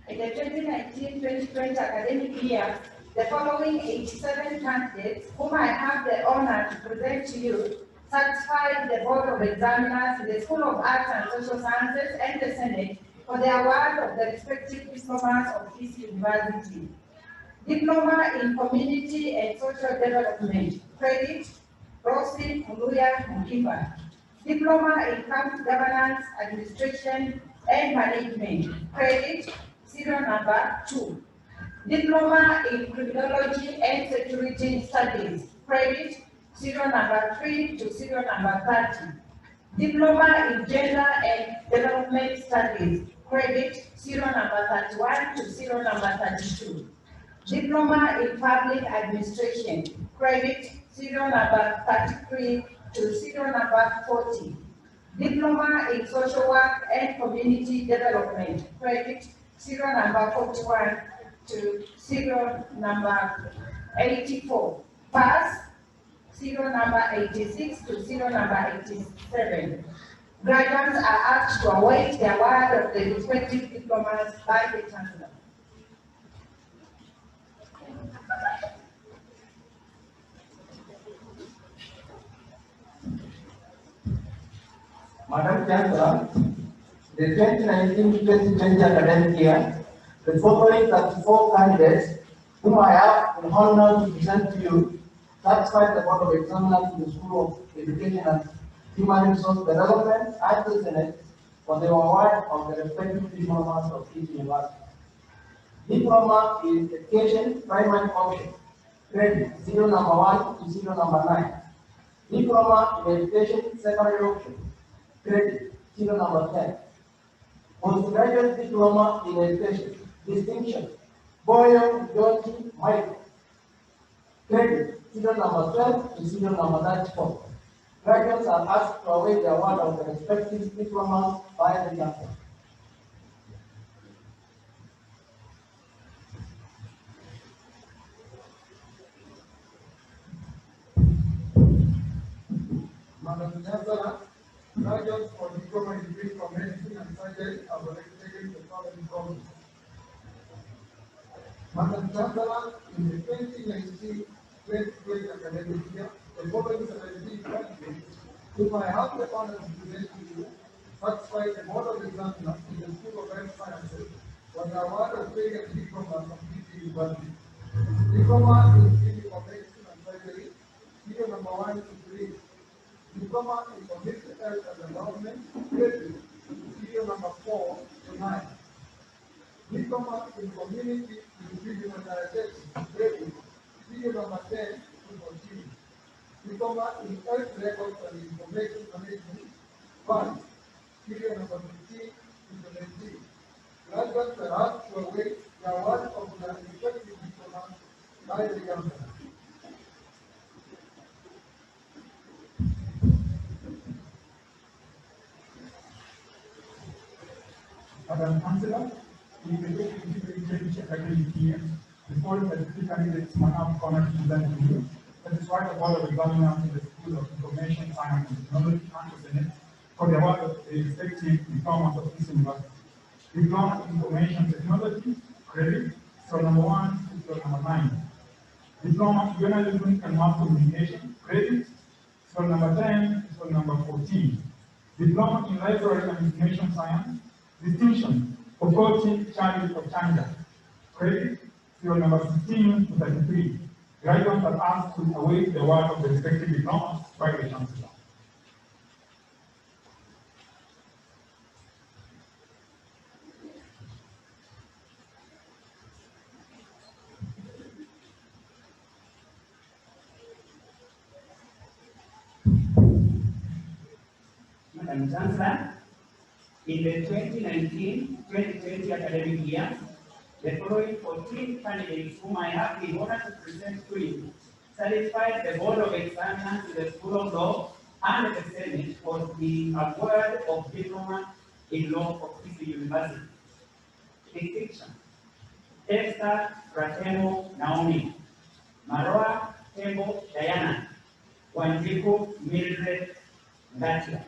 I in the 2019-2020 academic year, the following 87 candidates, whom I have the honor to present to you, satisfied the Board of Examiners in the School of Arts and Social Sciences and the Senate for the award of the respective diplomas of Kisii University. Diploma in Community and Social Development, credit, Rosie Muluya Mukiba. Diploma in County Governance, Administration and Management, credit, serial number 2. Diploma in Criminology and Security Studies, credit, serial number 3 to serial number 30. Diploma in Gender and Development Studies, credit, serial number 31 to serial number 32. Diploma in Public Administration, credit, serial number 33 to serial number 40. Diploma in Social Work and Community Development, credit, serial number 41 to serial number 84. Pass, serial number 86 to serial number 87. Graduates are asked to await the award of the respective diplomas by the Chancellor. Madam Chancellor, the 2019-2020 academic year, the following 34 candidates, whom I have the honor to present to you, satisfied the Board of Examiners in the School of Education and Human Resource Development at the Senate for the award of the respective diplomas of each university. Diploma in Education, Primary Option, credit, serial number 1 to serial number 9. Diploma in Education, Secondary Option, credit, serial number 10. Postgraduate Diploma in Education, distinction, Boyo George Michael, credit, serial number 12 to serial number 34. Graduates are asked to await the award of the respective diplomas by the Chancellor. Madam Chancellor, graduates for diploma in degree from medicine and surgery are taken the following courses. Madam Chancellor, in the 2019-2020 academic year, the following 17 candidates, whom I have the honor to present to you, satisfy the Board of Examiners in the School of Health Sciences for the award of trade and diploma from Kisii University. Diploma in clinical medicine and surgery, serial number 1 to 3. Diploma in Community Health and Development, credit, serial number 4 to 9. Diploma in Community Nutritional Dietetics, credit, serial number 10 to 14. Diploma in Health Records and Information Management, 1, serial number 15 to 17. Graduates are asked to await the award of the respective diploma by the Chancellor. Madam Chancellor, in the 2020 academic year, the following 33 candidates were now honored to present to you, satisfied the Board of Examiners in the School of Information Science and Technology and the Senate for the award of the respective diplomas of this university. Diploma in Information Technology, credit, so number 1 to number 9. Diploma in Journalism and Mass Communication, credit, so number 10 to number 14. Diploma in Library and Information Science, distinction for coaching Charlie of Chanja, credit, serial number 16 to 33. Graduates are asked to await the award of the respective diplomas by the Chancellor. Madam Chancellor, in the 2019-2020 academic year, the following 14 candidates whom I have the honor to present to you satisfied the Board of Examiners in the School of Law and the Senate for the award of diploma in law of Kisii University. Distinction: Esther Ratemo Naomi, Maroa Tembo Diana, Wanjiku Mildred Ngatia.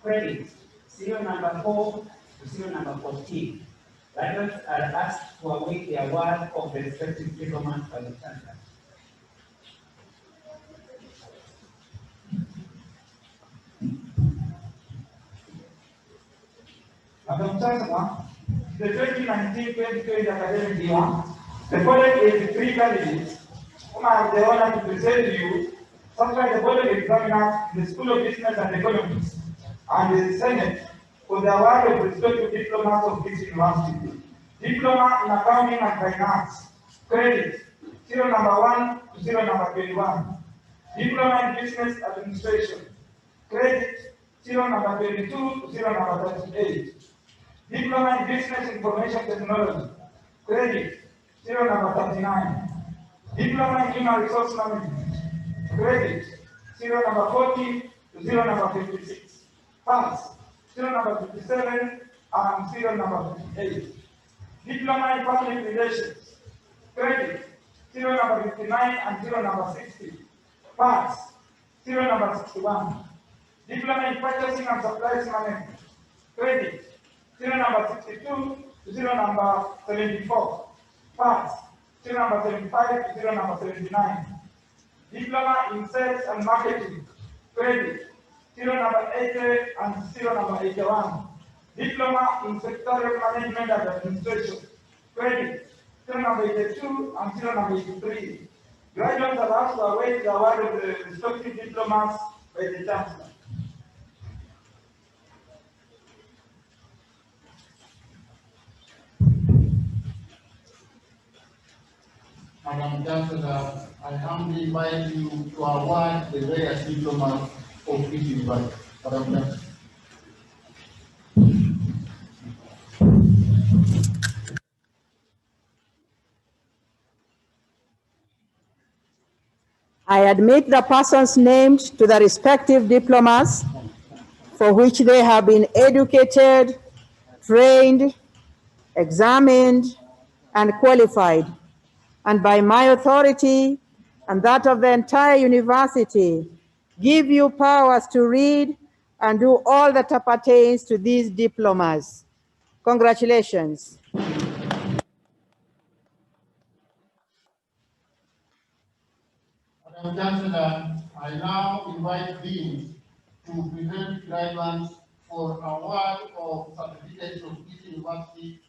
Credit: serial number 4 to serial number 14. Graduates are asked to await the award of the respective diplomas by the Chancellor. Madam Chancellor, the 2019-2020 academic year, the following 83 candidates whom I have the honor to present to you satisfy the board of examiners in the School of Business and Economics and the Senate for the award of respective diplomas of this university. Diploma in Accounting and Finance, credit, serial number 1 to serial number 21. Diploma in Business Administration, credit, serial number 22 to serial number 38. Diploma in Business Information Technology, credit, serial number 39. Diploma in Human Resource Management, credit, serial number 40 to serial number 56. Pass, serial number 57 and serial number 58. Diploma in Public Relations, credit, serial number 59 and serial number 60. Pass, serial number 61. Diploma in Purchasing and Supplies Management, credit, serial number 62 to serial number 74. Pass, serial number 75 to serial number 79. Diploma in Sales and Marketing, credit, serial number 80 and serial number 81. Diploma in Sectorial Management and Administration, credit, serial number 82 and serial number 83. Graduates are asked to await the award of the respective diplomas by the Chancellor. Madam Chancellor, I humbly invite you to award the various diplomas of this university. Madam Chancellor. I admit the persons named to the respective diplomas for which they have been educated, trained, examined, and qualified, and by my authority and that of the entire university, give you powers to read and do all that appertains to these diplomas. Congratulations. Madam Chancellor, I now invite Deans to present graduates for award of certificates of this university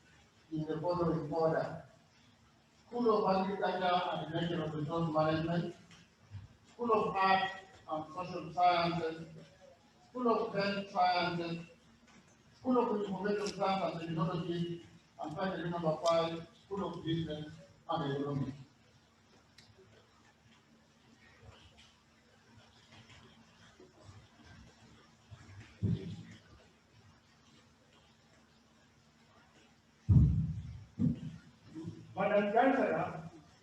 in the following order: School of Agriculture and Natural Resource Management, School of Arts and Social Sciences, School of Health Sciences, School of Information Science and Technology, and finally number 5, School of Business and Economics. Madam Chancellor,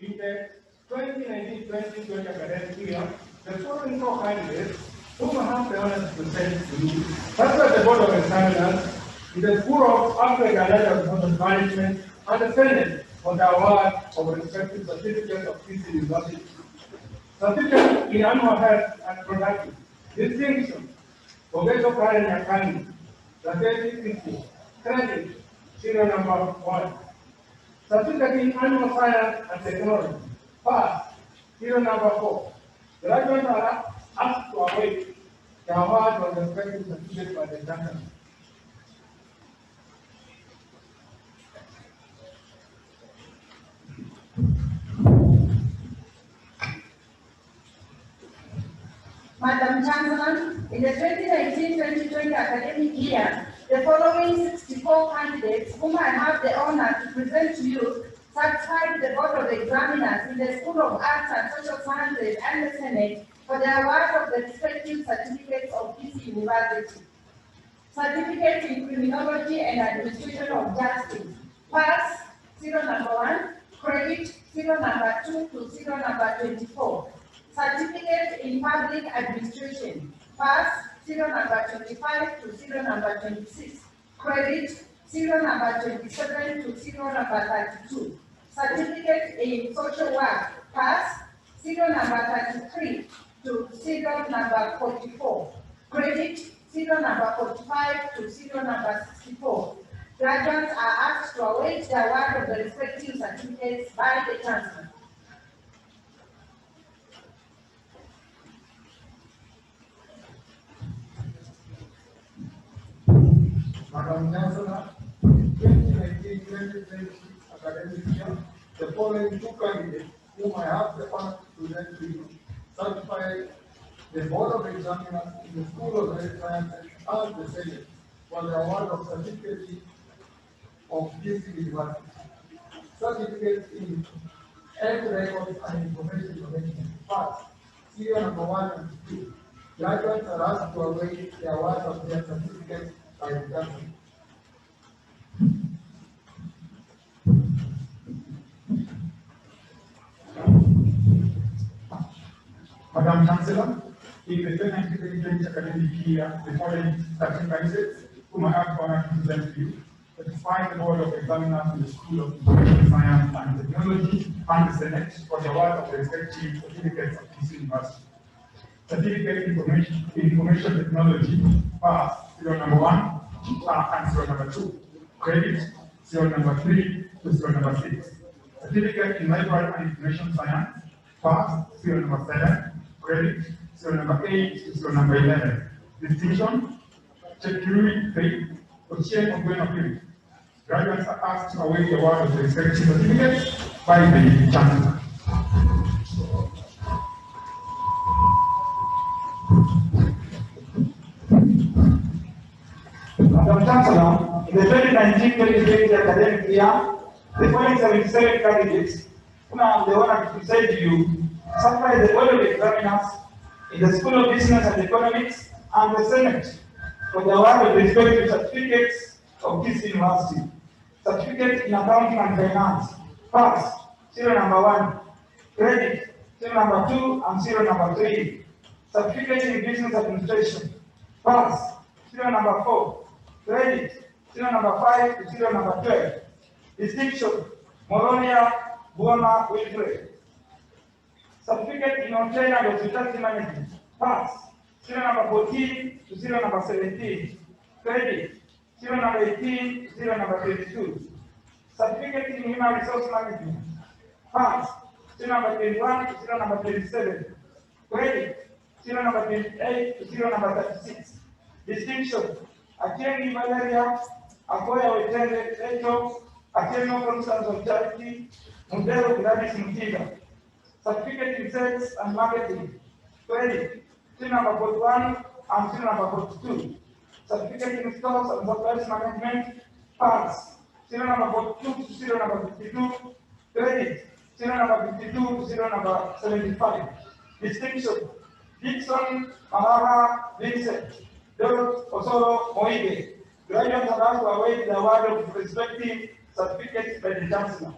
in the 2019-2020 academic year, the following 4 candidates whom I have the honor to present to you, that's what the Board of Examiners in the School of African Letters Management and the Senate for the award of respective certificates of Kisii University. Certificate in Animal Health and Productive Distinction for Ghetto Karen Yakani, Raketi Kisii, credit, serial number 1. Certificate in Animal Science and Technology, pass, serial number 4. Graduates are asked to await the award of the respective certificate by the Chancellor. Madam Chancellor, in the 2019-2020 academic year, the following 64 candidates whom I have the honor to present to you satisfied the Board of Examiners in the School of Arts and Social Sciences and the Senate for the award of the respective certificates of Kisii University. Certificate in Criminology and Administration of Justice, pass, serial number 1, credit, serial number 2 to serial number 24. Certificate in Public Administration, pass, serial number 25 to serial number 26. Credit, serial number 27 to serial number 32. Certificate in Social Work, pass, serial number 33 to serial number 44. Credit, serial number 45 to serial number 64. Graduates are asked asked to await the award of the respective certificates by the Chancellor. Madam Chancellor, 2019-2020 academic year, the following two candidates whom I have the honor to present to you certified the Board of Examiners in the School of Health Sciences as the Senate for the award of certificate of Kisii University. Certificate in Health Records and Information Management. First, serial number 1 and 2. Graduates are asked to await the award of their certificates by the government. Madam Chancellor, in the 2020 academic year, the following 13 candidates whom I have the honor to present to you, satisfying the Board of Examiners in the School of Information Science and Technology and the Senate for the award of the respective certificates of Kisii University. Certificate Information Technology, pass, serial number 1, and serial number 2. Credit, serial number 3 to serial number 6. Certificate in Library and Information Science, pass, serial number 7. Credit, serial number 8 to serial number 11. Distinction, Chekuri 3, Ochien Ogweno. Graduates are asked to await the award of the respective certificates by the Chancellor. Madam Chancellor, in the 2019-2020 academic year, the following 77 candidates whom I am the honor to present to you certified the Board of Examiners in the School of Business and Economics and the Senate for the award of respective certificates of Kisii University. Certificate in Accounting and Finance, pass, serial number 1. Credit, serial number 2 and serial number 3. Certificate in Business Administration, pass, serial number 4. Credit, serial number 5 to serial number 12. Distinction, Moronia Buona Wilfred. Certificate in Hotel and Hospitality Management, pass, serial number 14 to serial number 17. Credit, serial number 18 to serial number 22. Certificate in Human Resource Management, pass, serial number 21 to serial number 27. Credit, serial number 28 to serial number 36. Distinction, Akiengi Valeria, Akoya Wetende Eto, Akiengo Constance of Charity, Mudero Gladys Mutiga. Certificate in Sales and Marketing, Credit, serial number 41 and serial number 42. Certificate in Stores and Supplies Management, pass, serial number 42 to serial number 52. Credit, serial number 52 to serial number 75. Distinction, Dixon Mahara Vincent, Dorot Osoro Moide. Graduates are asked to await the award of respective certificates by the Chancellor.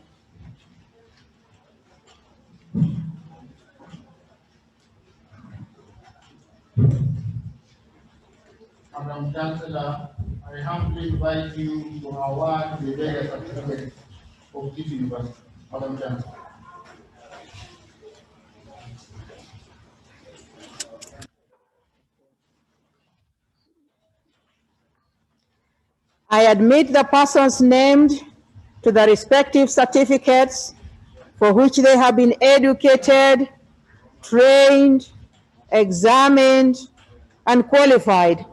Madam Chancellor, I humbly invite you to award the various certificates of Kisii University. Madam Chancellor. I admit the persons named to the respective certificates for which they have been educated, trained, examined, and qualified,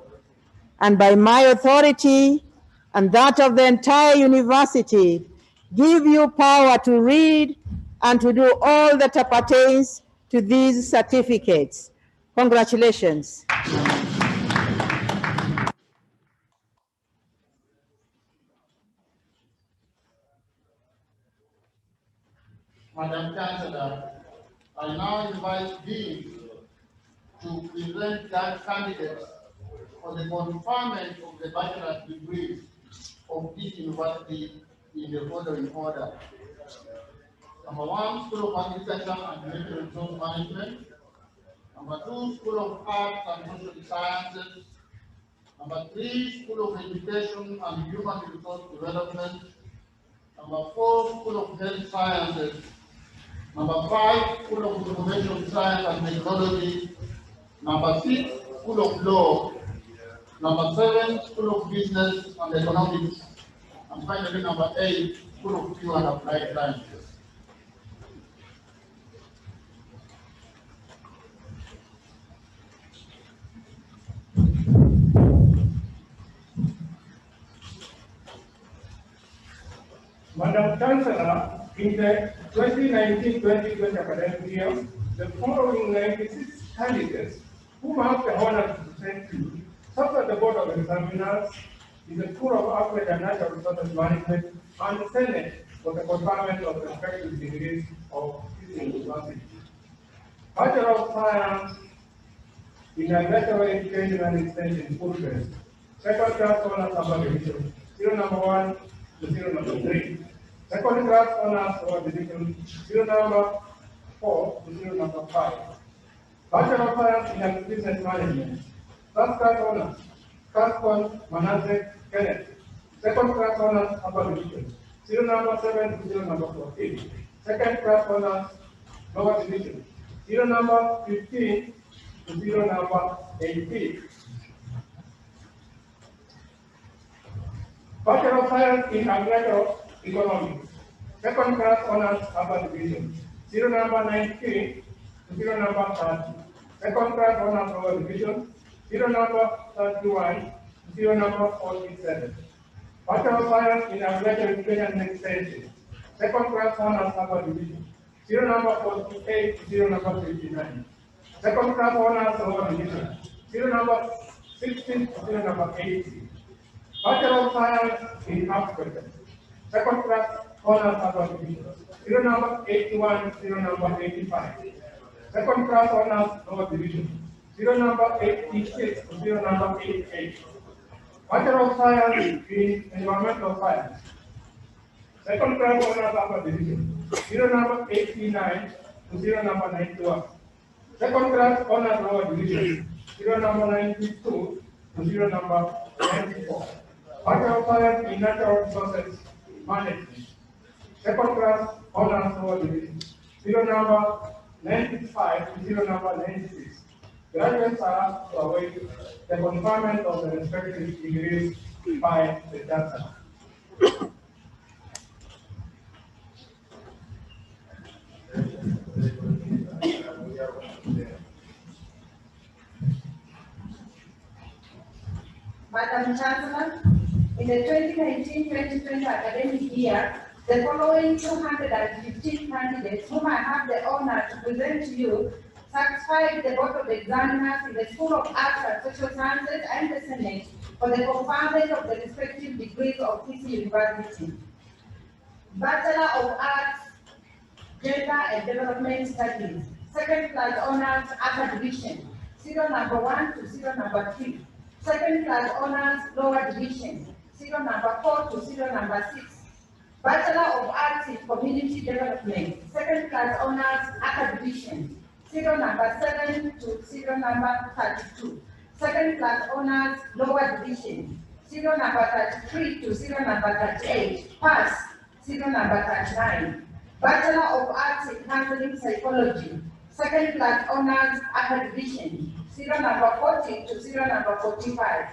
and by my authority and that of the entire university, give you power to read and to do all that appertains to these certificates. Congratulations. Madam Chancellor, I now invite these to present that candidates for the conferment of the bachelor's degrees of Kisii University in the following order. Number 1, School of Agriculture and Natural Resource Management. Number 2, School of Arts and Social Sciences. Number 3, School of Education and Human Resource Development. Number 4, School of Health Sciences. Number 5, School of Information Science and Technology. Number 6, School of Law. Number 7, School of Business and Economics. And finally, number 8, School of Pure and Applied Sciences. Madam Chancellor, in the 2019-2020 academic year, the following 96 candidates whom I have the honor to present to you served at the Board of Examiners in the School of Applied and Natural Resources Management and the Senate for the conferment of respective degrees of Kisii University. Bachelor of Science in Agricultural Education and Extension, full grade. Second class honors upper division, serial number 1 to serial number 3. Second class honors upper division, serial number 4 to serial number 5. Bachelor of Science in Business Management. First class honors, Cascon Manasseh Kenneth. Second class honors upper division, serial number 7 to serial number 14. Second class honors lower division, serial number 15 to serial number 18. Bachelor of Science in Agricultural Economics. Second class honors upper division, serial number 19 to serial number 30. Second class honors lower division, serial number 31 to serial number 47. Bachelor of Science in Agricultural Education and Extension. Second class honors upper division, serial number 48 to serial number 59. Second class honors lower division, serial number 16 to serial number 80. Bachelor of Science in Agriculture. Second class honors upper division, serial number 81 to serial number 85. Second class honors lower division, serial number 86 to serial number 88. Bachelor of Science in Environmental Science. Second class honors upper division, serial number 89 to serial number 91. Second class honors lower division, serial number 92 to serial number 94. Bachelor of Science in Natural Resources Management. Second class honors lower division, serial number 95 to serial number 96. Graduates are to await the conferment of the respective degrees by the Chancellor. Madam Chancellor, in the 2019-2020 academic year, the following 215 candidates whom I have the honor to present to you satisfied the Board of Examiners in the School of Arts and Social Sciences and the Senate for the conferment of the respective degrees of Kisii University. Bachelor of Arts, Gender and Development Studies, second class honors upper division, serial number 1 to serial number 3. Second class honors lower division, serial number 4 to serial number 6. Bachelor of Arts in Community Development, second class honors upper division, serial number 7 to serial number 32. Second class honors lower division, serial number 33 to serial number 38. Pass, serial number 39. Bachelor of Arts in Counseling Psychology, second class honors upper division, serial number 40 to serial number 45.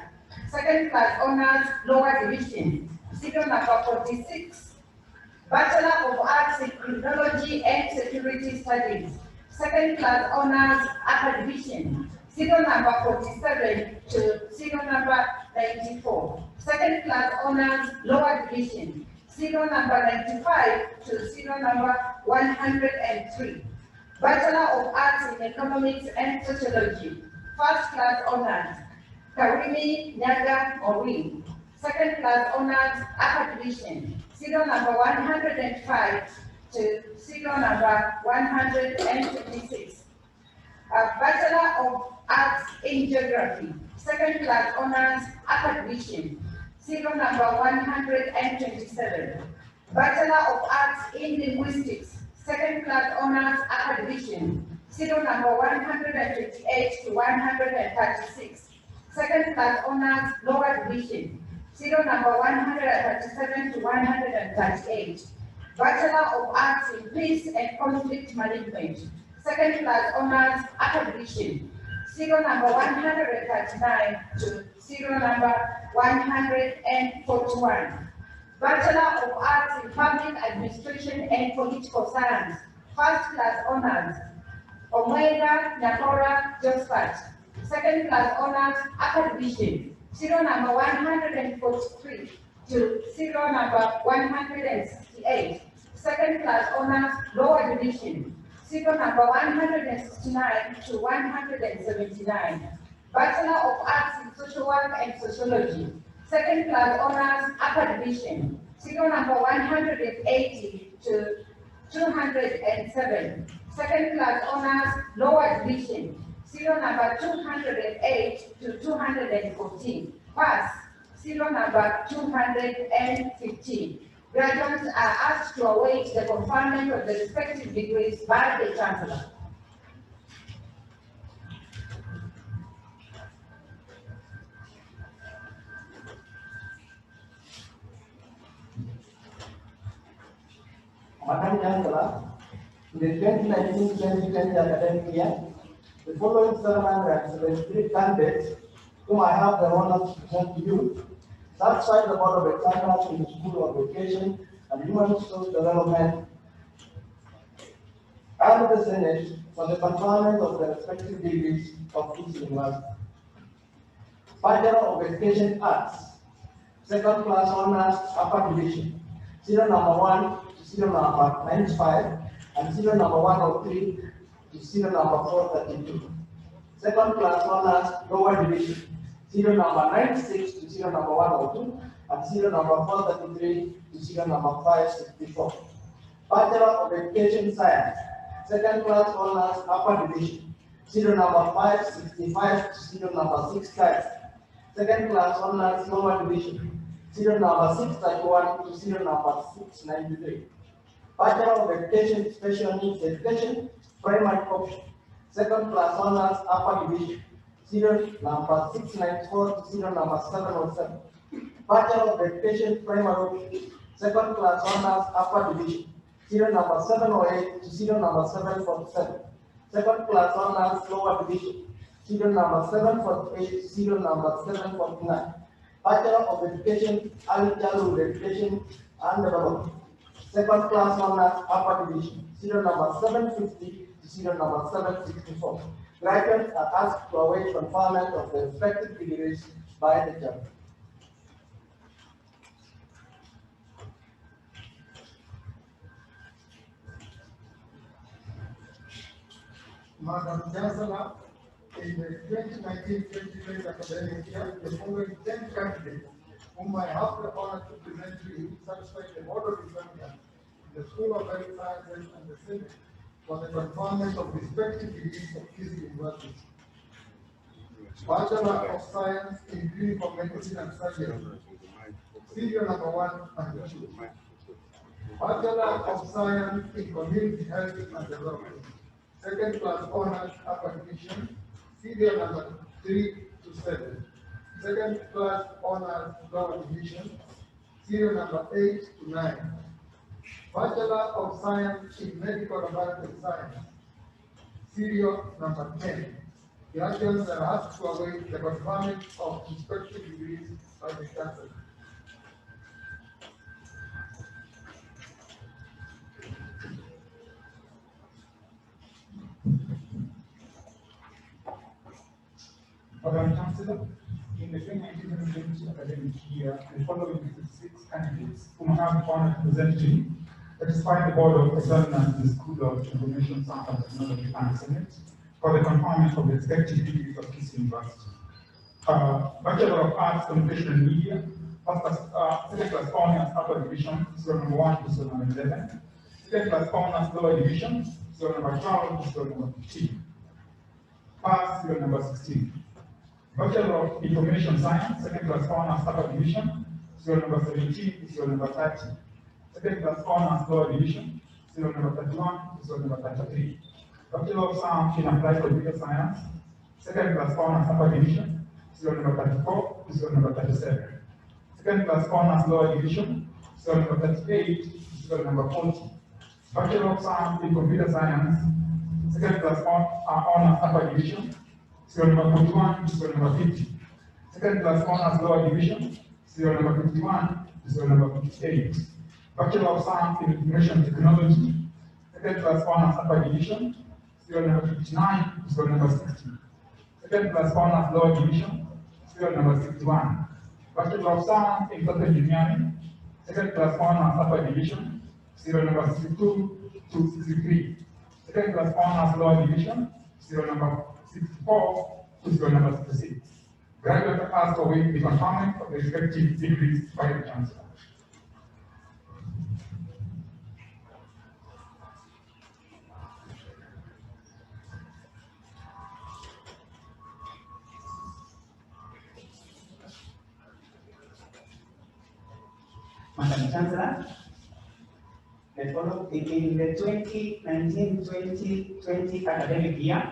Second class honors lower division, serial number 46. Bachelor of Arts in Criminology and Security Studies, second class honors upper division, serial number 47 to serial number 94. Second class honors lower division, serial number 95 to serial number 103. Bachelor of Arts in Economics and Sociology, first class honors, Karimi Nyaga Maureen. Second class honors upper division, serial number 105 to serial number 126. Bachelor of Arts in Geography, second class honors upper division, serial number 127. Bachelor of Arts in Linguistics, second class honors upper division, serial number 128 to 136. Second class honors lower division, serial number 137 to 138. Bachelor of Arts in Peace and Conflict Management, second class honors upper division, serial number 139 to serial number 141. Bachelor of Arts in Public Administration and Political Science, first class honors, Omega Nakora Josephat, second class honors, upper division, serial number 143 to serial number 168, second class honors, lower division, serial number 169 to 179, Bachelor of Arts in Social Work and Sociology, second class honors, upper division, serial number 180 to 207, second class honors, lower division, serial number 208 to 214, pass, serial number 215. Graduates are asked to await the conferment of the respective degrees by the Chancellor. Madam Chancellor, in the 2019-2020 academic year, the following 773 candidates whom I have the honor to present to you satisfied the Board of Examiners in the School of Education and Human Resource Development and the Senate for the conferment of the respective degrees of each university. Bachelor of Education Arts, second class honors, upper division, serial number 1 to serial number 95, and serial number 103 to serial number 432. Second class honors, lower division, serial number 96 to serial number 102, and serial number 433 to serial number 564. Bachelor of Education Science, second class honors, upper division, serial number 565 to serial number 610. Second class honors, lower division, serial number 631 to serial number 693. Bachelor of Education Special Needs Education, primary option, second class honors, upper division, serial number 694 to serial number 707. Bachelor of Education primary option, second class honors, upper division, serial number 708 to serial number 747. Second class honors, lower division, serial number 748 to serial number 749. Bachelor of Education, Early Childhood Education and Development, second class honors, upper division, serial number 750 to serial number 764. Graduates are asked to await conferment of the respective degrees by the judge. Madam Chancellor, in the 2019-2020 academic year, the following 10 candidates whom I have the honor to present to you satisfy the Board of Examiners, the School of Health Sciences and the Senate for the conferment of respective degrees of Kisii University. Bachelor of Science in Clinical Medicine and Surgery, serial number 1 and 2. Bachelor of Science in Community Health and Development, second class honors, upper division, serial number 3 to 7. Second class honors, lower division, serial number 8 to 9. Bachelor of Science in Medical Laboratory Science, serial number 10. Graduates are asked to await the conferment of respective degrees by the Chancellor. Madam Chancellor, in the 2019-2020 academic year, the following 56 candidates whom I have the honor to present to you, satisfied the Board of Examiners in the School of Information Science and Technology and Senate for the conferment of the respective degrees of Kisii University. Bachelor of Arts, Communication and Media, second class honors, upper division, serial number 1 to serial number 11. Second class honors, lower division, serial number 12 to serial number 15. Pass, serial number 16. Bachelor of Information Science, second class honors, upper division, serial number 17 to serial number 30. Second class honors, lower division, serial number 31 to serial number 33. Bachelor of Science in Applied Computer Science, second class honors, upper division, serial number 34 to serial number 37. Second class honors, lower division, serial number 38 to serial number 40. Bachelor of Science in Computer Science, second class honors, upper division, serial number 41 to serial number 50. Second class honors, lower division, serial number 51 serial number 58. Bachelor of Science in Information Technology, second class honors upper division, serial number 59, serial number 60. Second class honors lower division, serial number 61. Bachelor of Science in Software Engineering, second class honors upper division, serial number 62 to 63. Second class honors lower division, serial number 64 to serial number 66. Graduates are asked to await the conferment of the respective degrees by the Chancellor. Madam Chancellor, in the 2019-2020 academic year,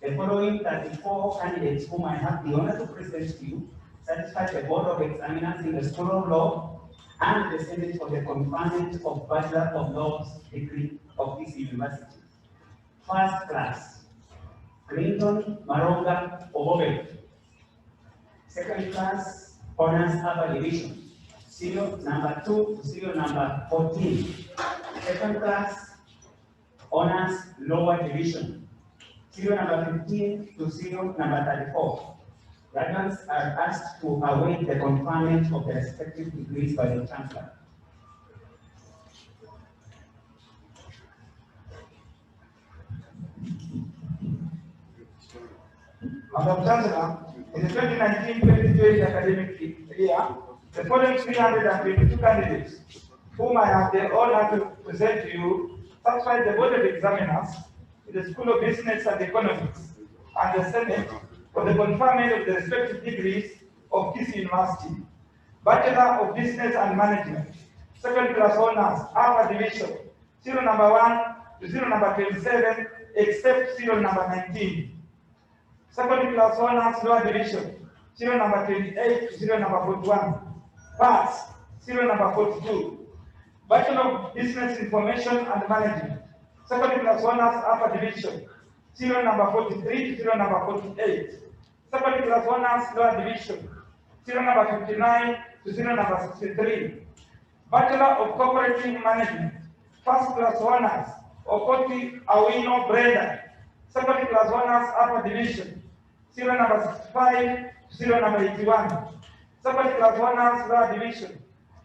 the following 34 candidates whom I have the honor to present to you satisfied the Board of Examiners in the School of Law and the Senate for the conferment of Bachelor of Laws degree of this university. First class, Clinton Maronga Obobe. Second class, Honors Upper Division, serial number 2 to serial number 14. Second class, Honors Lower Division, serial number 15 to serial number 34. Graduates are asked to await the conferment of their respective degrees by the Chancellor. Madam Chancellor, in the 2019-2020 academic year, the following 322 candidates, whom I have the honor to present to you, satisfied the Board of Examiners in the School of Business and Economics and the Senate for the conferment of the respective degrees of Kisii University. Bachelor of Business and Management, second class honors, upper division, serial number 1 to serial number 27, except serial number 19. Second class honors, lower division, serial number 28 to serial number 41. Pass, serial number 42. Bachelor of Business Information and Management, second class honors, upper division, serial number 43 to serial number 48. Second class honors, lower division, serial number 59 to serial number 63. Bachelor of Cooperative Management, first class honors, Okoti Awino Brenda, second class honors, upper division, serial number 65 to serial number 81. Second class honors, lower division,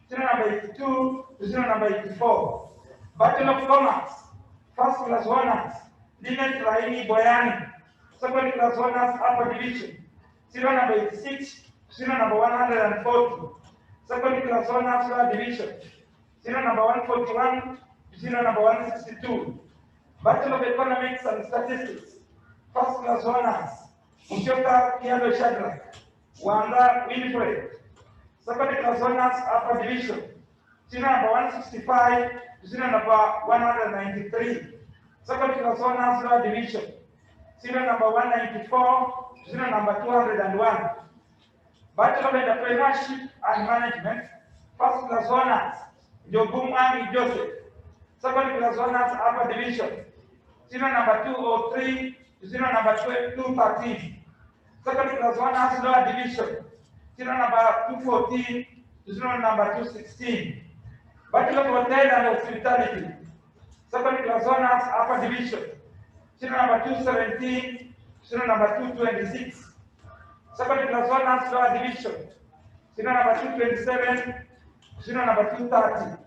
serial number 82 to serial number 84. Bachelor of Commerce, first class honors, Linet Raini Boyani, second class honors, upper division, serial number 86 to serial number 140. Second class honors, lower division, serial number 141 to serial number 162. Bachelor of Economics and Statistics, first class honors, Mushoka Kiado Shadrach, Wanda Winifred. Second class honors, upper division, serial number 165 to serial number 193. Second class honors, lower division, serial number 194 to serial number 201. Bachelor of Entrepreneurship and Management, first class honors, Jobumani Joseph. Second class honors, upper division, serial number 203 to serial number 213. Second class honors, lower division, serial number 214 to serial number 216. Bachelor of Hotel and Hospitality, second class honors, upper division, serial number 217 to serial number 226. Second class honors, lower division, serial number 227 to serial number 230.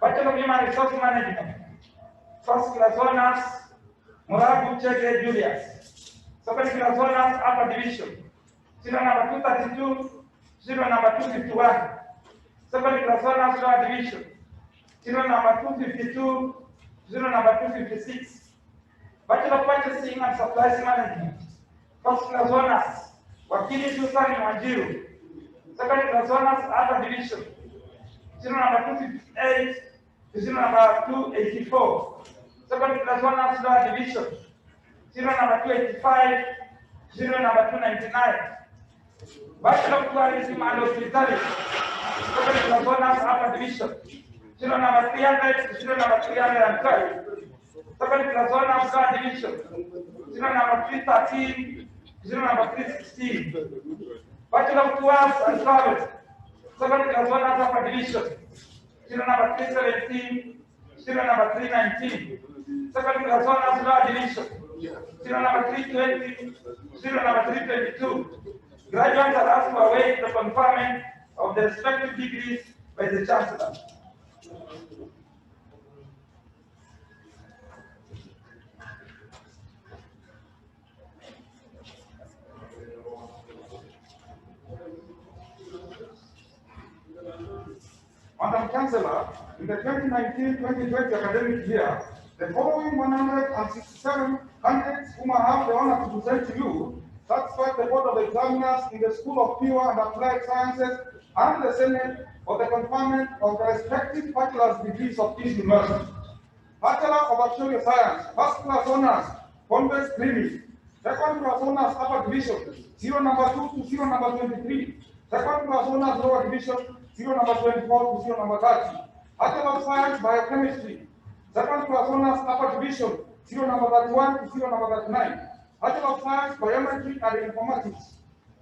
Bachelor of Human Resource Management, first class honors, Morabu Chege Julius. Second class honors, upper division, serial number 232, serial number 251. Second class honors, lower division, serial number 252, serial number 256. Bachelor of Purchasing and Supplies Management, first class honors, Wakili Susan Mwanjiru. Second class honors, upper division, serial number 258 to serial number 284. Second class honors, lower division, serial number 285 to serial number 299. Bachelor of Tourism and Hospitality, second class honors, upper division, serial number 300 to serial number 312. Second class honors, lower division, serial number 313 to serial number 316. Bachelor of Tours and Travel, Second class honors upper division, serial number 317, serial number 319. Second class honors lower division, serial number 320, serial number 322. Graduates are asked to await the conferment of the respective degrees by the Chancellor. Madam Chancellor, in the 2019-2020 academic year, the following 167 candidates whom I have the honor to present to you satisfied the Board of Examiners in the School of Pure and Applied Sciences and the Senate for the conferment of the respective bachelor's degrees of each university. Bachelor of Actuarial Science, first class honors, Congress Clinic. Second class honors, upper division, serial number 2 to serial number 23. Second class honors, lower division, serial number 24 to serial number 30. Bachelor of Science, Biochemistry. Second class honors, upper division, serial number 31 to serial number 39. Bachelor of Science, Biometry and Informatics.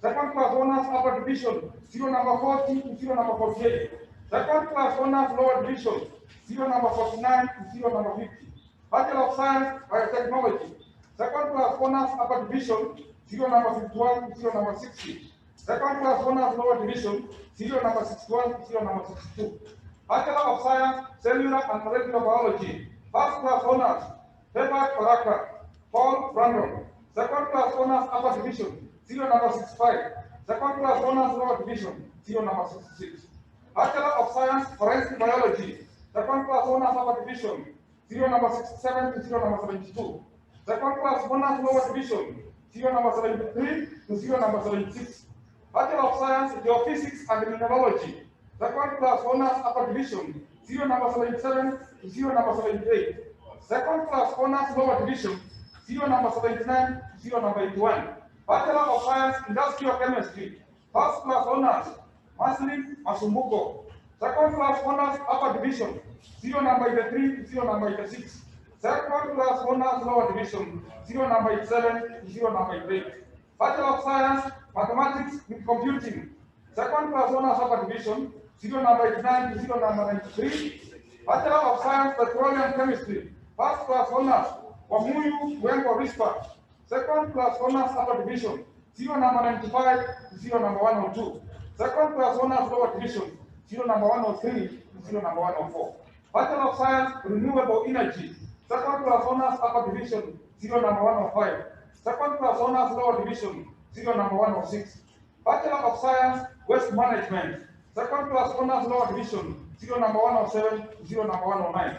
Second class honors, upper division, serial number 40 to serial number 48. Second class honors, lower division, serial number 49 to serial number 50. Bachelor of Science, Biotechnology. Second class honors, upper division, serial number 51 to serial number 60. Second class honors, lower division, serial number 61 to serial number 62. Bachelor of Science, Cellular and Molecular Biology. First class honors, Herbert Baraka, Paul Brandon. Second class honors, upper division, serial number 65. Second class honors, lower division, serial number 66. Bachelor of Science, Forensic Biology. Second class honors, upper division, serial number 67 to serial number 72. Second class honors, lower division, serial number 73 to serial number 76. Bachelor of Science, Geophysics and Mineralogy. Second class honors, upper division, serial number 77 to serial number 78. Second class honors, lower division, serial number 79 to serial number 81. Bachelor of Science, Industrial Chemistry. First class honors, Maslin Masumbuko. Second class honors, upper division, serial number 83 to serial number 86. Second class honors, lower division, serial number 87 to serial number 88. Bachelor of Science, Mathematics with Computing. Second class honors, upper division, serial number 89 to serial number 93. Bachelor of Science, Petroleum Chemistry. First class honors, Wamuyu Wengo Rispa. Second class honors, upper division, serial number 95 to serial number 102. Second class honors, lower division, serial number 103 to serial number 104. Bachelor of Science, Renewable Energy. Second class honors, upper division, serial number 105. Second class honors, lower division, serial number 106. Bachelor of Science, Waste Management. Second class honors, lower division, serial number 107 to serial number 109.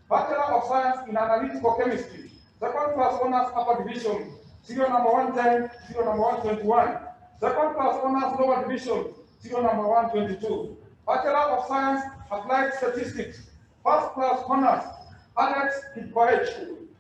Bachelor of Science in Analytical Chemistry. Second class honors, upper division, serial number 110 to serial number 121. Second class honors, lower division, serial number 122. Bachelor of Science, Applied Statistics. First class honors, Alex Hidbaech.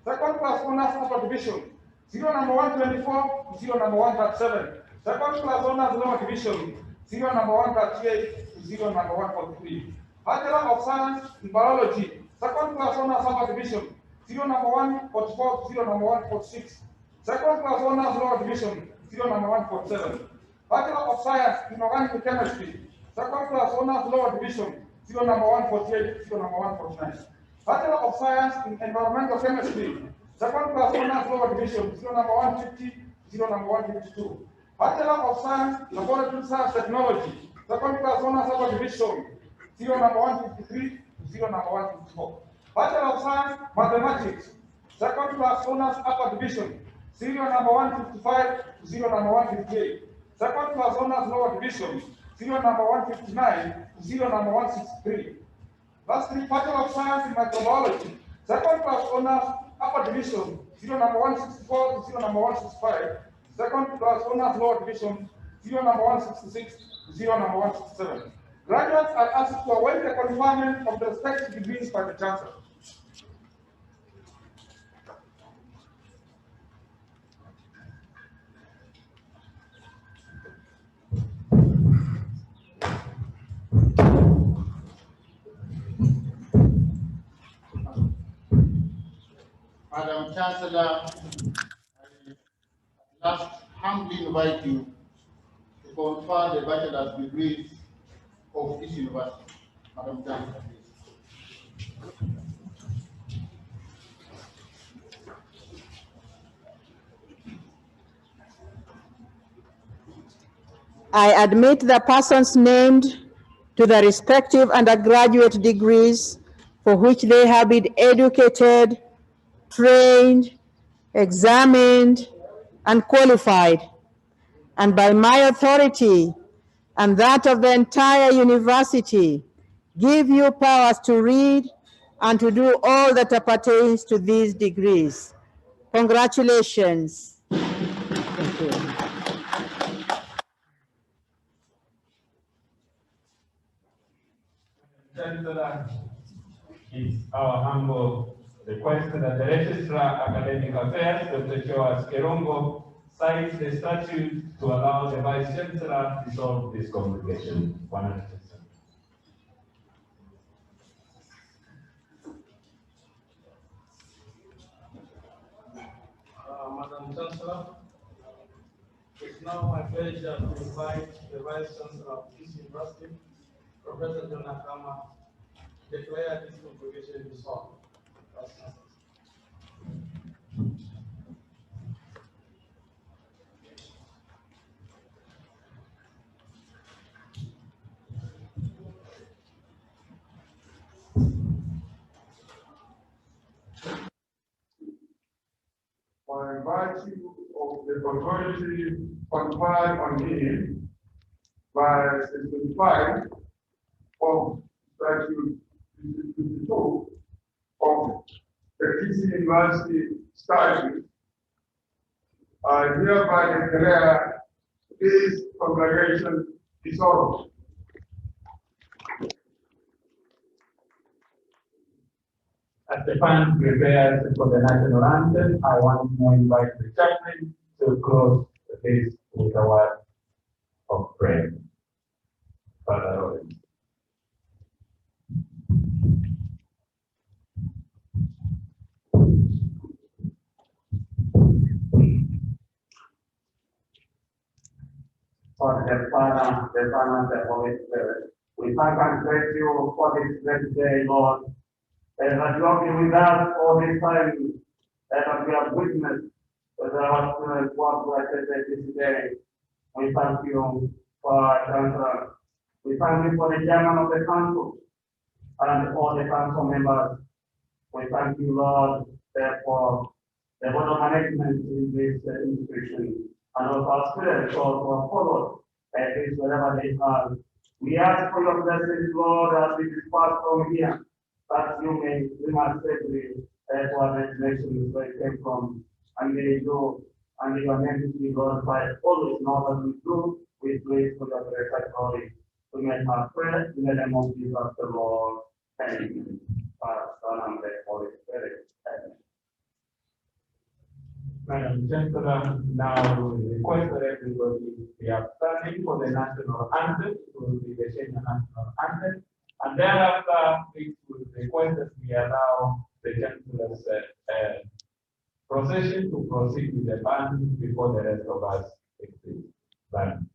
Second class honors, upper division, serial number 124 to serial number 137. Second class honors, lower division, serial number 138 to serial number 143. Bachelor of Science in Biology. Second class honors, upper division, serial number 144 to serial number 146. Second class honors, lower division, serial number 147. Bachelor of Science in Organic Chemistry. Second class honors, lower division, serial number 148 to serial number 149. Bachelor of Science in Environmental Chemistry. Second class honors, lower division, serial number 150 to serial number 152. Bachelor of Science in Laboratory Science Technology. Second class honors, upper division, serial number 153 to serial number 154. Bachelor of Science Mathematics. Second class honors, upper division, serial number 155 to serial number 158. Second class honors, lower division, serial number 159 to serial number 163. Lastly, Bachelor of Science in Microbiology. Second class honors, upper division, serial number 164 to serial number 165. Second class honors, lower division, serial number 166 to serial number 167. Graduates are asked to await the conferment of the respective degrees by the Chancellor. Madam Chancellor, I last humbly invite you to confer the bachelor's degrees of this university. Madam Chancellor, please. I admit the persons named to the respective undergraduate degrees for which they have been educated, trained, examined, and qualified, and by my authority and that of the entire university, give you powers to read and to do all that appertains to these degrees. Congratulations. Thank you. Chancellor, it's our humble request that the Registrar Academic Affairs, Dr. Joas Kerongo, signs the statute to allow the Vice Chancellor to dissolve this congregation. 100%. Madam Chancellor, it's now my pleasure to invite the Vice Chancellor of Kisii University, Professor John Akama, to declare this congregation dissolved. Vice Chancellor. By virtue of the authority conferred on me by Section 5 of Statute 52 of the Kisii University Statute, I hereby declare this congregation dissolved. As the band prepares for the national anthem, I want to invite the chaplain to close this with a word of prayer. Father Lord. For the Father, the Son, and the Holy Spirit, we thank and praise you for this great day, Lord. And that you have been with us all this time, and that we have witnessed with our students what we are this day. We thank you for our Chancellor. We thank you for the chairman of the council and all the council members. We thank you, Lord, for the board of management in this institution, and also our students who have followed this wherever they are. We ask for your blessings, Lord, as we depart from here, that you may bring us safely to our destination where we came from, and may you and your name be glorified always in all that we do. We pray for your greater glory. We make our prayer in the name of Jesus the Lord. Amen. Father, Son, and the Holy Spirit. Amen. Madam Chancellor, now we request that everybody be upstanding for the national anthem. It will be the Kenya national anthem. And thereafter, we would request that we allow the Chancellor's procession to proceed with the band before the rest of us exit. Band.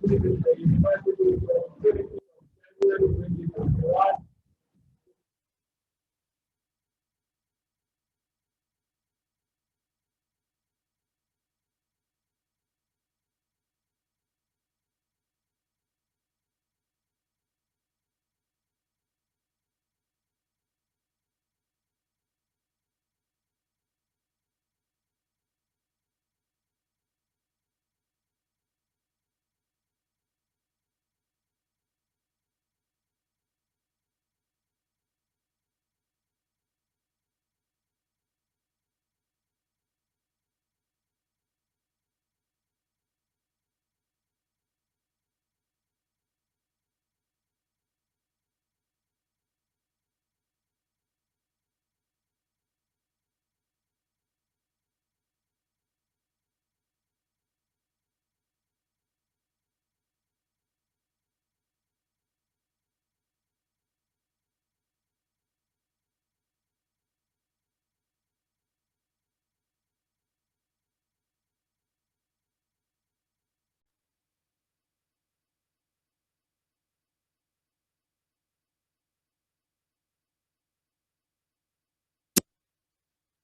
visit the university from 2021.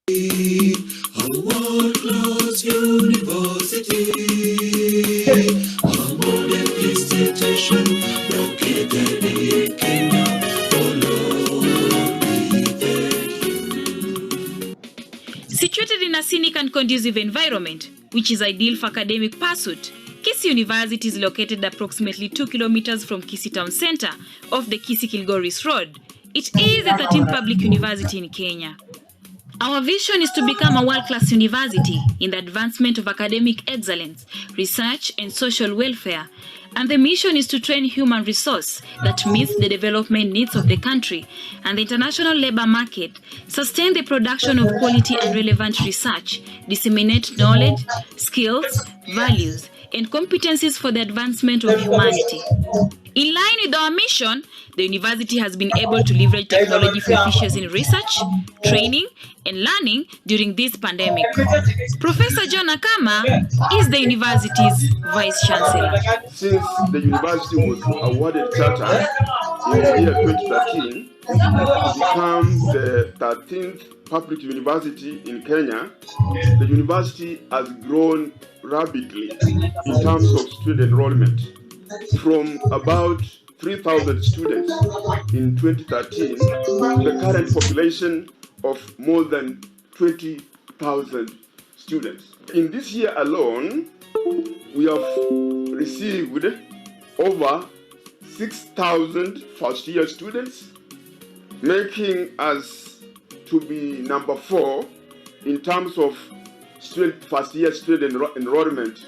A world-class university, a modern institution located in Kenya. Oh Lord, we thank you. Situated in a scenic and conducive environment, which is ideal for academic pursuit, Kisii University is located approximately 2 kilometers from Kisii town center off the Kisii-Kilgoris Road. It is the 13th public university in Kenya. Our vision is to become a world-class university in the advancement of academic excellence, research, and social welfare. And the mission is to train human resource that meets the development needs of the country and the international labor market, sustain the production of quality and relevant research, disseminate knowledge, skills, values, and competencies for the advancement of humanity. In line with our mission, the university has been able to leverage technology for efficiency in research, training, and learning during this pandemic. Professor John Akama is the university's Vice Chancellor. Since the university was awarded charter in the year 2013 to become the 13th public university in Kenya, the university has grown rapidly in terms of student enrollment. From about 3,000 students in 2013 to the current population of more than 20,000 students. In this year alone, we have received over 6,000 first-year students, making us to be number 4 in terms of first-year student enrollment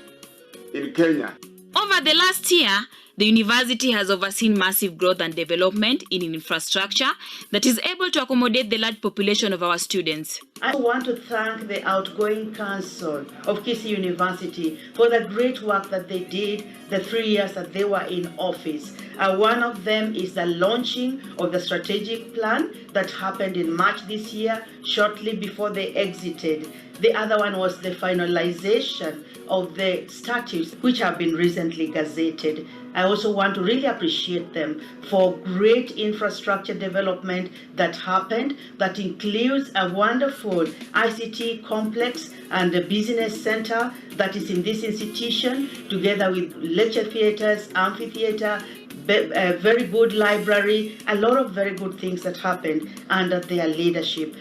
in Kenya. Over the last year, the university has overseen massive growth and development in infrastructure that is able to accommodate the large population of our students. I want to thank the outgoing council of Kisii University for the great work that they did the 3 years that they were in office. One of them is the launching of the strategic plan that happened in March this year, shortly before they exited. The other one was the finalization of the statutes, which have been recently gazetted. I also want to really appreciate them for great infrastructure development that happened, that includes a wonderful ICT complex and a business center that is in this institution, together with lecture theaters, amphitheater, a very good library, a lot of very good things that happened under their leadership.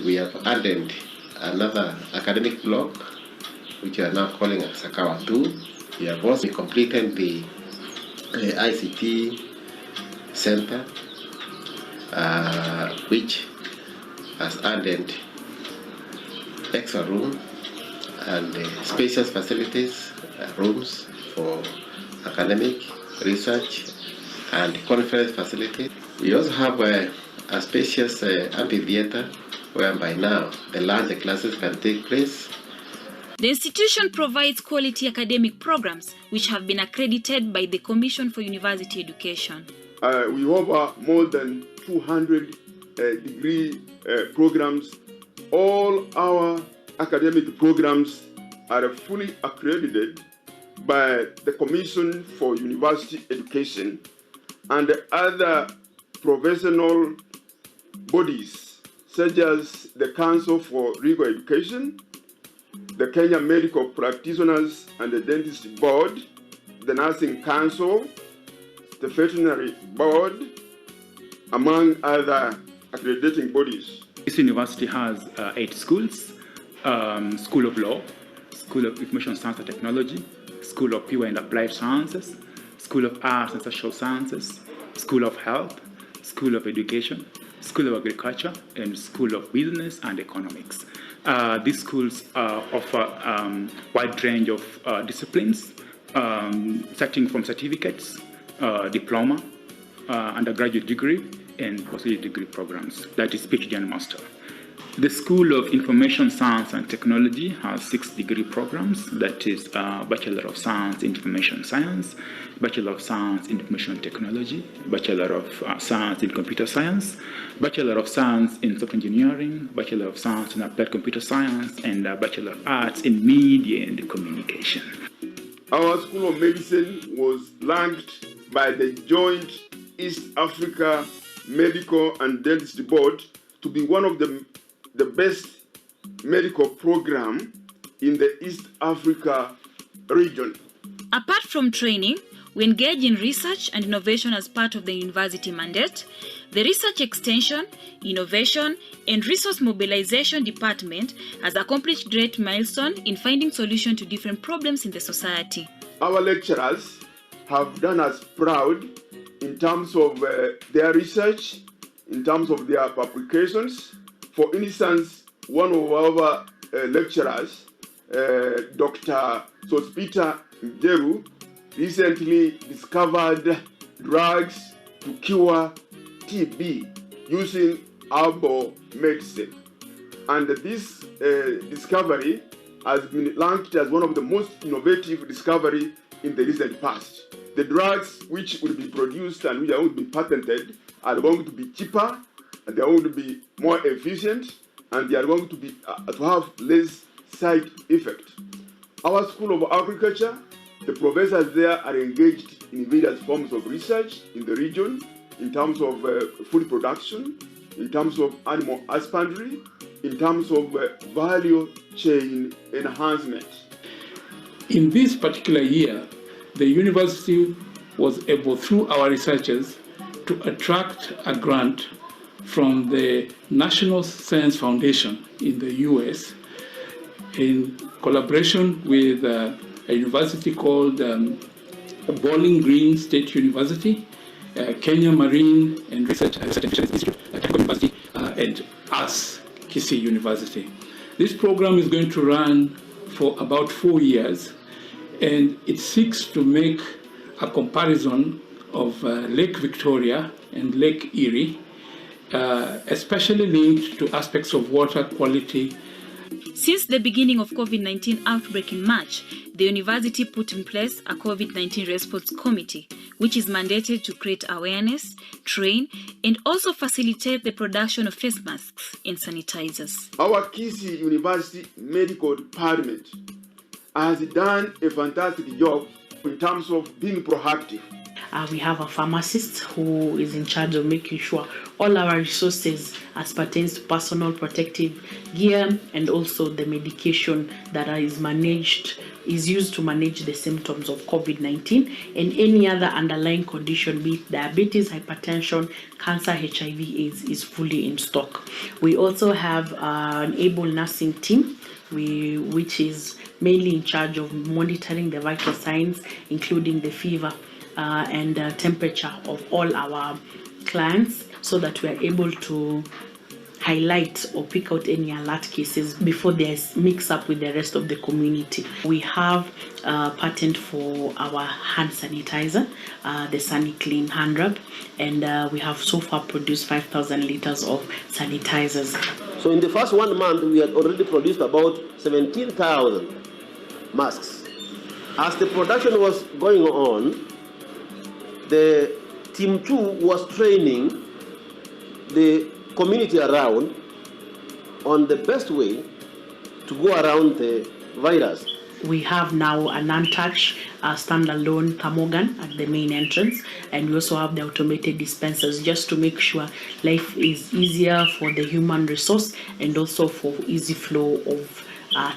We have added another academic block, which we are now calling Sakawa 2. We have also completed the ICT center, which has added extra room and spacious facilities, rooms for academic, research, and conference facilities. We also have a spacious amphitheater whereby now the larger classes can take place. The institution provides quality academic programs which have been accredited by the Commission for University Education. We offer more than 200 degree programs. All our academic programs are fully accredited by the Commission for University Education and other professional bodies such as the Council for Legal Education, the Kenya Medical Practitioners and the Dentist Board, the Nursing Council, the Veterinary Board, among other accrediting bodies. This university has 8 schools: School of Law, School of Information Science and Technology, School of Pure and Applied Sciences, School of Arts and Social Sciences, School of Health, School of Education, School of Agriculture, and School of Business and Economics. These schools offer a wide range of disciplines, starting from certificates, diploma, undergraduate degree, and postgraduate degree programs, that is PhD and Master. The School of Information Science and Technology has 6 degree programs, that is Bachelor of Science in Information Science, Bachelor of Science in Information Technology, Bachelor of Science in Computer Science, Bachelor of Science in Software Engineering, Bachelor of Science in Applied Computer Science, and Bachelor of Arts in Media and Communication. Our School of Medicine was ranked by the Joint East Africa Medical and Dentist Board to be one of the best medical program in the East Africa region. Apart from training, we engage in research and innovation as part of the university mandate. The Research Extension, Innovation, and Resource Mobilization Department has accomplished great milestone in finding solutions to different problems in the society. Our lecturers have done us proud in terms of their research, in terms of their publications. For instance, one of our lecturers, Dr. Sospita Njeru, recently discovered drugs to cure TB using herbal medicine. And this discovery has been ranked as one of the most innovative discoveries in the recent past. The drugs which will be produced and which are going to be patented are going to be cheaper, and they are going to be more efficient, and they are going to be to have less side effect. Our School of Agriculture, the professors there are engaged in various forms of research in the region, in terms of food production, in terms of animal husbandry, in terms of value chain enhancement. In this particular year, the university was able, through our researchers, to attract a grant from the National Science Foundation in the US in collaboration with a university called Bowling Green State University, Kenya Marine and Research Institute, Technical University, and us, Kisii University. This program is going to run for about 4 years, and it seeks to make a comparison of Lake Victoria and Lake Erie, especially linked to aspects of water quality. Since the beginning of COVID-19 outbreak in March, the university put in place a COVID-19 response committee, which is mandated to create awareness, train, and also facilitate the production of face masks and sanitizers. Our Kisii University Medical Department has done a fantastic job in terms of being proactive. We have a pharmacist who is in charge of making sure all our resources as pertains to personal protective gear and also the medication that is used to manage the symptoms of COVID-19 and any other underlying condition, be it diabetes, hypertension, cancer, HIV/AIDS, is fully in stock. We also have an able nursing team which is mainly in charge of monitoring the vital signs, including the fever and temperature of all our clients, so that we are able to highlight or pick out any alert cases before there's mix up with the rest of the community. We have a patent for our hand sanitizer, the SaniClean hand rub, and we have so far produced 5,000 liters of sanitizers. So in the first 1 month, we had already produced about 17,000 masks. As the production was going on, the team 2 was training the community around on the best way to go around the virus. we have now an untouched standalone thermogun at the main entrance, and we also have the automated dispensers just to make sure life is easier for the human resource and also for easy flow of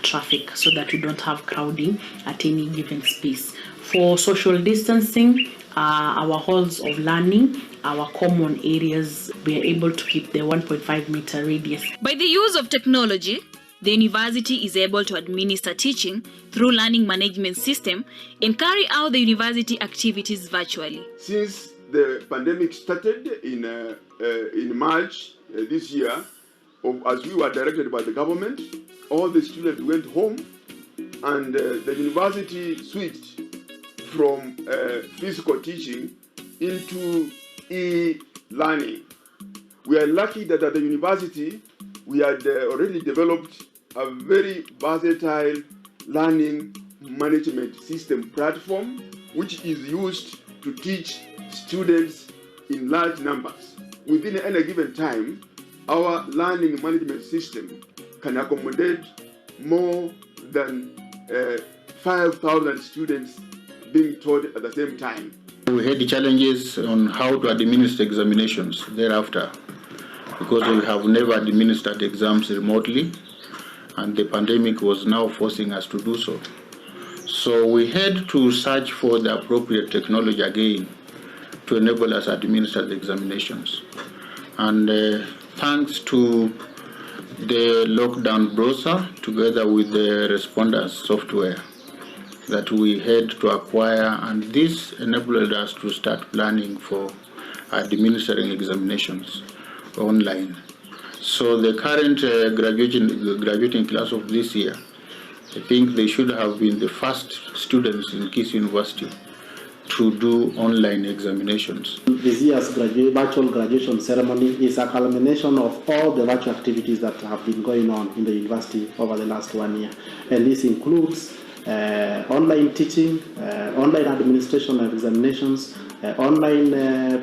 traffic, so that we don't have crowding at any given space. For social distancing, our halls of learning, our common areas, we are able to keep the 1.5 meter radius. By the use of technology, the university is able to administer teaching through learning management system and carry out the university activities virtually. Since the pandemic started in March this year, as we were directed by the government, all the students went home, and the university switched from physical teaching into e-learning. We are lucky that at the university we had already developed a very versatile learning management system platform, which is used to teach students in large numbers. Within any given time, our learning management system can accommodate more than 5,000 students being taught at the same time. We had challenges on how to administer examinations thereafter, because we have never administered exams remotely, and the pandemic was now forcing us to do so. So we had to search for the appropriate technology again to enable us to administer the examinations. And thanks to the lockdown browser, together with the responders software that we had to acquire, and this enabled us to start planning for administering examinations online. So the current graduating class of this year, I think they should have been the first students in Kisii University to do online examinations. This year's virtual graduation ceremony is a culmination of all the virtual activities that have been going on in the university over the last 1 year. And this includes online teaching, online administration of examinations, online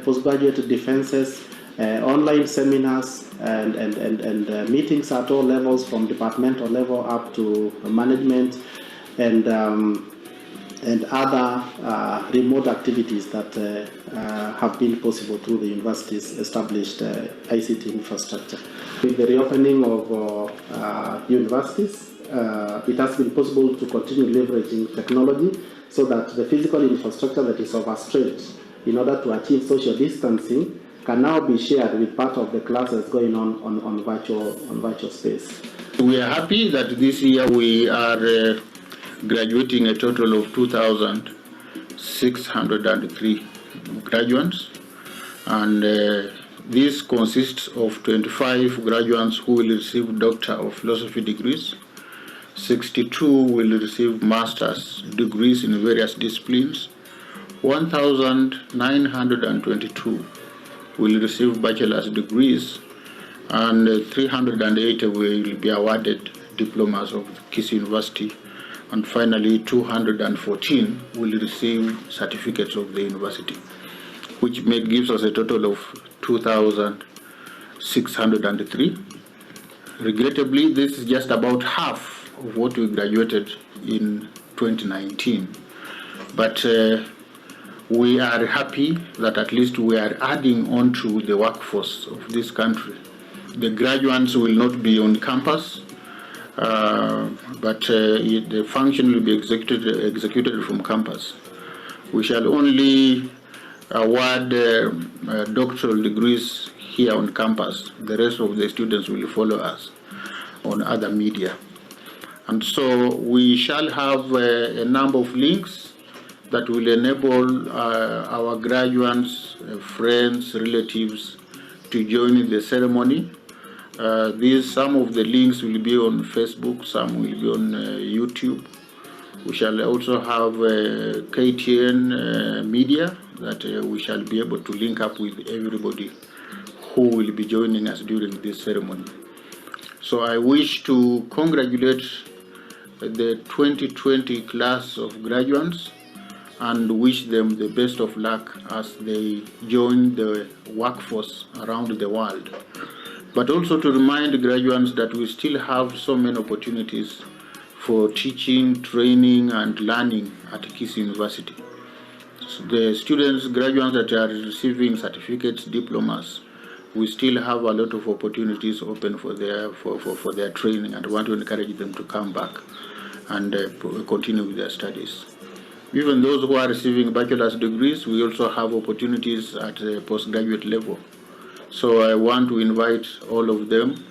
postgraduate defenses, online seminars, and meetings at all levels, from departmental level up to management, and other remote activities that have been possible through the university's established ICT infrastructure. With the reopening of universities, it has been possible to continue leveraging technology so that the physical infrastructure that is overstretched in order to achieve social distancing can now be shared with part of the classes going on virtual space. We are happy that this year we are graduating a total of 2,603 graduates, and this consists of 25 graduates who will receive Doctor of Philosophy degrees, 62 will receive master's degrees in various disciplines, 1,922 will receive bachelor's degrees, and 380 will be awarded diplomas of Kisii University, and finally 214 will receive certificates of the university, which gives us a total of 2,603. Regrettably, this is just about half of what we graduated in 2019, but we are happy that at least we are adding on to the workforce of this country. The graduates will not be on campus, but the function will be executed from campus. We shall only award doctoral degrees here on campus. The rest of the students will follow us on other media. And so we shall have a number of links that will enable our graduates, friends, relatives to join the ceremony. Some of the links will be on Facebook, some will be on YouTube. We shall also have KTN media that we shall be able to link up with everybody who will be joining us during this ceremony. So I wish to congratulate the 2020 class of graduates and wish them the best of luck as they join the workforce around the world. But also to remind graduates that we still have so many opportunities for teaching, training, and learning at Kisii University. So the students, graduates that are receiving certificates, diplomas, we still have a lot of opportunities open for their training, and want to encourage them to come back and continue with their studies. Even those who are receiving bachelor's degrees, we also have opportunities at the postgraduate level. So I want to invite all of them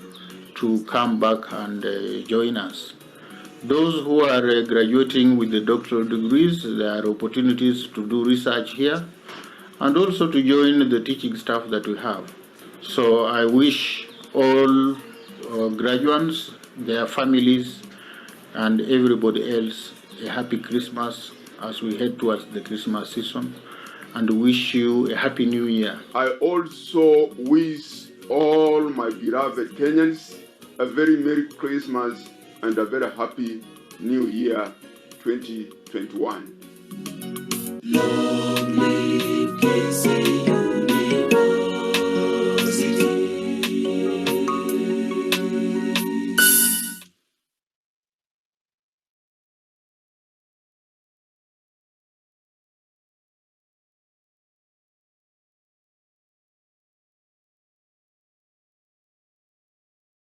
to come back and join us. Those who are graduating with the doctoral degrees, there are opportunities to do research here and also to join the teaching staff that we have. So I wish all graduates, their families, and everybody else a happy Christmas as we head towards the Christmas season, and wish you a happy new year. I also wish all my beloved Kenyans a very Merry Christmas and a very happy New Year 2021. Long live Kisii.